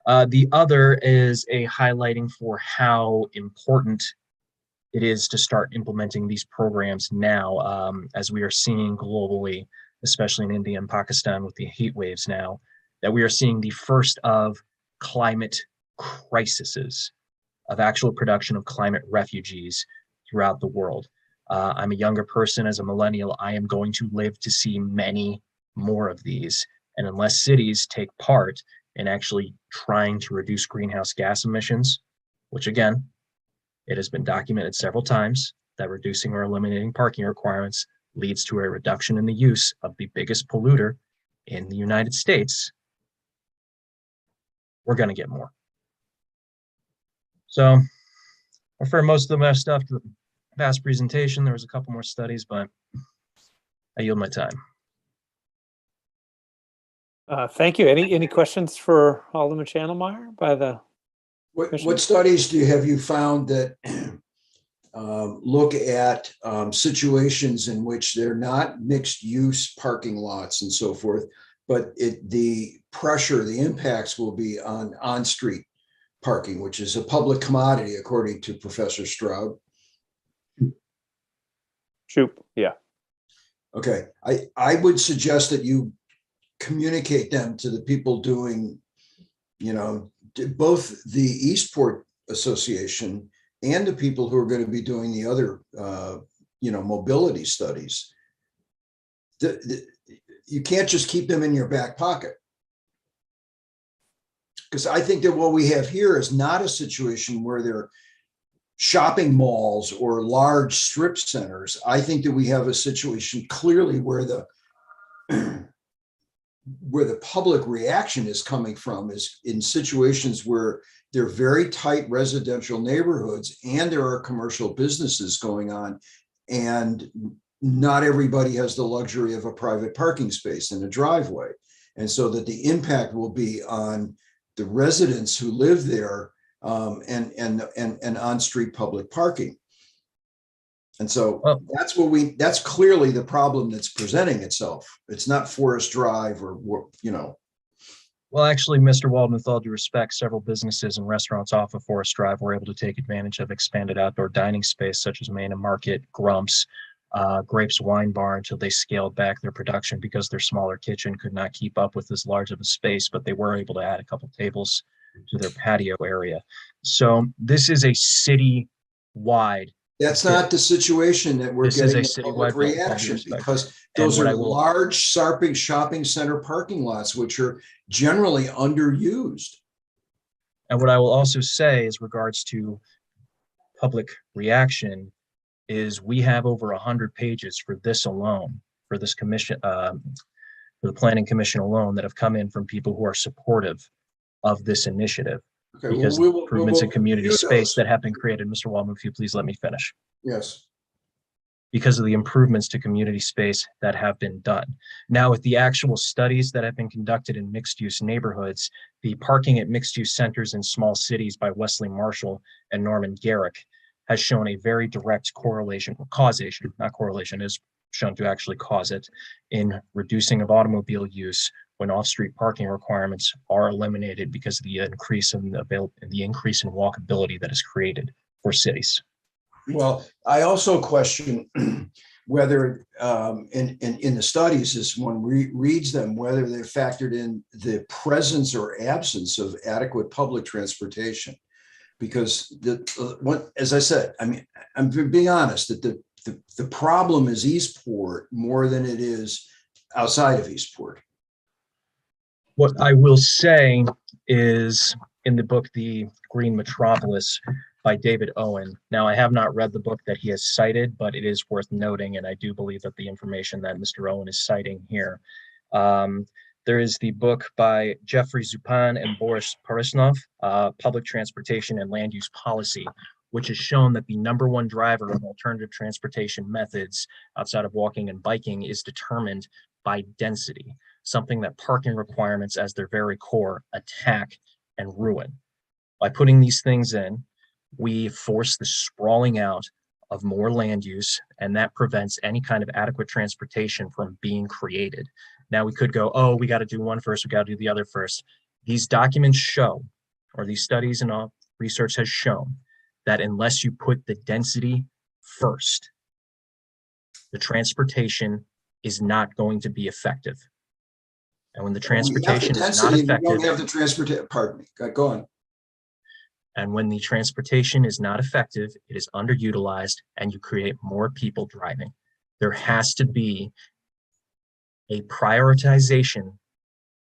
The other is a highlighting for how important it is to start implementing these programs now, as we are seeing globally, especially in India and Pakistan with the heat waves now, that we are seeing the first of climate crises, of actual production of climate refugees throughout the world. I'm a younger person. As a millennial, I am going to live to see many more of these. And unless cities take part in actually trying to reduce greenhouse gas emissions, which again, it has been documented several times that reducing or eliminating parking requirements leads to a reduction in the use of the biggest polluter in the United States, we're going to get more. So I refer most of the stuff to the past presentation. There was a couple more studies, but I yield my time. Thank you. Any questions for Alderman Channelmeyer by the What studies have you found that look at situations in which they're not mixed use parking lots and so forth, but the pressure, the impacts will be on street parking, which is a public commodity, according to Professor Stroud? Shoot, yeah. Okay, I would suggest that you communicate them to the people doing, both the Eastport Association and the people who are going to be doing the other, mobility studies. You can't just keep them in your back pocket. Because I think that what we have here is not a situation where they're shopping malls or large strip centers. I think that we have a situation clearly where the public reaction is coming from is in situations where they're very tight residential neighborhoods and there are commercial businesses going on, and not everybody has the luxury of a private parking space in a driveway. And so that the impact will be on the residents who live there and on-street public parking. And so that's clearly the problem that's presenting itself. It's not Forest Drive or. Well, actually, Mr. Walden, with all due respect, several businesses and restaurants off of Forest Drive were able to take advantage of expanded outdoor dining space, such as Main and Market, Grumps, Grapes Wine Bar, until they scaled back their production because their smaller kitchen could not keep up with as large of a space, but they were able to add a couple tables to their patio area. So this is a city-wide. That's not the situation that we're getting a public reaction, because those are large shopping center parking lots, which are generally underused. And what I will also say is regards to public reaction, is we have over 100 pages for this alone, for this commission, for the Planning Commission alone, that have come in from people who are supportive of this initiative. Okay, Because we the will improvements in community review space those. that have been created, Mr. Waldman, if you please let me finish. Yes. Because of the improvements to community space that have been done. Now, with the actual studies that have been conducted in mixed-use neighborhoods, the parking at mixed-use centers in small cities by Wesley Marshall and Norman Garrick has shown a very direct correlation, or causation, not correlation, is shown to actually cause it, in reducing of automobile use when off-street parking requirements are eliminated because of the increase in walkability that is created for cities. Well, I also question whether in the studies, as one reads them, whether they're factored in the presence or absence of adequate public transportation. Because as I said, I mean, I'm being honest that the problem is Eastport more than it is outside of Eastport. What I will say is, in the book, The Green Metropolis by David Owen. Now, I have not read the book that he has cited, but it is worth noting, and I do believe that the information that Mr. Owen is citing here. There is the book by Jeffrey Zupan and Boris Parisnov, Public Transportation and Land Use Policy, which has shown that the #1 driver of alternative transportation methods outside of walking and biking is determined by density, something that parking requirements as their very core attack and ruin. By putting these things in, we force the sprawling out of more land use, and that prevents any kind of adequate transportation from being created. Now we could go, oh, we got to do one first, we got to do the other first. These documents show, or these studies and all research has shown, that unless you put the density first, the transportation is not going to be effective. And when the transportation is not effective, you don't have the transportation, pardon me, go on. And when the transportation is not effective, it is underutilized and you create more people driving. There has to be a prioritization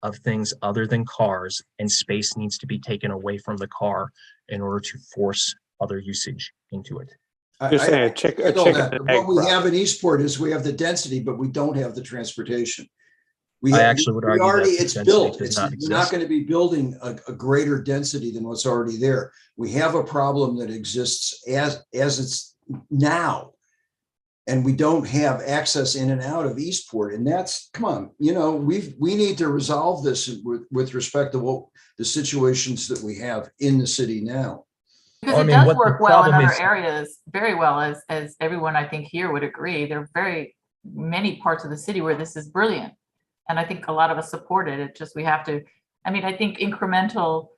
of things other than cars, and space needs to be taken away from the car in order to force other usage into it. You're saying a chicken and egg What we problem. have in Eastport is we have the density, but we don't have the transportation. I actually would argue that it's density built. does not You're not exist. going to be building a greater density than what's already there. We have a problem that exists as it's now. And we don't have access in and out of Eastport. And that's, come on, we need to resolve this with respect to what the situations that we have in the city now. Because Well, I it mean, does what the work well in problem other is- areas very well, as everyone I think here would agree. There are very many parts of the city where this is brilliant. And I think a lot of us support it. It just, we have to, I think incremental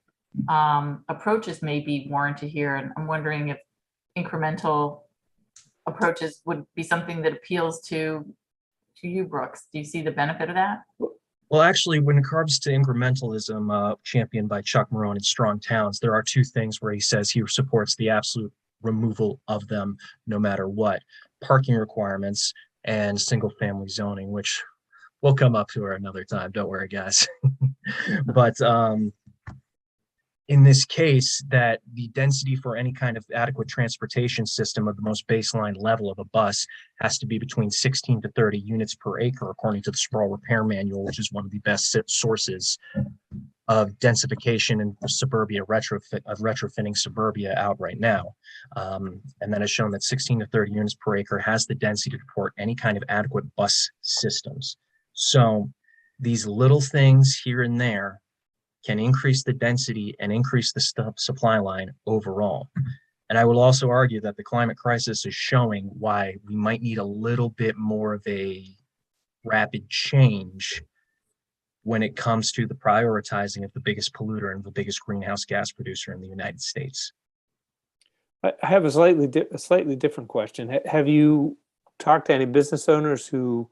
approaches may be warranted here. And I'm wondering if incremental approaches would be something that appeals to you, Brooks. Do you see the benefit of that? Well, actually, when it comes to incrementalism, championed by Chuck Marohn in Strong Towns, there are two things where he says he supports the absolute removal of them no matter what: parking requirements and single-family zoning, which we'll come up to another time. Don't worry, guys. But in this case, that the density for any kind of adequate transportation system of the most baseline level of a bus has to be between 16 to 30 units per acre, according to the Sprawl Repair Manual, which is one of the best sources of densification in suburbia retrofitting suburbia out right now. And that has shown that 16 to 30 units per acre has the density to support any kind of adequate bus systems. So these little things here and there can increase the density and increase the supply line overall. And I will also argue that the climate crisis is showing why we might need a little bit more of a rapid change when it comes to the prioritizing of the biggest polluter and the biggest greenhouse gas producer in the United States. I have a slightly different question. Have you talked to any business owners who,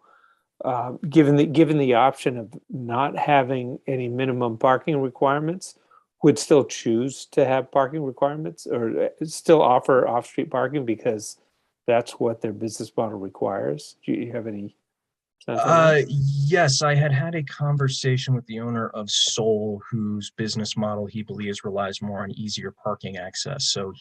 given the option of not having any minimum parking requirements, would still choose to have parking requirements or still offer off-street parking because that's what their business model requires? Do you have any sense of that? Yes, I had a conversation with the owner of Soul, whose business model he believes relies more on easier parking access. So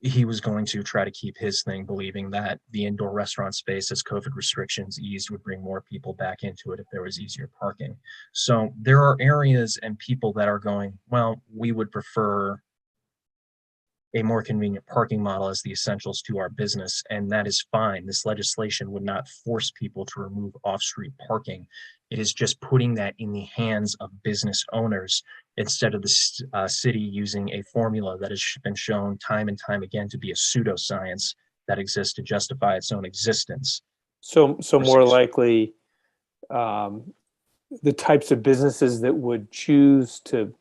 he was going to try to keep his thing, believing that the indoor restaurant space, as COVID restrictions eased, would bring more people back into it if there was easier parking. So there are areas and people that are going, well, we would prefer a more convenient parking model as the essentials to our business, and that is fine. This legislation would not force people to remove off-street parking. It is just putting that in the hands of business owners instead of the city using a formula that has been shown time and time again to be a pseudoscience that exists to justify its own existence. So more likely, the types of businesses that would choose to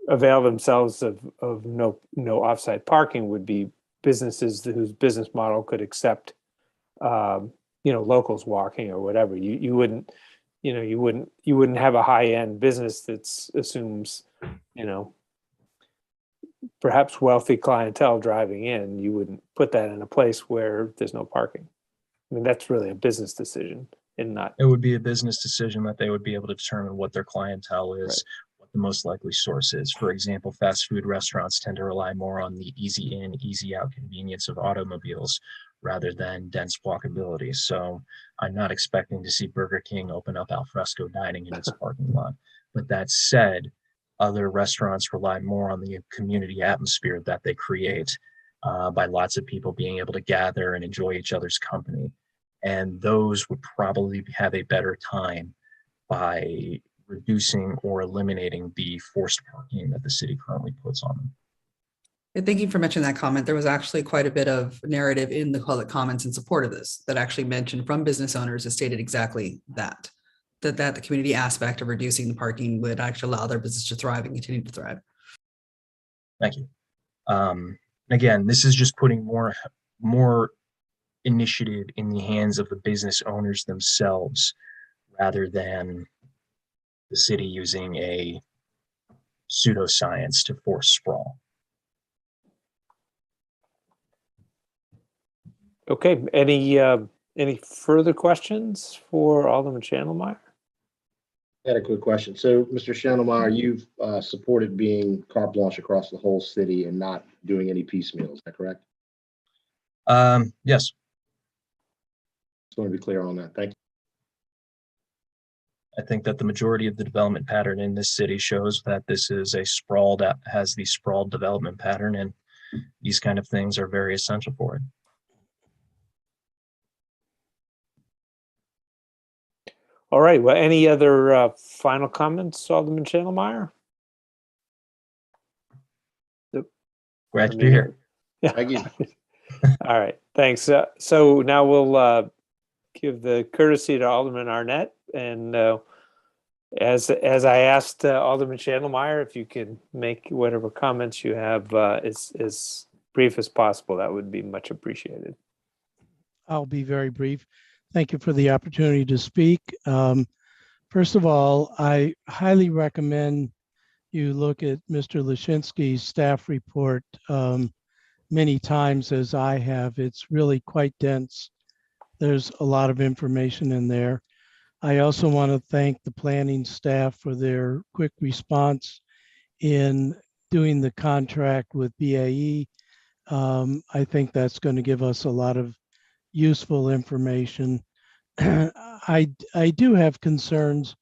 avail themselves of no offsite parking would be businesses whose business model could accept, locals walking or whatever. You wouldn't have a high end business that assumes, perhaps wealthy clientele driving in. You wouldn't put that in a place where there's no parking. I mean, that's really a business decision and not. It would be a business decision that they would be able to determine what their clientele is. Right. The most likely source is. For example, fast food restaurants tend to rely more on the easy in, easy out convenience of automobiles rather than dense walkability. So I'm not expecting to see Burger King open up al fresco dining in its parking lot. But that said, other restaurants rely more on the community atmosphere that they create by lots of people being able to gather and enjoy each other's company. And those would probably have a better time by reducing or eliminating the forced parking that the city currently puts on them. Thank you for mentioning that comment. There was actually quite a bit of narrative in the public comments in support of this that actually mentioned from business owners that stated exactly that the community aspect of reducing the parking would actually allow their business to thrive and continue to thrive. Thank you. Again, this is just putting more initiative in the hands of the business owners themselves rather than the city using a pseudoscience to force sprawl. Okay, any further questions for Alderman Chandlemeyer? I had a quick question. So, Mr. Chandlemeyer, you've supported being carte blanche across the whole city and not doing any piecemeal, is that correct? Yes. Just want to be clear on that. Thank you. I think that the majority of the development pattern in this city shows that this is a sprawled development pattern, and these kind of things are very essential for it. All right. Well, any other final comments, Alderman Chandlemeyer? Glad to be here. Yeah. Thank you. All right. Thanks. So now we'll give the courtesy to Alderman Arnett, and as I asked Alderman Chandlemeyer, if you can make whatever comments you have as brief as possible, that would be much appreciated. I'll be very brief. Thank you for the opportunity to speak. First of all, I highly recommend you look at Mr. Lashinsky's staff report many times, as I have. It's really quite dense. There's a lot of information in there. I also want to thank the planning staff for their quick response in doing the contract with BAE. I think that's going to give us a lot of useful information. I do have concerns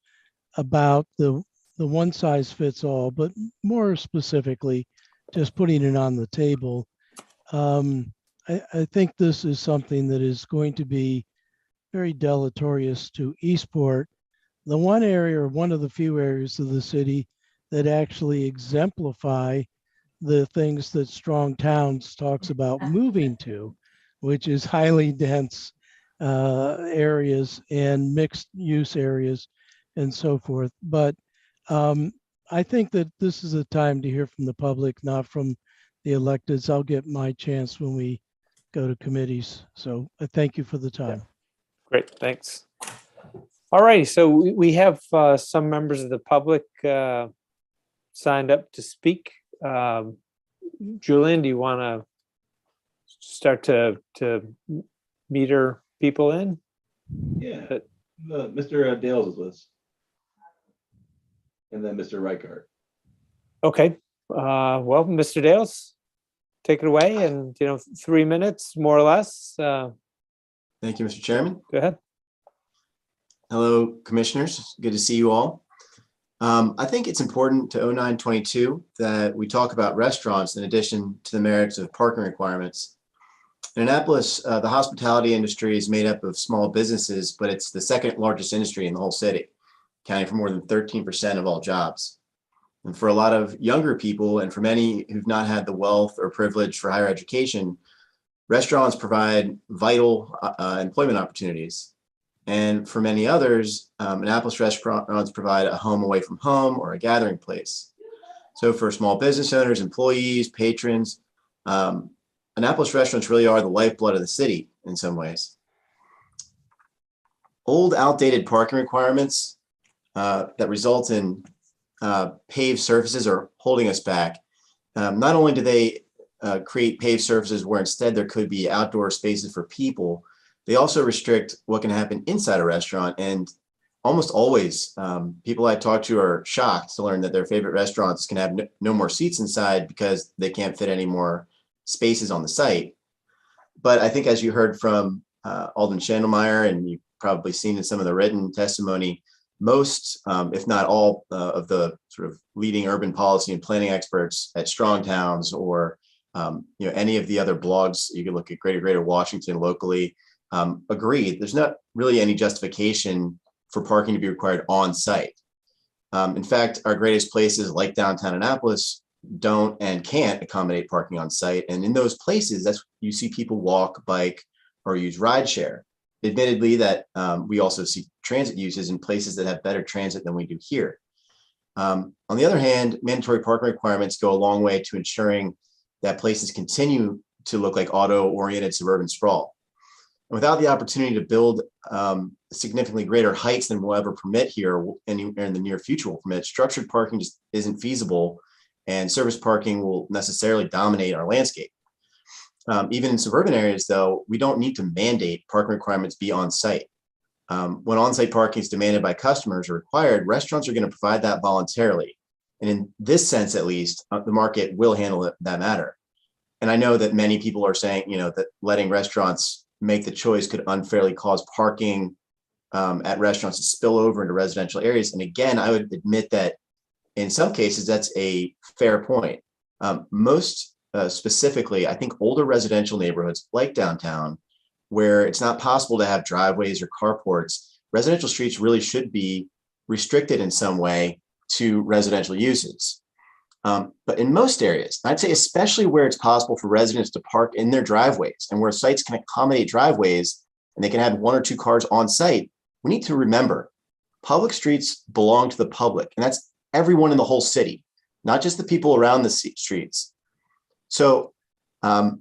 about the one size fits all, but more specifically, just putting it on the table. I think this is something that is going to be very deleterious to Eastport, the one area or one of the few areas of the city that actually exemplify the things that Strong Towns talks about moving to, which is highly dense areas and mixed use areas and so forth. But I think that this is a time to hear from the public, not from the electeds. I'll get my chance when we go to committees. So I thank you for the time. Yeah. Great, thanks. All right, so we have some members of the public signed up to speak. Julian, do you want to start to meter people in? Yeah, Mr. Dales is with us. And then Mr. Reichart. Okay, well, Mr. Dales, take it away and, 3 minutes, more or less. Go Thank you, Mr. Chairman. ahead. Hello, commissioners. Good to see you all. I think it's important to 0922 that we talk about restaurants in addition to the merits of parking requirements. In Annapolis, the hospitality industry is made up of small businesses, but it's the second largest industry in the whole city, accounting for more than 13% of all jobs. And for a lot of younger people, and for many who've not had the wealth or privilege for higher education, restaurants provide vital employment opportunities. And for many others, Annapolis restaurants provide a home away from home or a gathering place. So for small business owners, employees, patrons, Annapolis restaurants really are the lifeblood of the city in some ways. Old, outdated parking requirements that result in paved surfaces are holding us back. Not only do they create paved surfaces where instead there could be outdoor spaces for people, they also restrict what can happen inside a restaurant. And almost always, people I talk to are shocked to learn that their favorite restaurants can have no more seats inside because they can't fit any more spaces on the site. But I think, as you heard from Alderman Schandelmeyer, and you've probably seen in some of the written testimony, most, if not all, of the sort of leading urban policy and planning experts at Strong Towns or any of the other blogs, you can look at Greater Washington locally, agree there's not really any justification for parking to be required on site. In fact, our greatest places like downtown Annapolis don't and can't accommodate parking on site. And in those places, that's you see people walk, bike, or use rideshare. Admittedly, that we also see transit uses in places that have better transit than we do here. On the other hand, mandatory parking requirements go a long way to ensuring that places continue to look like auto-oriented suburban sprawl. And without the opportunity to build significantly greater heights than we'll ever permit here, and in the near future will permit, structured parking just isn't feasible, and surface parking will necessarily dominate our landscape. Even in suburban areas, though, we don't need to mandate parking requirements be on site. When on-site parking is demanded by customers or required, restaurants are going to provide that voluntarily. And in this sense, at least, the market will handle that matter. And I know that many people are saying, that letting restaurants make the choice could unfairly cause parking at restaurants to spill over into residential areas. And again, I would admit that in some cases, that's a fair point. Most specifically, I think older residential neighborhoods like downtown, where it's not possible to have driveways or carports, residential streets really should be restricted in some way to residential uses. But in most areas, I'd say especially where it's possible for residents to park in their driveways and where sites can accommodate driveways and they can have 1 or 2 cars on site, we need to remember public streets belong to the public, and that's everyone in the whole city, not just the people around the streets. So so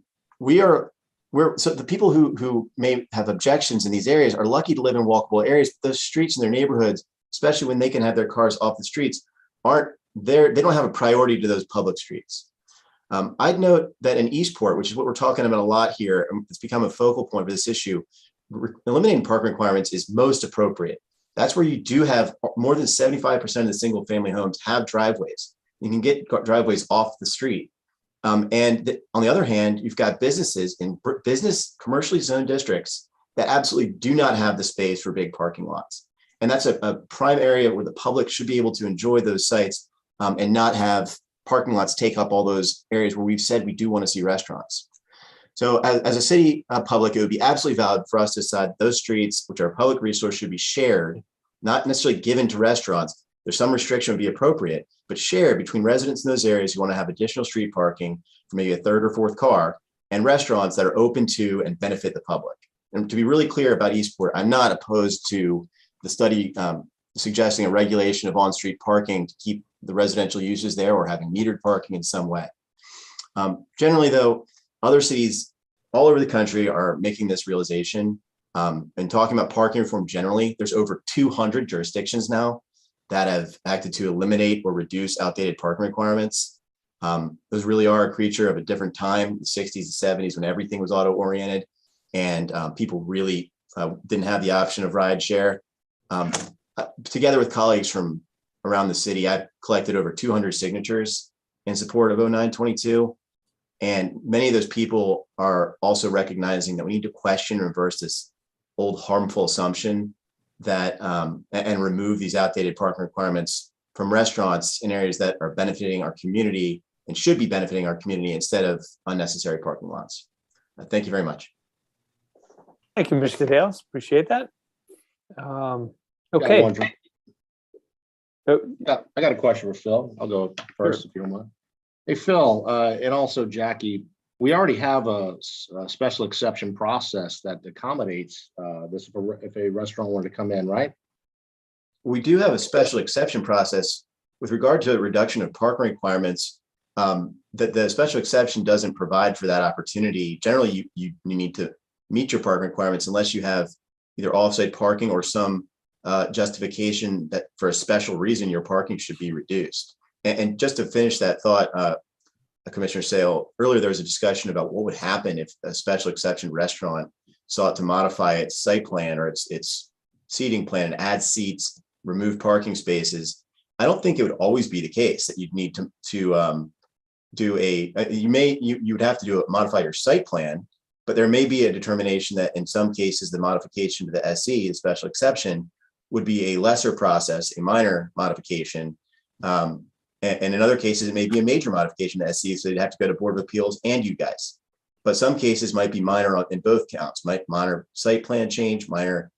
the people who may have objections in these areas are lucky to live in walkable areas. But those streets in their neighborhoods, especially when they can have their cars off the streets, aren't there. They don't have a priority to those public streets. I'd note that in Eastport, which is what we're talking about a lot here, it's become a focal point for this issue, eliminating parking requirements is most appropriate. That's where you do have more than 75% of the single family homes have driveways. You can get driveways off the street. On the other hand, you've got businesses in commercially zoned districts that absolutely do not have the space for big parking lots. And that's a prime area where the public should be able to enjoy those sites and not have parking lots take up all those areas where we've said we do want to see restaurants. So as a city public, it would be absolutely valid for us to decide those streets, which are a public resource, should be shared, not necessarily given to restaurants. There's some restriction would be appropriate, but shared between residents in those areas who want to have additional street parking for maybe a 3rd or 4th car, and restaurants that are open to and benefit the public. And to be really clear about Eastport, I'm not opposed to the study suggesting a regulation of on-street parking to keep the residential uses there or having metered parking in some way. Generally, though, other cities all over the country are making this realization and talking about parking reform generally. There's over 200 jurisdictions now that have acted to eliminate or reduce outdated parking requirements. Those really are a creature of a different time, the 60s and 70s, when everything was auto-oriented and people really didn't have the option of rideshare. Together with colleagues from around the city, I've collected over 200 signatures in support of 0922. And many of those people are also recognizing that we need to question and reverse this old harmful assumption that and remove these outdated parking requirements from restaurants in areas that are benefiting our community and should be benefiting our community instead of unnecessary parking lots. Thank you very much. Thank you, Mr. Dales. Appreciate that. Got Okay. one for- Yeah, I got a question for Phil. I'll go first if you don't mind. Hey, Phil, and also Jackie, we already have a special exception process that accommodates this if a restaurant wanted to come in, right? We do have a special exception process with regard to the reduction of parking requirements. That the special exception doesn't provide for that opportunity. Generally, you need to meet your parking requirements unless you have either off-site parking or some justification that for a special reason your parking should be reduced. And just to finish that thought, Commissioner Sale, earlier there was a discussion about what would happen if a special exception restaurant sought to modify its site plan or its seating plan and add seats, remove parking spaces. I don't think it would always be the case that you'd need to do you would have to modify your site plan, but there may be a determination that in some cases the modification to the SE, the special exception, would be a lesser process, a minor modification. And in other cases, it may be a major modification to SE, so you'd have to go to Board of Appeals and you guys. But some cases might be minor in both counts, minor site plan change, minor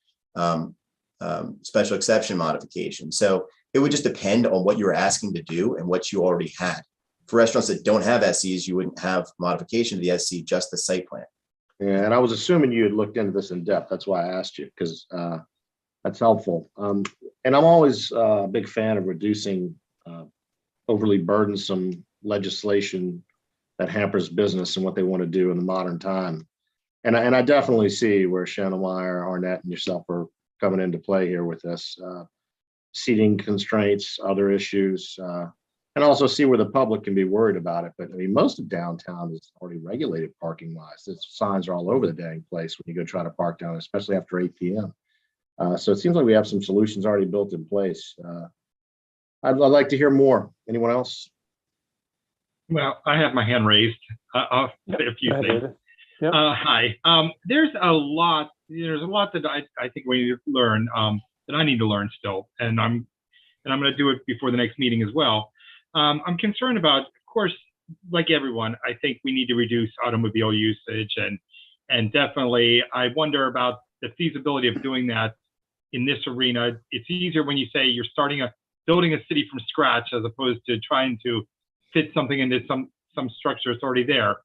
special exception modification. So it would just depend on what you were asking to do and what you already had. For restaurants that don't have SEs, you wouldn't have modification to the SC, just the site plan. Yeah, and I was assuming you had looked into this in depth. That's why I asked you, because that's helpful. And I'm always a big fan of reducing overly burdensome legislation that hampers business and what they want to do in the modern time. And I definitely see where Shannemeyer, Arnett, and yourself are coming into play here with this. Seating constraints, other issues, and also see where the public can be worried about it. But I mean, most of downtown is already regulated parking wise. The signs are all over the dang place when you go try to park down, especially after 8 p.m. So it seems like we have some solutions already built in place. I'd like to hear more. Anyone else? Well, I have my hand raised. I'll say a few things. Yep. Hi. There's a lot that I think we need to learn, that I need to learn still, and I'm going to do it before the next meeting as well. I'm concerned about, of course, like everyone, I think we need to reduce automobile usage, and definitely I wonder about the feasibility of doing that in this arena. It's easier when you say you're building a city from scratch as opposed to trying to fit something into some structure that's already there.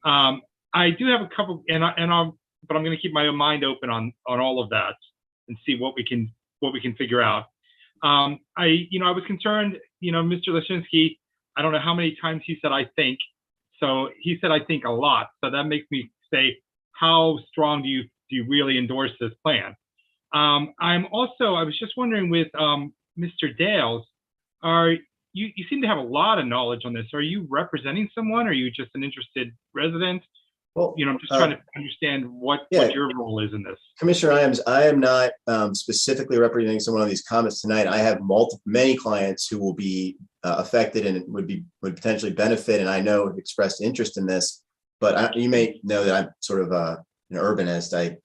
I do have a couple, but I'm going to keep my mind open on all of that and see what we can figure out. I was concerned, Mr. Leshinsky, I don't know how many times he said, I think. So he said, I think a lot. So that makes me say, how strong do you really endorse this plan? I was just wondering with Mr. Dales, you seem to have a lot of knowledge on this. Are you representing someone? Or are you just an interested resident? Well, I'm just trying to understand what your role is in this. Commissioner Iams, I am not specifically representing someone on these comments tonight. I have many clients who will be affected and would potentially benefit, and I know have expressed interest in this. But you may know that I'm sort of an urbanist. I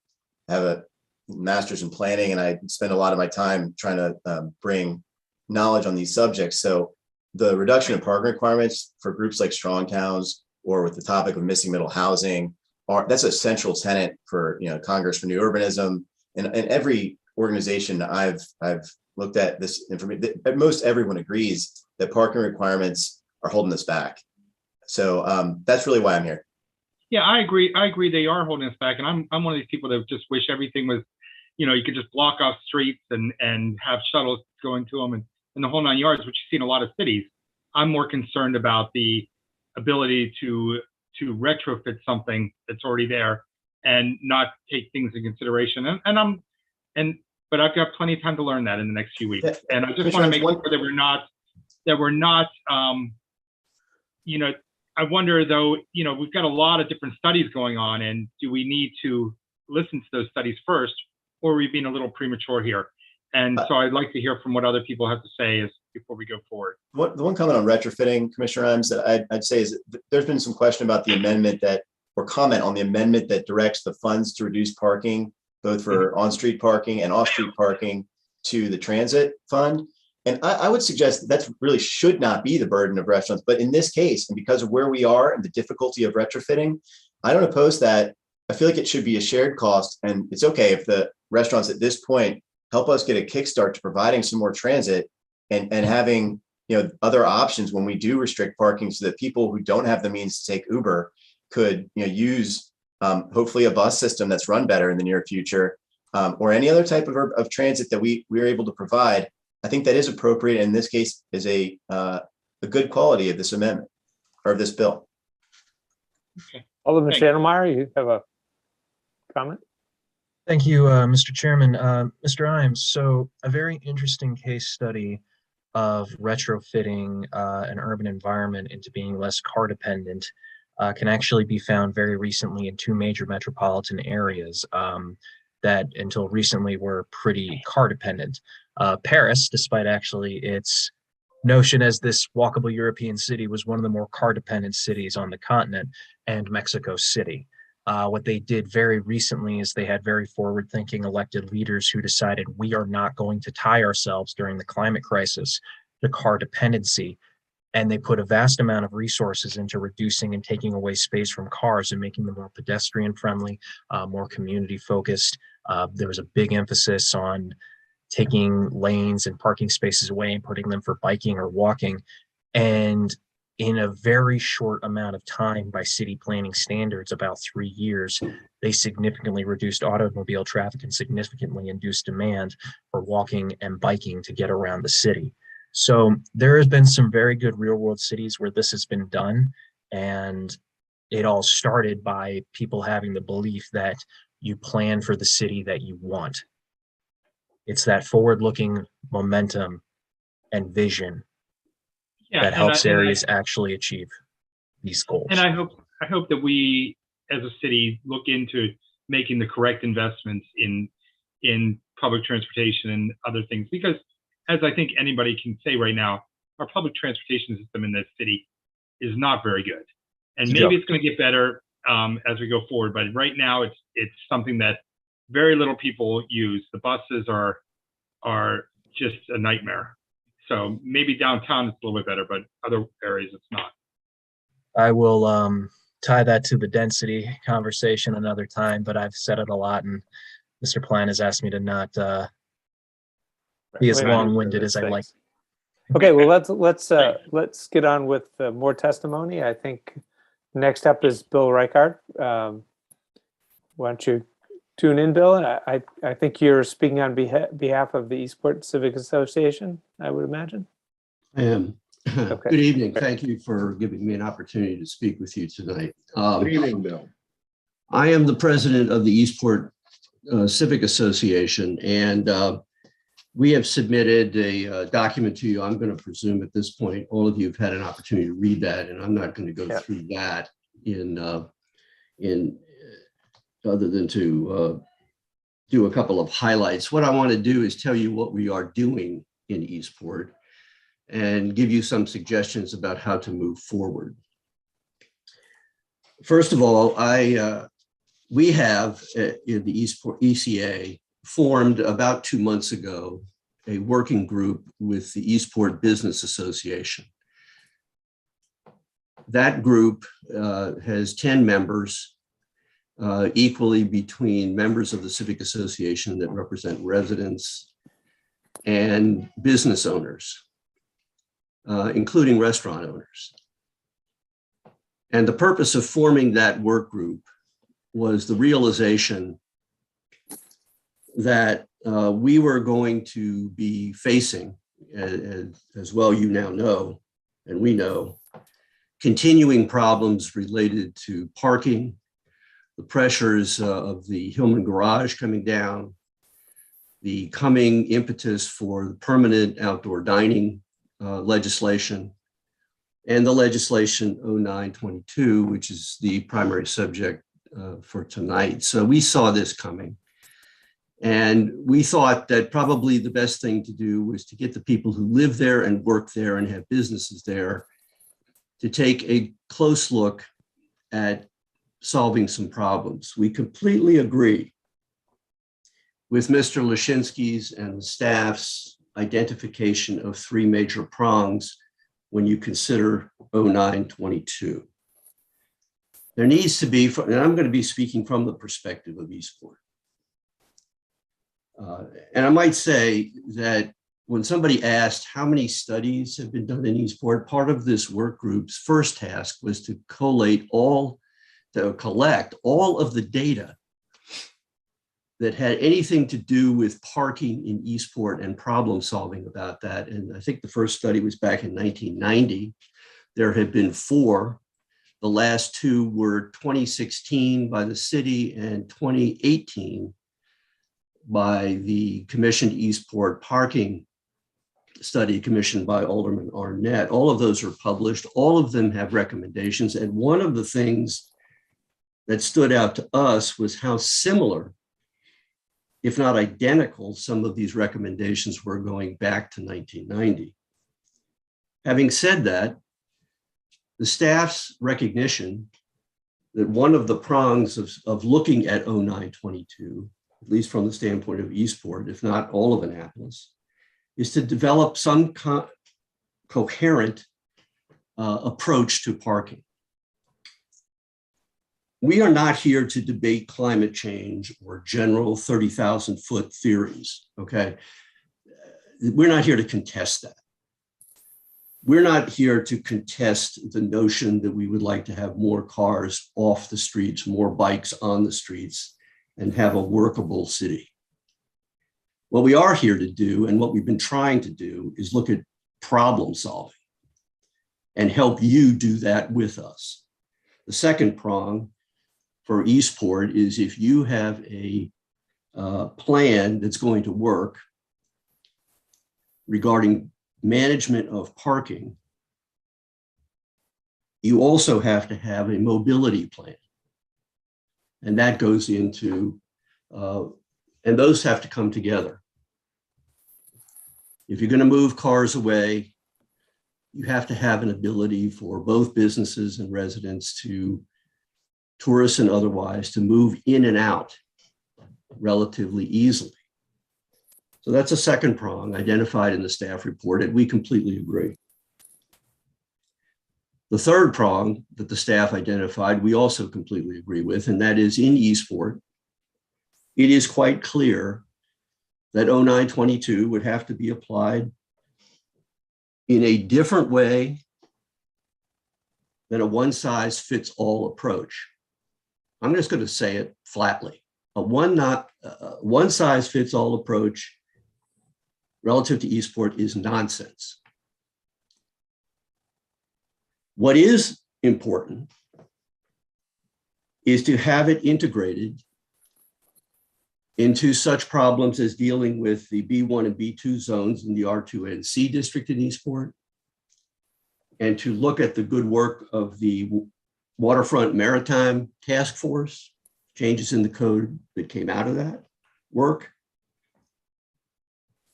have a master's in planning, and I spend a lot of my time trying to bring knowledge on these subjects. So the reduction of parking requirements for groups like Strong Towns, or with the topic of missing middle housing, that's a central tenet for Congress for New Urbanism, and every organization I've looked at this information. Most everyone agrees that parking requirements are holding us back. So that's really why I'm here. Yeah, I agree. They are holding us back, and I'm one of these people that just wish everything was, you could just block off streets and have shuttles going to them and the whole 9 yards, which you see in a lot of cities. I'm more concerned about the ability to retrofit something that's already there and not take things in consideration. But I've got plenty of time to learn that in the next few weeks. And I just want to make sure that we're not, I wonder though, we've got a lot of different studies going on, and do we need to listen to those studies first, or are we being a little premature here? And so I'd like to hear from what other people have to say before we go forward. The one comment on retrofitting, Commissioner Imes, that I'd say is that there's been some question about the amendment or comment on the amendment that directs the funds to reduce parking, both for on-street parking and off-street parking, to the transit fund. And I would suggest that really should not be the burden of restaurants. But in this case, and because of where we are and the difficulty of retrofitting, I don't oppose that. I feel like it should be a shared cost. And it's okay if the restaurants at this point help us get a kickstart to providing some more transit and having, other options when we do restrict parking, so that people who don't have the means to take Uber could, use hopefully a bus system that's run better in the near future, or any other type of transit that we are able to provide. I think that is appropriate. In this case, is a good quality of this amendment or of this bill. Okay. Alderman Thank you. Schneidermeyer, you have a comment? Thank you, Mr. Chairman. Mr. Imes, so a very interesting case study of retrofitting an urban environment into being less car dependent can actually be found very recently in two major metropolitan areas that until recently were pretty car dependent. Paris, despite actually its notion as this walkable European city, was one of the more car dependent cities on the continent, and Mexico City. What they did very recently is they had very forward-thinking elected leaders who decided we are not going to tie ourselves during the climate crisis to car dependency. And they put a vast amount of resources into reducing and taking away space from cars and making them more pedestrian friendly, more community focused. There was a big emphasis on taking lanes and parking spaces away and putting them for biking or walking. And in a very short amount of time, by city planning standards, about 3 years, they significantly reduced automobile traffic and significantly induced demand for walking and biking to get around the city. So there has been some very good real world cities where this has been done. And it all started by people having the belief that you plan for the city that you want. It's that forward looking momentum and vision that helps areas actually achieve these goals. And I hope that we as a city look into making the correct investments in public transportation and other things, because as I think anybody can say right now, our public transportation system in this city is not very good. And maybe it's going to get better as we go forward. But right now it's something that very little people use. The buses are just a nightmare. So maybe downtown it's a little bit better, but other areas it's not. I will tie that to the density conversation another time, but I've said it a lot, and Mr. Plan has asked me to not be as long-winded as I like. Okay, well let's get on with more testimony. I think next up is Bill Reichard. Why don't you tune in, Bill? I think you're speaking on behalf of the Eastport Civic Association, I would imagine. I am. Okay. Good evening. Thank you for giving me an opportunity to speak with you tonight. Good evening, Bill. I am the president of the Eastport Civic Association, and we have submitted a document to you. I'm going to presume at this point, all of you have had an opportunity to read that, and I'm not going to go through that in other than to do a couple of highlights. What I want to do is tell you what we are doing in Eastport and give you some suggestions about how to move forward. First of all, we have in the Eastport ECA formed about 2 months ago a working group with the Eastport Business Association. That group has 10 members, equally between members of the Civic Association that represent residents and business owners, including restaurant owners. And the purpose of forming that work group was the realization that we were going to be facing, as well you now know, and we know, continuing problems related to parking, the pressures of the Hillman Garage coming down, the coming impetus for the permanent outdoor dining legislation, and the legislation 0922, which is the primary subject for tonight. So we saw this coming. And we thought that probably the best thing to do was to get the people who live there and work there and have businesses there to take a close look at solving some problems. We completely agree with Mr. Lashinsky's and the staff's identification of three major prongs when you consider 0922. There needs to be, and I'm going to be speaking from the perspective of Eastport. And I might say that when somebody asked how many studies have been done in Eastport, part of this work group's first task was to collect all of the data that had anything to do with parking in Eastport and problem solving about that. And I think the first study was back in 1990. There have been 4. The last 2 were 2016 by the city and 2018 by the commissioned Eastport parking study commissioned by Alderman Arnett. All of those are published. All of them have recommendations. And one of the things that stood out to us was how similar, if not identical, some of these recommendations were going back to 1990. Having said that, the staff's recognition that one of the prongs of looking at 0922, at least from the standpoint of Eastport, if not all of Annapolis, is to develop some coherent approach to parking. We are not here to debate climate change or general 30,000-foot theories, okay? We're not here to contest that. We're not here to contest the notion that we would like to have more cars off the streets, more bikes on the streets, and have a workable city. What we are here to do, and what we've been trying to do, is look at problem solving and help you do that with us. The second prong for Eastport is if you have a plan that's going to work regarding management of parking, you also have to have a mobility plan. And that goes into, and those have to come together. If you're going to move cars away, you have to have an ability for both businesses and residents to, tourists and otherwise, to move in and out relatively easily. So that's a second prong identified in the staff report, and we completely agree. The third prong that the staff identified, we also completely agree with, and that is in Eastport, it is quite clear that 0922 would have to be applied in a different way than a one-size-fits-all approach. I'm just going to say it flatly. A one-size-fits-all approach relative to Eastport is nonsense. What is important is to have it integrated into such problems as dealing with the B1 and B2 zones in the R2 and C district in Eastport, and to look at the good work of the Waterfront Maritime Task Force, changes in the code that came out of that work,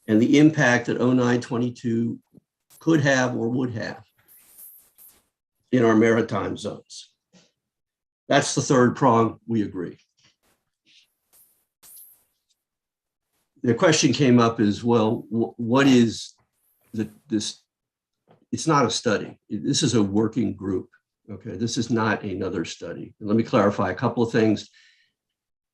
and the impact that 0922 could have or would have in our maritime zones. That's the third prong, we agree. The question came up as well, what is this? It's not a study. This is a working group, okay? This is not another study. And let me clarify a couple of things.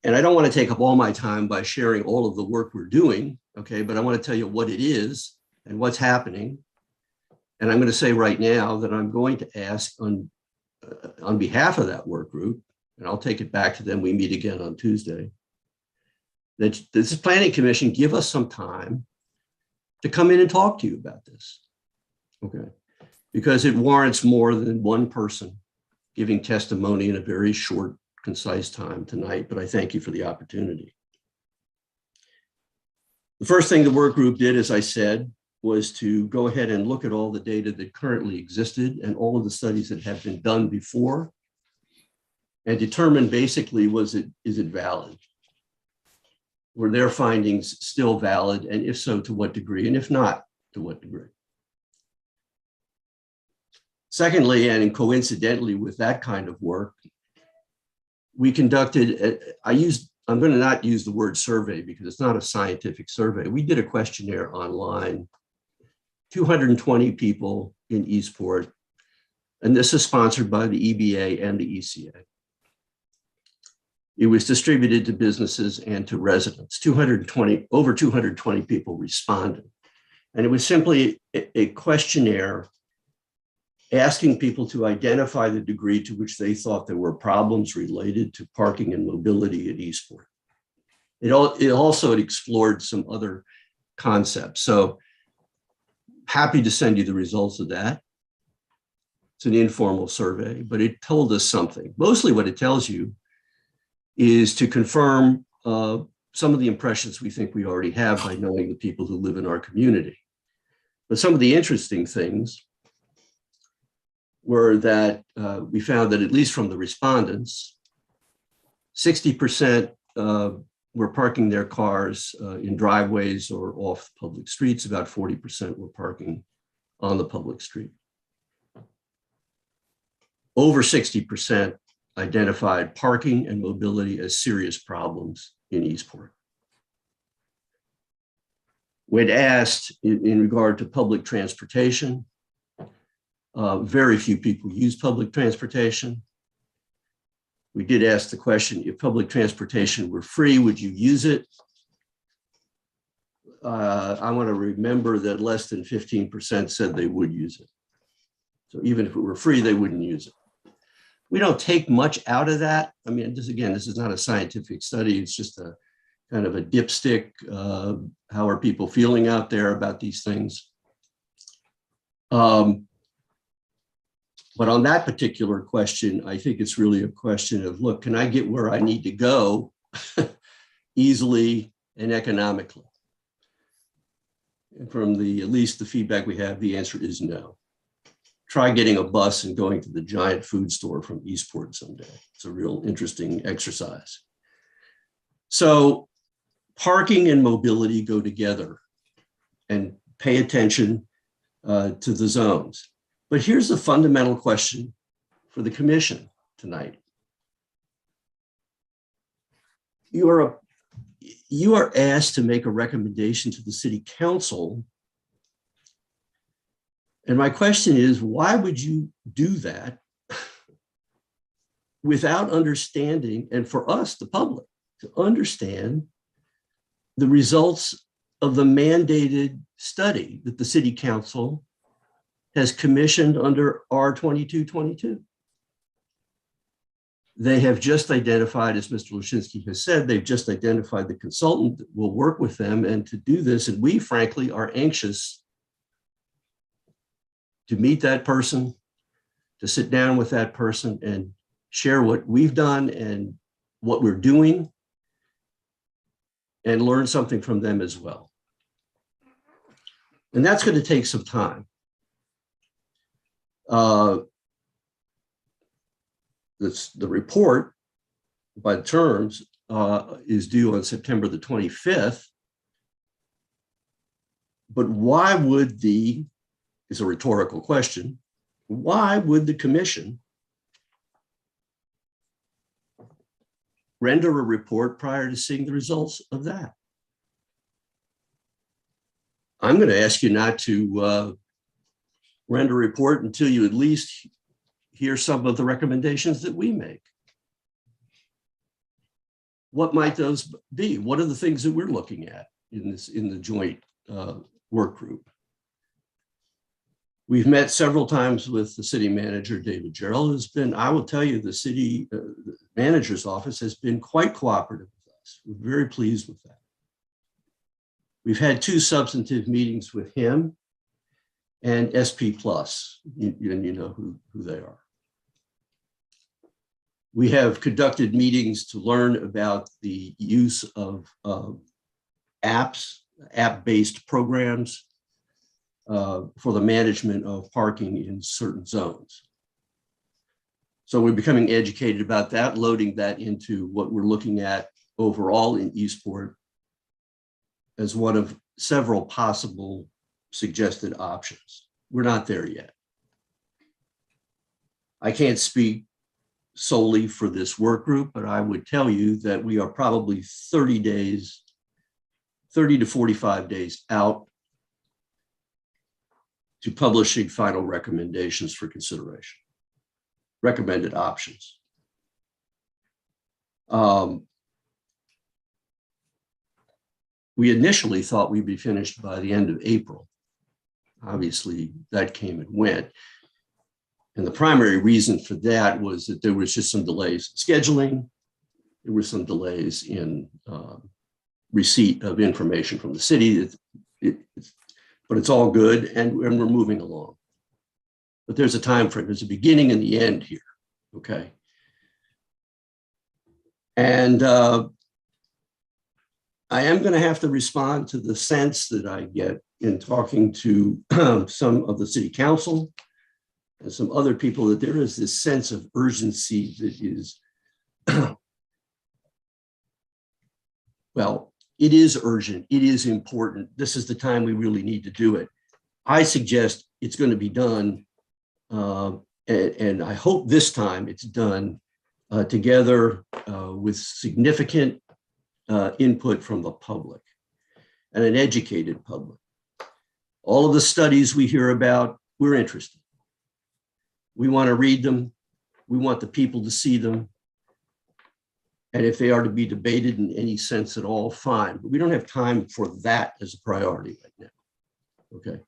And I don't want to take up all my time by sharing all of the work we're doing, okay? But I want to tell you what it is and what's happening. And I'm going to say right now that I'm going to ask on behalf of that work group, and I'll take it back to them, we meet again on Tuesday, that this planning commission give us some time to come in and talk to you about this, okay? Because it warrants more than one person giving testimony in a very short, concise time tonight, but I thank you for the opportunity. The first thing the work group did, as I said, was to go ahead and look at all the data that currently existed and all of the studies that have been done before and determine basically, is it valid? were their findings still valid? And if so, to what degree? And if not, to what degree? Secondly, and coincidentally with that kind of work, we conducted, I'm going to not use the word survey because it's not a scientific survey. We did a questionnaire online, 220 people in Eastport, and this is sponsored by the EBA and the ECA. It was distributed to businesses and to residents. Over 220 people responded. And it was simply a questionnaire asking people to identify the degree to which they thought there were problems related to parking and mobility at Eastport. It also explored some other concepts. So happy to send you the results of that. It's an informal survey, but it told us something. Mostly what it tells you is to confirm some of the impressions we think we already have by knowing the people who live in our community. But some of the interesting things were that we found that, at least from the respondents, 60% were parking their cars in driveways or off public streets. About 40% were parking on the public street. Over 60% identified parking and mobility as serious problems in Eastport. When asked in regard to public transportation, very few people use public transportation. We did ask the question, if public transportation were free, would you use it? I want to remember that less than 15% said they would use it. So even if it were free, they wouldn't use it. We don't take much out of that. I mean, this is not a scientific study. It's just a kind of a dipstick. How are people feeling out there about these things? But on that particular question, I think it's really a question of, look, can I get where I need to go easily and economically? And from at least the feedback we have, the answer is no. Try getting a bus and going to the giant food store from Eastport someday. It's a real interesting exercise. So parking and mobility go together, and pay attention to the zones. But here's the fundamental question for the commission tonight. You are asked to make a recommendation to the city council. And my question is, why would you do that without understanding, and for us, the public, to understand the results of the mandated study that the city council has commissioned under R2222? They have just identified, as Mr. Lashinsky has said, they've just identified the consultant that will work with them and to do this. And we, frankly, are anxious to meet that person, to sit down with that person and share what we've done and what we're doing, and learn something from them as well. And that's going to take some time. The report, by the terms, is due on September the 25th. But why would is a rhetorical question, why would the commission render a report prior to seeing the results of that? I'm going to ask you not to render a report until you at least hear some of the recommendations that we make. What might those be? What are the things that we're looking at in the joint work group? We've met several times with the city manager, David Jarell, who's been, I will tell you, the city manager's office has been quite cooperative with us. We're very pleased with that. We've had 2 substantive meetings with him and SP Plus, and you know who they are. We have conducted meetings to learn about the use of apps, app-based programs for the management of parking in certain zones. So we're becoming educated about that, loading that into what we're looking at overall in Eastport as one of several possible suggested options. We're not there yet. I can't speak solely for this work group, but I would tell you that we are probably 30 to 45 days out to publishing final recommendations for consideration, recommended options. We initially thought we'd be finished by the end of April. Obviously, that came and went. And the primary reason for that was that there was just some delays in scheduling. There were some delays in receipt of information from the city. But it's all good, and we're moving along. But there's a time frame. There's a beginning and the end here, okay? And I am going to have to respond to the sense that I get in talking to some of the city council and some other people, that there is this sense of urgency that is, well, it is urgent, it is important. This is the time we really need to do it. I suggest it's going to be done, and I hope this time it's done together with significant input from the public and an educated public. All of the studies we hear about, we're interested. We want to read them. We want the people to see them. And if they are to be debated in any sense at all, fine. But we don't have time for that as a priority right now. Okay.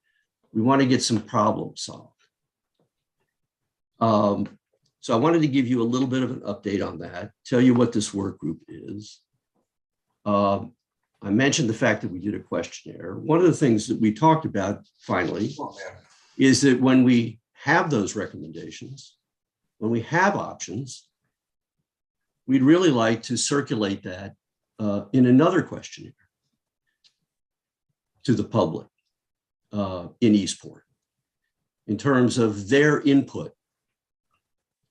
We want to get some problems solved. So I wanted to give you a little bit of an update on that, tell you what this work group is. I mentioned the fact that we did a questionnaire. One of the things that we talked about finally is that when we have those recommendations, when we have options, we'd really like to circulate that in another questionnaire to the public in Eastport in terms of their input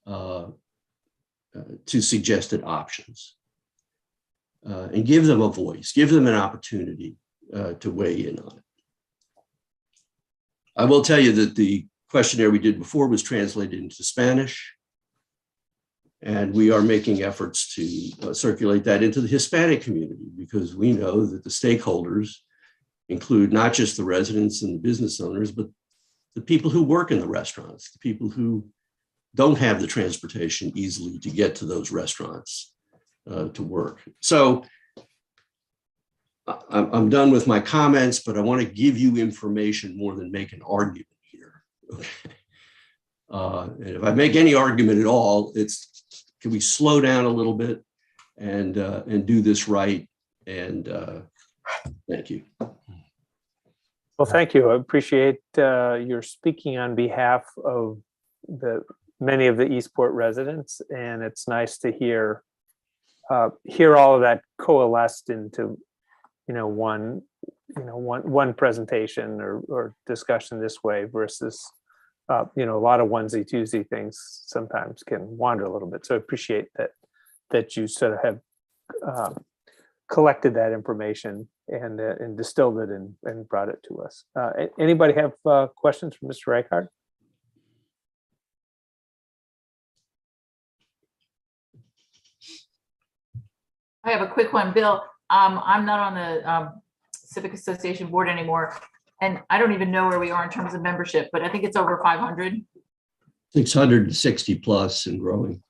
to suggested options. And give them a voice, give them an opportunity to weigh in on it. I will tell you that the questionnaire we did before was translated into Spanish, and we are making efforts to circulate that into the Hispanic community, because we know that the stakeholders include not just the residents and the business owners, but the people who work in the restaurants, the people who don't have the transportation easily to get to those restaurants to work. So I'm done with my comments, but I want to give you information more than make an argument here. Okay. And if I make any argument at all, it's, can we slow down a little bit and do this right? And thank you. Well, thank you. I appreciate your speaking on behalf of many of the Eastport residents, and it's nice to hear all of that coalesced into, one presentation or discussion this way versus, a lot of onesie-twosie things sometimes can wander a little bit. So I appreciate that you sort of have collected that information and distilled it and brought it to us. Anybody have questions for Mr. Reichard? I have a quick one, Bill. I'm not on the Civic Association board anymore, and I don't even know where we are in terms of membership, but I think it's over 500. 660 plus and growing.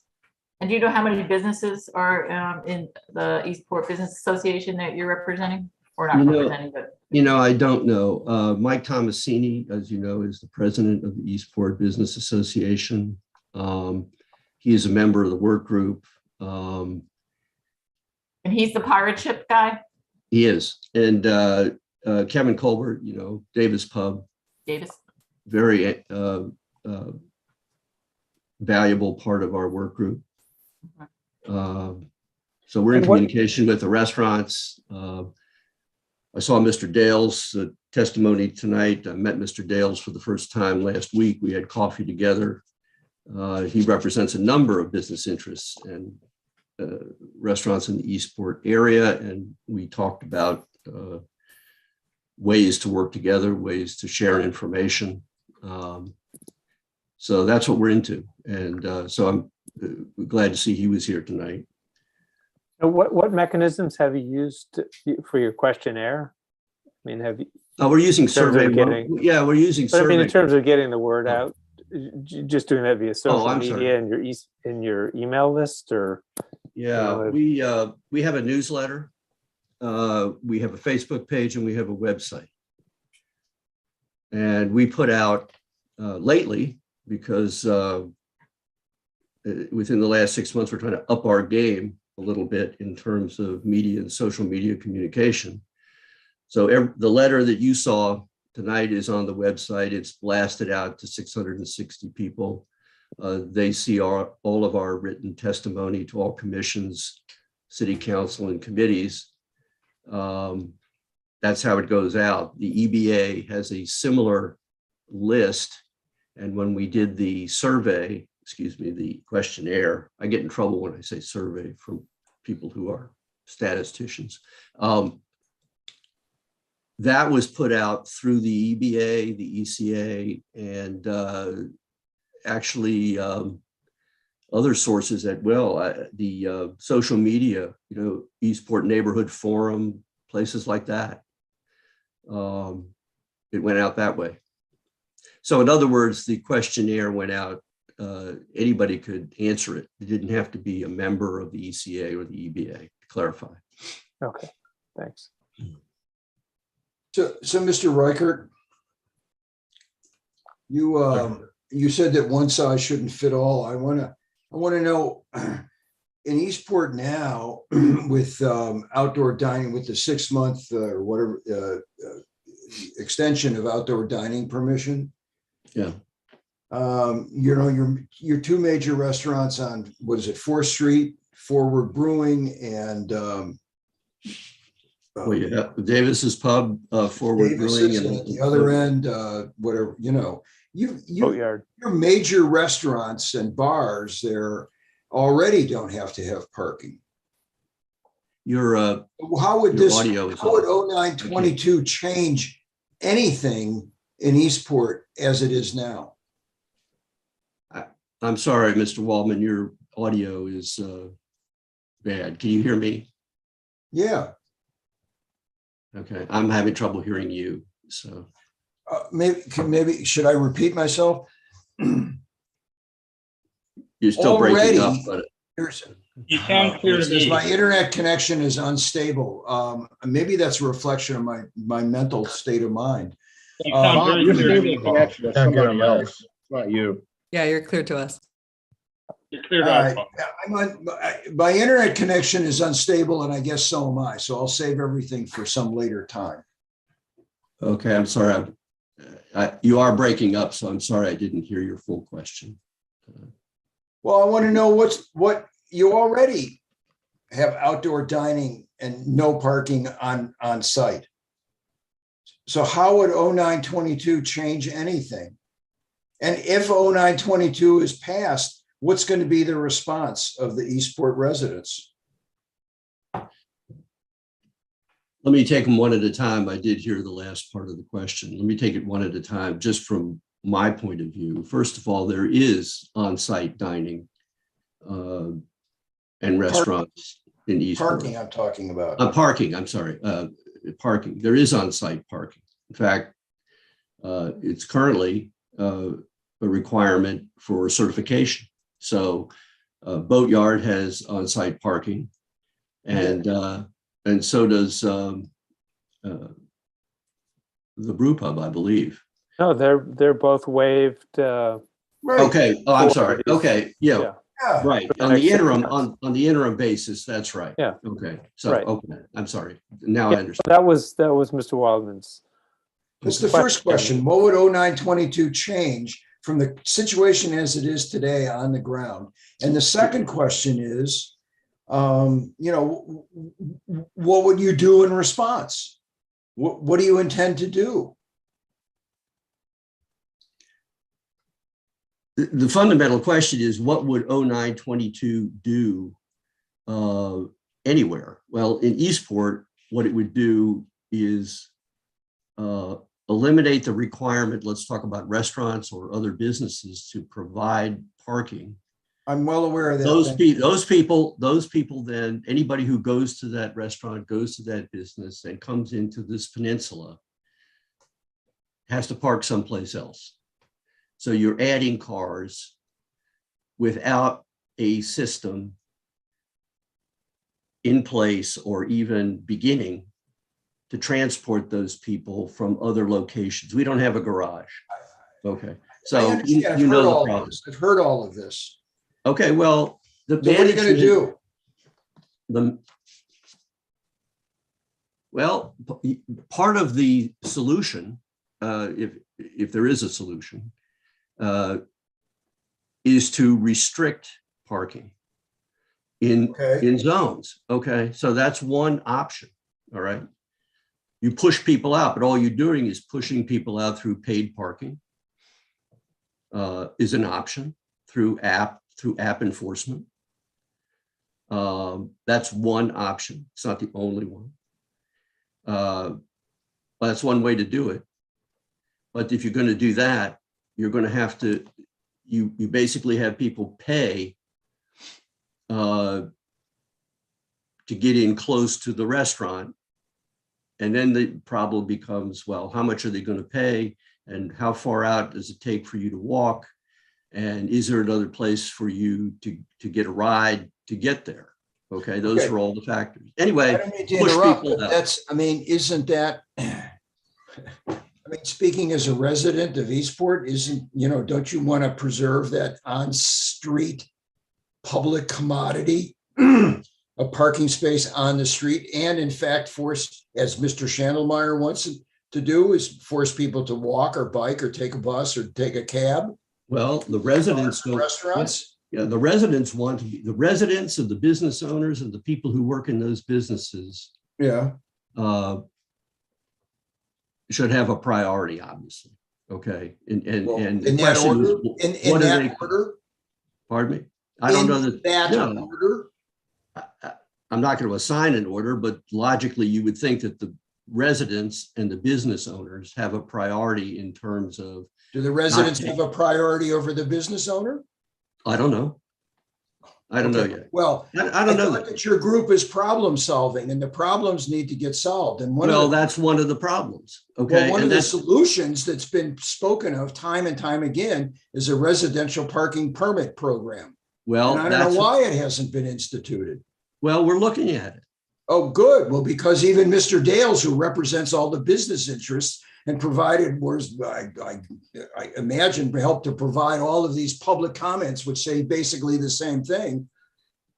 And do you know how many businesses are in the Eastport Business Association that you're representing, or not representing? But I don't know. Mike Tomasini, as you know, is the president of the Eastport Business Association. He is a member of the work group. And he's the pirate ship guy? He is. And Kevin Colbert, Davis Pub. Davis. Very valuable part of our work group. So we're in communication with the restaurants. I saw Mr. Dale's testimony tonight. I met Mr. Dale's for the first time last week. We had coffee together. He represents a number of business interests and restaurants in the Eastport area, and we talked about ways to work together, ways to share information. So that's what we're into. And so I'm glad to see he was here tonight. Now, what mechanisms have you used for your questionnaire? I mean, have you? We're using in terms of survey. getting- Yeah, we're using But I survey. mean, in terms of getting the word out, just doing that via social I'm media sorry. and in your email list, or Yeah, we have a newsletter. We have a Facebook page and we have a website. And we put out lately, because within the last 6 months, we're trying to up our game a little bit in terms of media and social media communication. So the letter that you saw tonight is on the website. It's blasted out to 660 people. They see all of our written testimony to all commissions, city council, and committees. That's how it goes out. The EBA has a similar list. And when we did the survey, the questionnaire, I get in trouble when I say survey from people who are statisticians. That was put out through the EBA, the ECA, and actually other sources as well. The social media, Eastport Neighborhood Forum, places like that. It went out that way. So in other words, the questionnaire went out, anybody could answer it. It didn't have to be a member of the ECA or the EBA, to clarify. okay, thanks. So Mr. Reichert, you said that one size shouldn't fit all. I want to know, in Eastport now, with outdoor dining, with the 6 month or whatever extension of outdoor dining permission. Yeah. Your two major restaurants on, what is it, 4th Street, Forward Brewing, and well, you have Davis's Pub, Forward Brewing, Davis's, and at the other end, whatever, your major restaurants and bars there already don't have to have parking. How would 0922 change anything in Eastport as it is now? I'm sorry, Mr. Waldman, your audio is bad. Can you hear me? Yeah. Okay, I'm having trouble hearing you, so. Maybe should I repeat myself? You're still breaking up, but You sound clear to me. My internet connection is unstable. Maybe that's a reflection of my mental state of mind. You sound Bob, very you're clear to stable me. connection to somebody else. It's not you. Yeah, you're clear to us. You're clear to us, Bob. My internet connection is unstable, and I guess so am I. So I'll save everything for some later time. okay, I'm sorry. You are breaking up, so I'm sorry I didn't hear your full question. Well, I want to know what you already have outdoor dining and no parking on site. So how would 0922 change anything? And if 0922 is passed, what's going to be the response of the Eastport residents? Let me take them one at a time. I did hear the last part of the question. Let me take it one at a time, just from my point of view. First of all, there is on-site dining and restaurants in Eastport. Parking, I'm talking about. Parking, I'm sorry. Parking. There is on-site parking. In fact, it's currently a requirement for certification. So Boatyard has on-site parking, and so does the brew pub, I believe. No, they're both waived. Right. Okay. Oh, I'm sorry. Okay. Yeah. Yeah. Right. On the interim, on the interim basis, that's right. Yeah. Okay. So Right. okay. I'm sorry. Now Yeah, I understand. that was Mr. Wildman's. That's the first question. What would 0922 change from the situation as it is today on the ground? And the second question is, what would you do in response? What do you intend to do? The fundamental question is, what would 0922 do anywhere? Well, in Eastport, what it would do is eliminate the requirement, let's talk about restaurants or other businesses to provide parking. I'm well aware of that. Those people, then anybody who goes to that restaurant, goes to that business and comes into this peninsula has to park someplace else. So you're adding cars without a system in place or even beginning to transport those people from other locations. We don't have a garage. Okay, so you know the problem. I've heard all of this. Okay, well, So what are you going to do? Well, part of the solution, if there is a solution, is to restrict parking in zones. Okay, so that's one option. All right, you push people out, but all you're doing is pushing people out through paid parking. Is an option through app enforcement. That's one option. It's not the only one. But that's one way to do it. But if you're going to do that, you're going to have to, you basically have people pay to get in close to the restaurant. And then the problem becomes, well, how much are they going to pay? And how far out does it take for you to walk? And is there another place for you to get a ride to get there? Okay, those are all the factors. Anyway, I don't mean to interrupt, but that's, I mean, isn't that, I mean, speaking as a resident of Eastport, don't you want to preserve that on-street public commodity, a parking space on the street, and in fact force, as Mr. Schandelmeyer wants to do, is force people to walk or bike or take a bus or take a cab? Well, the residents don't. Restaurants? Yeah, the residents want to be, the residents and the business owners and the people who work in those businesses should have a priority, obviously. Okay. And the question is, what are they? Pardon me? I don't know that. Order? I'm not going to assign an order, but logically you would think that the residents and the business owners have a priority in terms of. Do the residents have a priority over the business owner? I don't know. I don't know yet. Well, I don't know that your group is problem solving, and the problems need to get solved. And that's one of the problems. Okay. Well, one of the solutions that's been spoken of time and time again is a residential parking permit program. Well, and I don't know why it hasn't been instituted. Well, we're looking at it. Oh, good. Well, because even Mr. Dales, who represents all the business interests and provided, I imagine, helped to provide all of these public comments, which say basically the same thing.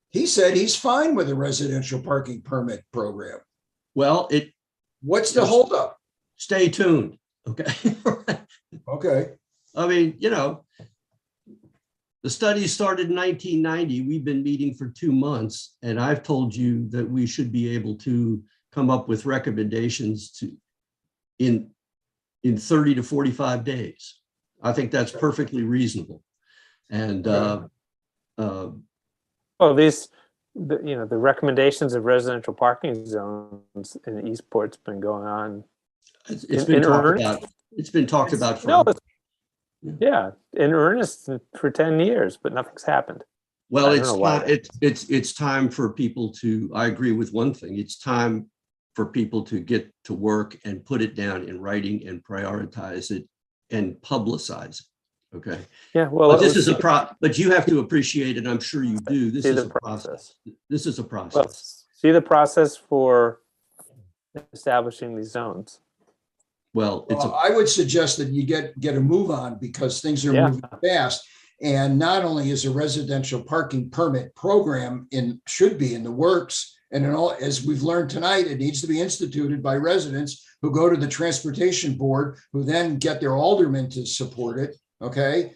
He said he's fine with a residential parking permit program. Well, what's the holdup? Stay tuned. Okay. Okay. I mean, the study started in 1990. We've been meeting for 2 months, and I've told you that we should be able to come up with recommendations in 30 to 45 days. I think that's perfectly reasonable. And the recommendations of residential parking zones in Eastport's been going on. It's been talked about. Yeah, in earnest for 10 years, but nothing's happened. Well, it's time for people to, I agree with one thing, it's time for people to get to work and put it down in writing and prioritize it and publicize it. Okay. Yeah. Well, but this is but you have to appreciate it. I'm sure you do. This is a process. This is a process. Well, see the process for establishing these zones. Well, I would suggest that you get a move on, because things are moving fast. And not only is a residential parking permit program should be in the works, and as we've learned tonight, it needs to be instituted by residents who go to the transportation board, who then get their aldermen to support it. Okay.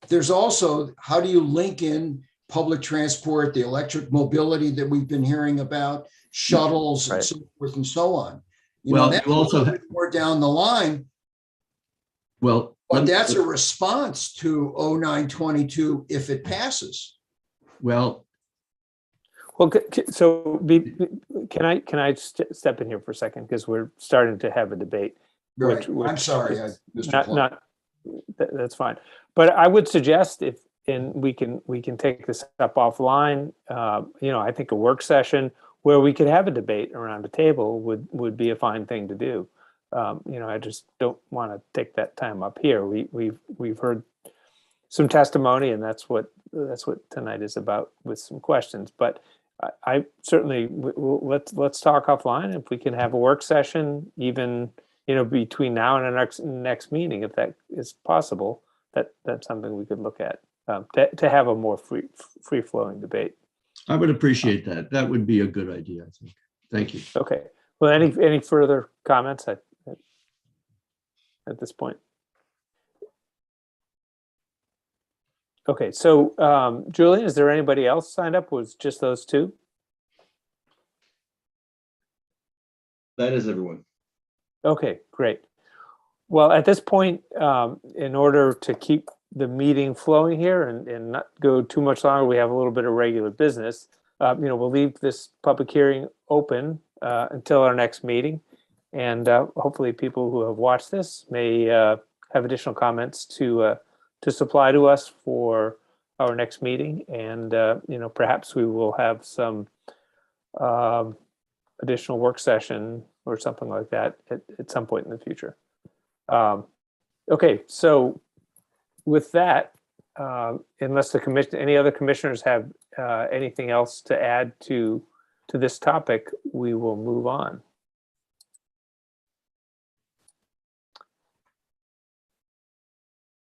There's also, how do you link in public transport, the electric mobility that we've been hearing about, shuttles and so forth and so on. That's also more down the line. Well, but that's a response to 0922 if it passes. So can I step in here for a second, because we're starting to have a debate. Right. I'm which sorry, is Mr. not, Plum. not, that's fine. But I would suggest and we can take this up offline, I think a work session where we could have a debate around a table would be a fine thing to do. I just don't want to take that time up here. We've heard some testimony, and that's what tonight is about, with some questions. But I certainly let's talk offline. If we can have a work session, even between now and the next meeting, if that is possible, that's something we could look at to have a more free flowing debate. I would appreciate that. That would be a good idea, I think. Thank you. Okay. Well, any further comments at this point? Okay, so Julian, is there anybody else signed up? Was just those two? That is everyone. Okay, great. Well, at this point, in order to keep the meeting flowing here and not go too much longer, we have a little bit of regular business. We'll leave this public hearing open until our next meeting. And hopefully people who have watched this may have additional comments to supply to us for our next meeting. And, perhaps we will have some additional work session or something like that at some point in the future. Okay, so with that, unless any other commissioners have anything else to add to this topic, we will move on.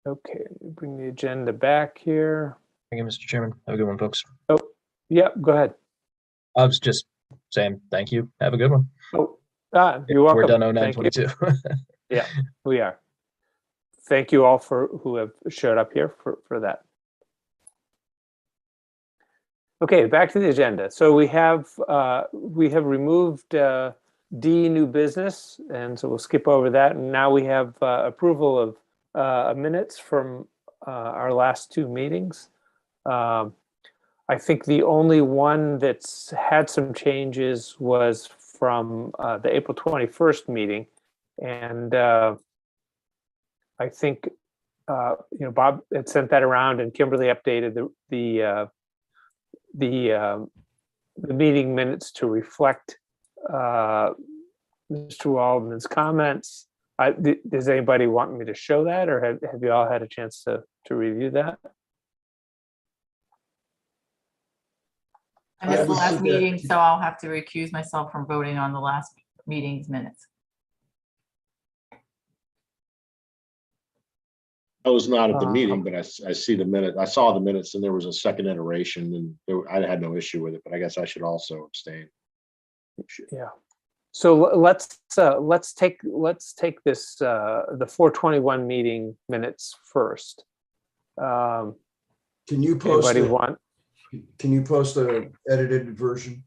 Okay, let me bring the agenda back here. Thank you, Mr. Chairman. Have a good one, folks. Oh, yeah, go ahead. I was just saying thank you. Have a good one. Oh, you're welcome. We're done Thank you. 09/22. Yeah, we are. Thank you all who have showed up here for that. Okay, back to the agenda. So we have removed D, new business, and so we'll skip over that. And now we have approval of minutes from our last two meetings. I think the only one that's had some changes was from the April 21st meeting, and I think Bob had sent that around, and Kimberly updated the meeting minutes to reflect Mr. Waldman's comments. Does anybody want me to show that, or have you all had a chance to review that? I missed the last meeting, so I'll have to recuse myself from voting on the last meeting's minutes. I was not at the meeting, but I see the minute. I saw the minutes, and there was a second iteration, and I had no issue with it. But I guess I should also abstain. Yeah. So let's take this the 421 meeting minutes first. Can you post? Can you post the edited version?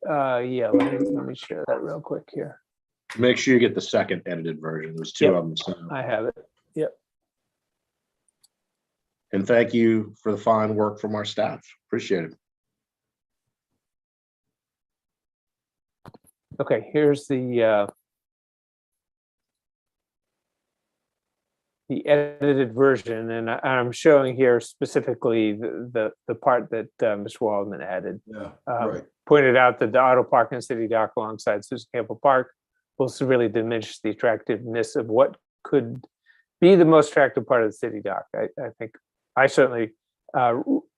Yeah. Let me share that real quick here. Make sure you get the second edited version. There's two of them. So. I have it. Yep. And thank you for the fine work from our staff. Appreciate it. Okay, here's the edited version, and I'm showing here specifically the part that Mr. Waldman added. Yeah, right. Pointed out that the auto park in City Dock alongside Susan Campbell Park will severely diminish the attractiveness of what could be the most attractive part of the City Dock. I think I certainly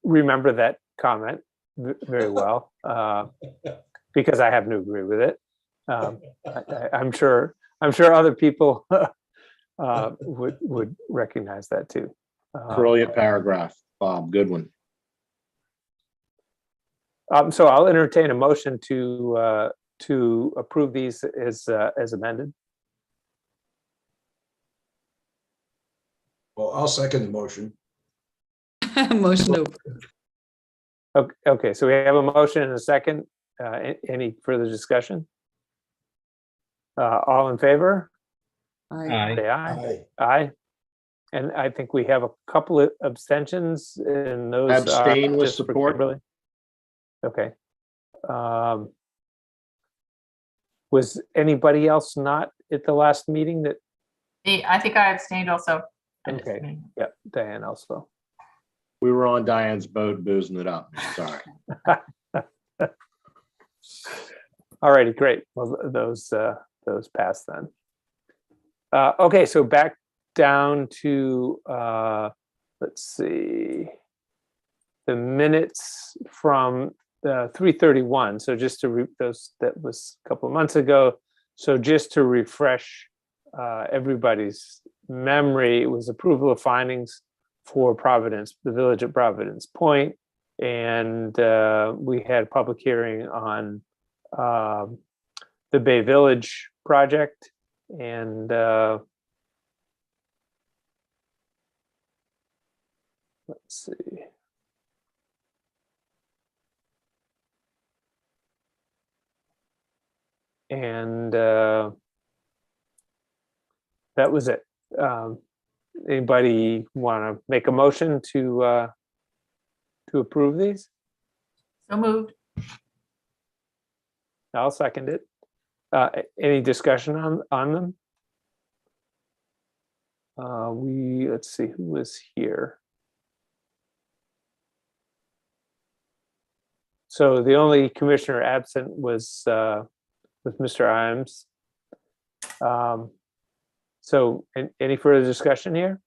remember that comment very well because I happen to agree with it. I'm sure other people would recognize that too. Brilliant paragraph, Bob. Good one. So I'll entertain a motion to approve these as amended. Well, I'll second the motion. Motion to approve. Okay, so we have a motion and a second. Any further discussion? All in favor? Aye. Say aye. Aye. And I think we have a couple of abstentions, and those Abstain with just for support. Kimberly. Okay. Was anybody else not at the last meeting that, I think I abstained also. at this okay, meeting. yeah, Diane also. We were on Diane's boat boozing it up. Sorry. All righty, great. Well, those pass then. Okay, so back down to, let's see, the minutes from 3:31. So just to that was a couple of months ago. So just to refresh everybody's memory, it was approval of findings for Providence, the Village of Providence Point, and we had a public hearing on the Bay Village project, and let's see. And that was it. Anybody want to make a motion to approve these? So moved. I'll second it. Any discussion on them? Let's see, who was here? So the only commissioner absent was Mr. Imes. So any further discussion here?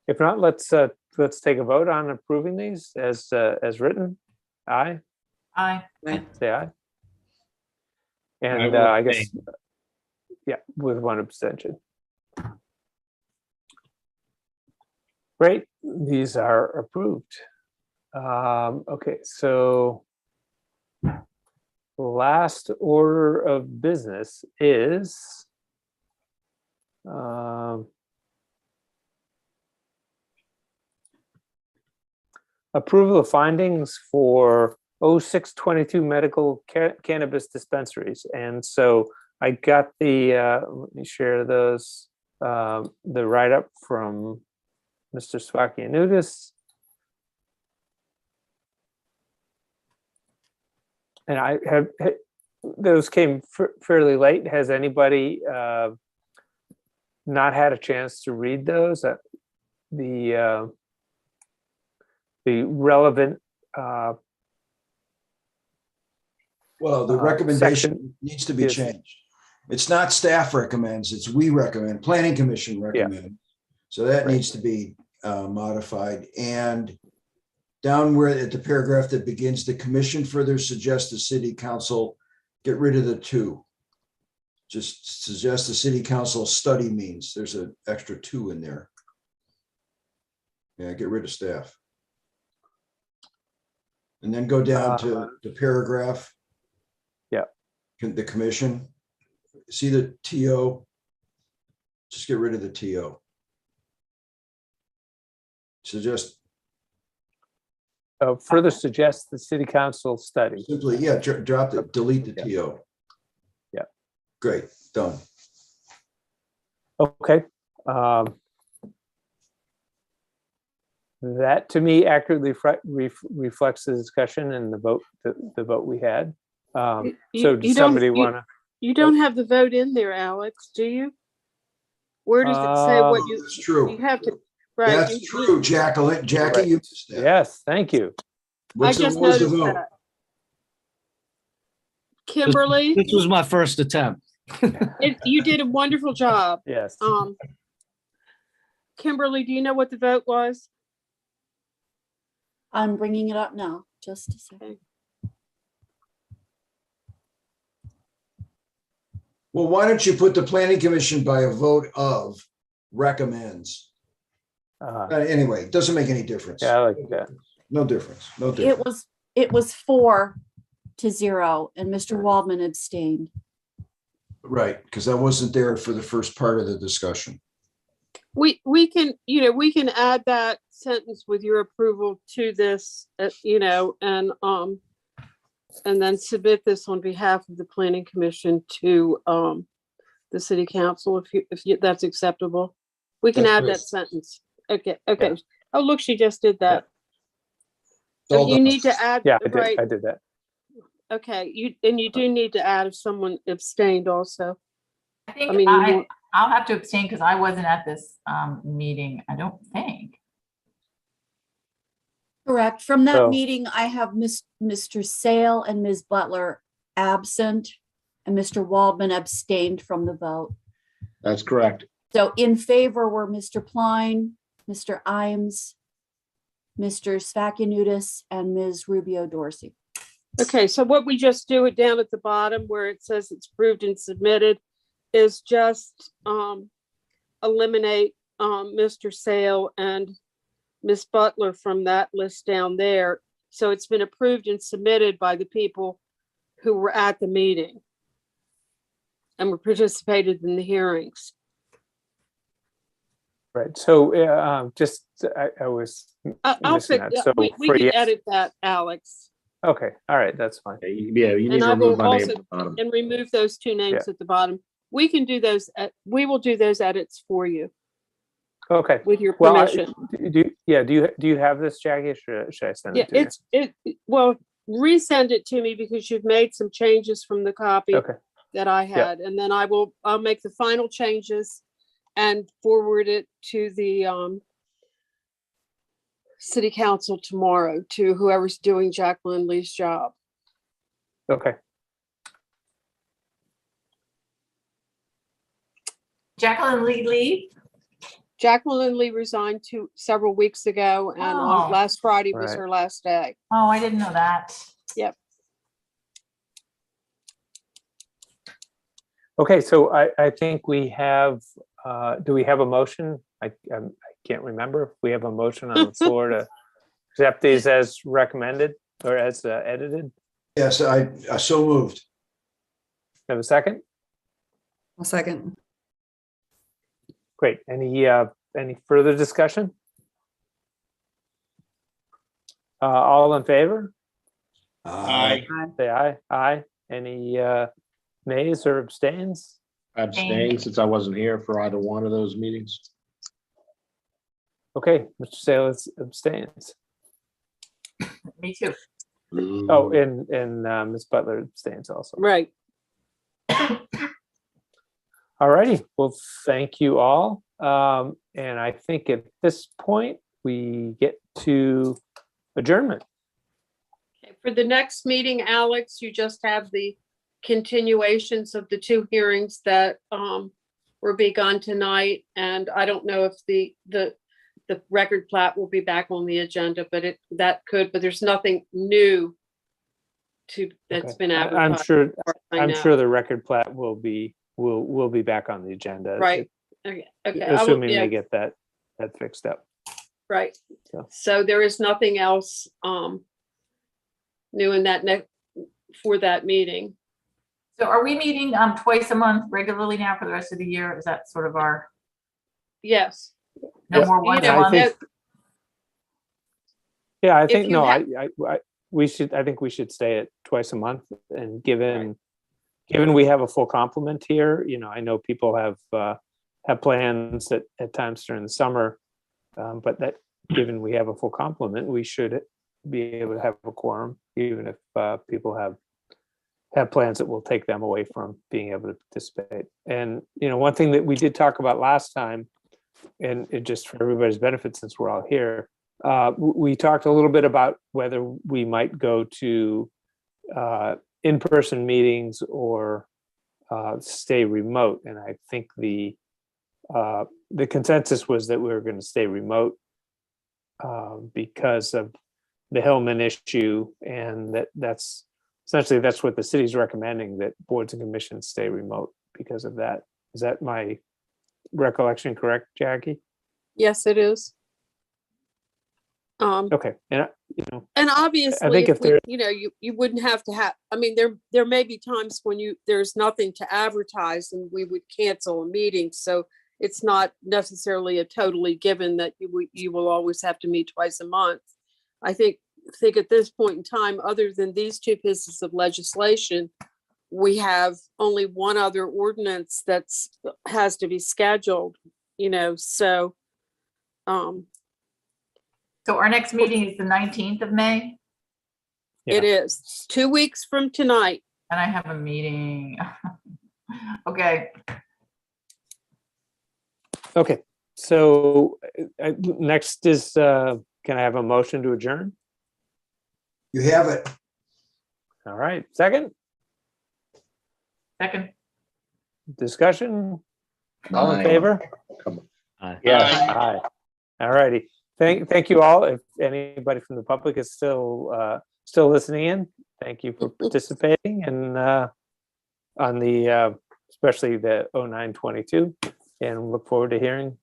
If not, let's take a vote on approving these as written. Aye. Aye. Say aye. And will I guess, abstain. yeah, with one abstention. Great, these are approved. Okay, so last order of business is approval of findings for 0622 medical cannabis dispensaries. And so I got the, let me share those, the write-up from Mr. Swakianudis. And I have, those came fairly late. Has anybody not had a chance to read those? The relevant Well, the recommendation section needs to be is- changed. It's not staff recommends, it's we recommend, planning commission recommend. So that Right. needs to be modified. And down where at the paragraph that begins, the commission further suggests the city council get rid of the two. Just suggest the city council study means, there's an extra two in there. Yeah, get rid of staff. And then go down to the paragraph. Yeah. The commission, see the TO? Just get rid of the TO. So just further suggests the city council study. simply, yeah, drop it, delete the TO. Yeah. Great, done. Okay. That to me accurately reflects the discussion and the vote we had. So does somebody want to? You don't have the vote in there, Alex, do you? Where does it say what you? That's true. You have to. Right. That's true, Jacqueline. Jackie, Right. you missed that. Yes, thank you. What's I just what's the noticed vote? that. Kimberly, This was my first attempt. you did a wonderful job. Yes. Kimberly, do you know what the vote was? I'm bringing it up now, just a second. Well, why don't you put the planning commission by a vote of recommends? Anyway, it doesn't make any difference. Yeah, I like that. No difference, no difference. It was 4-0 and Mr. Waldman abstained. Right, because I wasn't there for the first part of the discussion. We can, we can add that sentence with your approval to this, and then submit this on behalf of the planning commission to the city council, if that's acceptable. We can That's add great. that sentence. Okay. Yeah. Oh, look, she just did that. It's all You done. need to add, Yeah, right, I did that. Okay, you do need to add if someone abstained also. I think I mean, I'll have to abstain because I wasn't at this meeting, I don't think. Correct. From that So- meeting, I have Mr. Sale and Ms. Butler absent, and Mr. Waldman abstained from the vote. That's correct. So in favor were Mr. Pline, Mr. Imes, Mr. Svakianudis, and Ms. Rubio Dorsey. okay, so what we just do it down at the bottom where it says it's approved and submitted is just eliminate Mr. Sale and Ms. Butler from that list down there. So it's been approved and submitted by the people who were at the meeting and were participated in the hearings. Right, so just, I was I'll missing fix, that. So we for can yes- edit that, Alex. Okay, all right, that's fine. Yeah, you need And to I will remove my name also, at the bottom. and remove those two names at the bottom. We can do those, we will do those edits for you Okay, with your well, permission. do you have this, Jackie, or should I send Yeah, it to you? well, resend it to me because you've made some changes from the copy Okay, that I had, and then I'll make the final changes and forward it to the city council tomorrow to whoever's doing Jacqueline Lee's job. okay. Jacqueline Lee? Jacqueline Lee resigned several weeks ago, and on Oh. last Friday was Right. her last day. Oh, I didn't know that. Yep. Okay, so I think we have, do we have a motion? I can't remember if we have a motion on the floor to accept these as recommended or as edited. Yes, I so moved. Have a second? I'll second. Great. Any further discussion? All in favor? Aye. Say aye. Aye. Any nays or abstains? I abstained since I wasn't here for either one of those meetings. Okay, Mr. Salas abstains. Me too. Oh, and Ms. Butler abstains also. Right. All righty. Well, thank you all. And I think at this point, we get to adjournment. Okay, for the next meeting, Alex, you just have the continuations of the two hearings that were begun tonight. And I don't know if the record plat will be back on the agenda, but that could, but there's nothing new that's Okay. been I'm advertised. sure, I I'm know. sure the record plat will be back on the agenda. Right. Okay. I will- Assuming yeah, they get that fixed up. right. So. So there is nothing else new in that for that meeting. So are we meeting twice a month regularly now for the rest of the year? Is that sort of our, Yes. no Yeah. more once You a know, I month? think- Yeah, I If think, you no, ha- I think we should stay at twice a month, and given we have a full complement here, I know people have plans at times during the summer, but that, given we have a full complement, we should be able to have a quorum, even if people have plans that will take them away from being able to participate. And, one thing that we did talk about last time, and it just for everybody's benefit, since we're all here, we talked a little bit about whether we might go to in-person meetings or stay remote. And I think the consensus was that we were going to stay remote because of the Hillman issue, and that's essentially what the city's recommending, that boards and commissions stay remote because of that. Is that my recollection correct, Jackie? Yes, it is. Okay, and And obviously, I think if there, you wouldn't have to have, I mean, there may be times when there's nothing to advertise and we would cancel a meeting. So it's not necessarily a totally given that you will always have to meet twice a month. I think at this point in time, other than these two pieces of legislation, we have only one other ordinance has to be scheduled, so. So our next meeting is the 19th of May? It is 2 weeks from tonight. And I have a meeting. Okay, Okay, so next is, can I have a motion to adjourn? You have it. All right, second, second. discussion? All in favor? Yes. Aye. All righty. Thank you all. If anybody from the public is still listening in, thank you for participating and on the especially the 0922, and look forward to hearing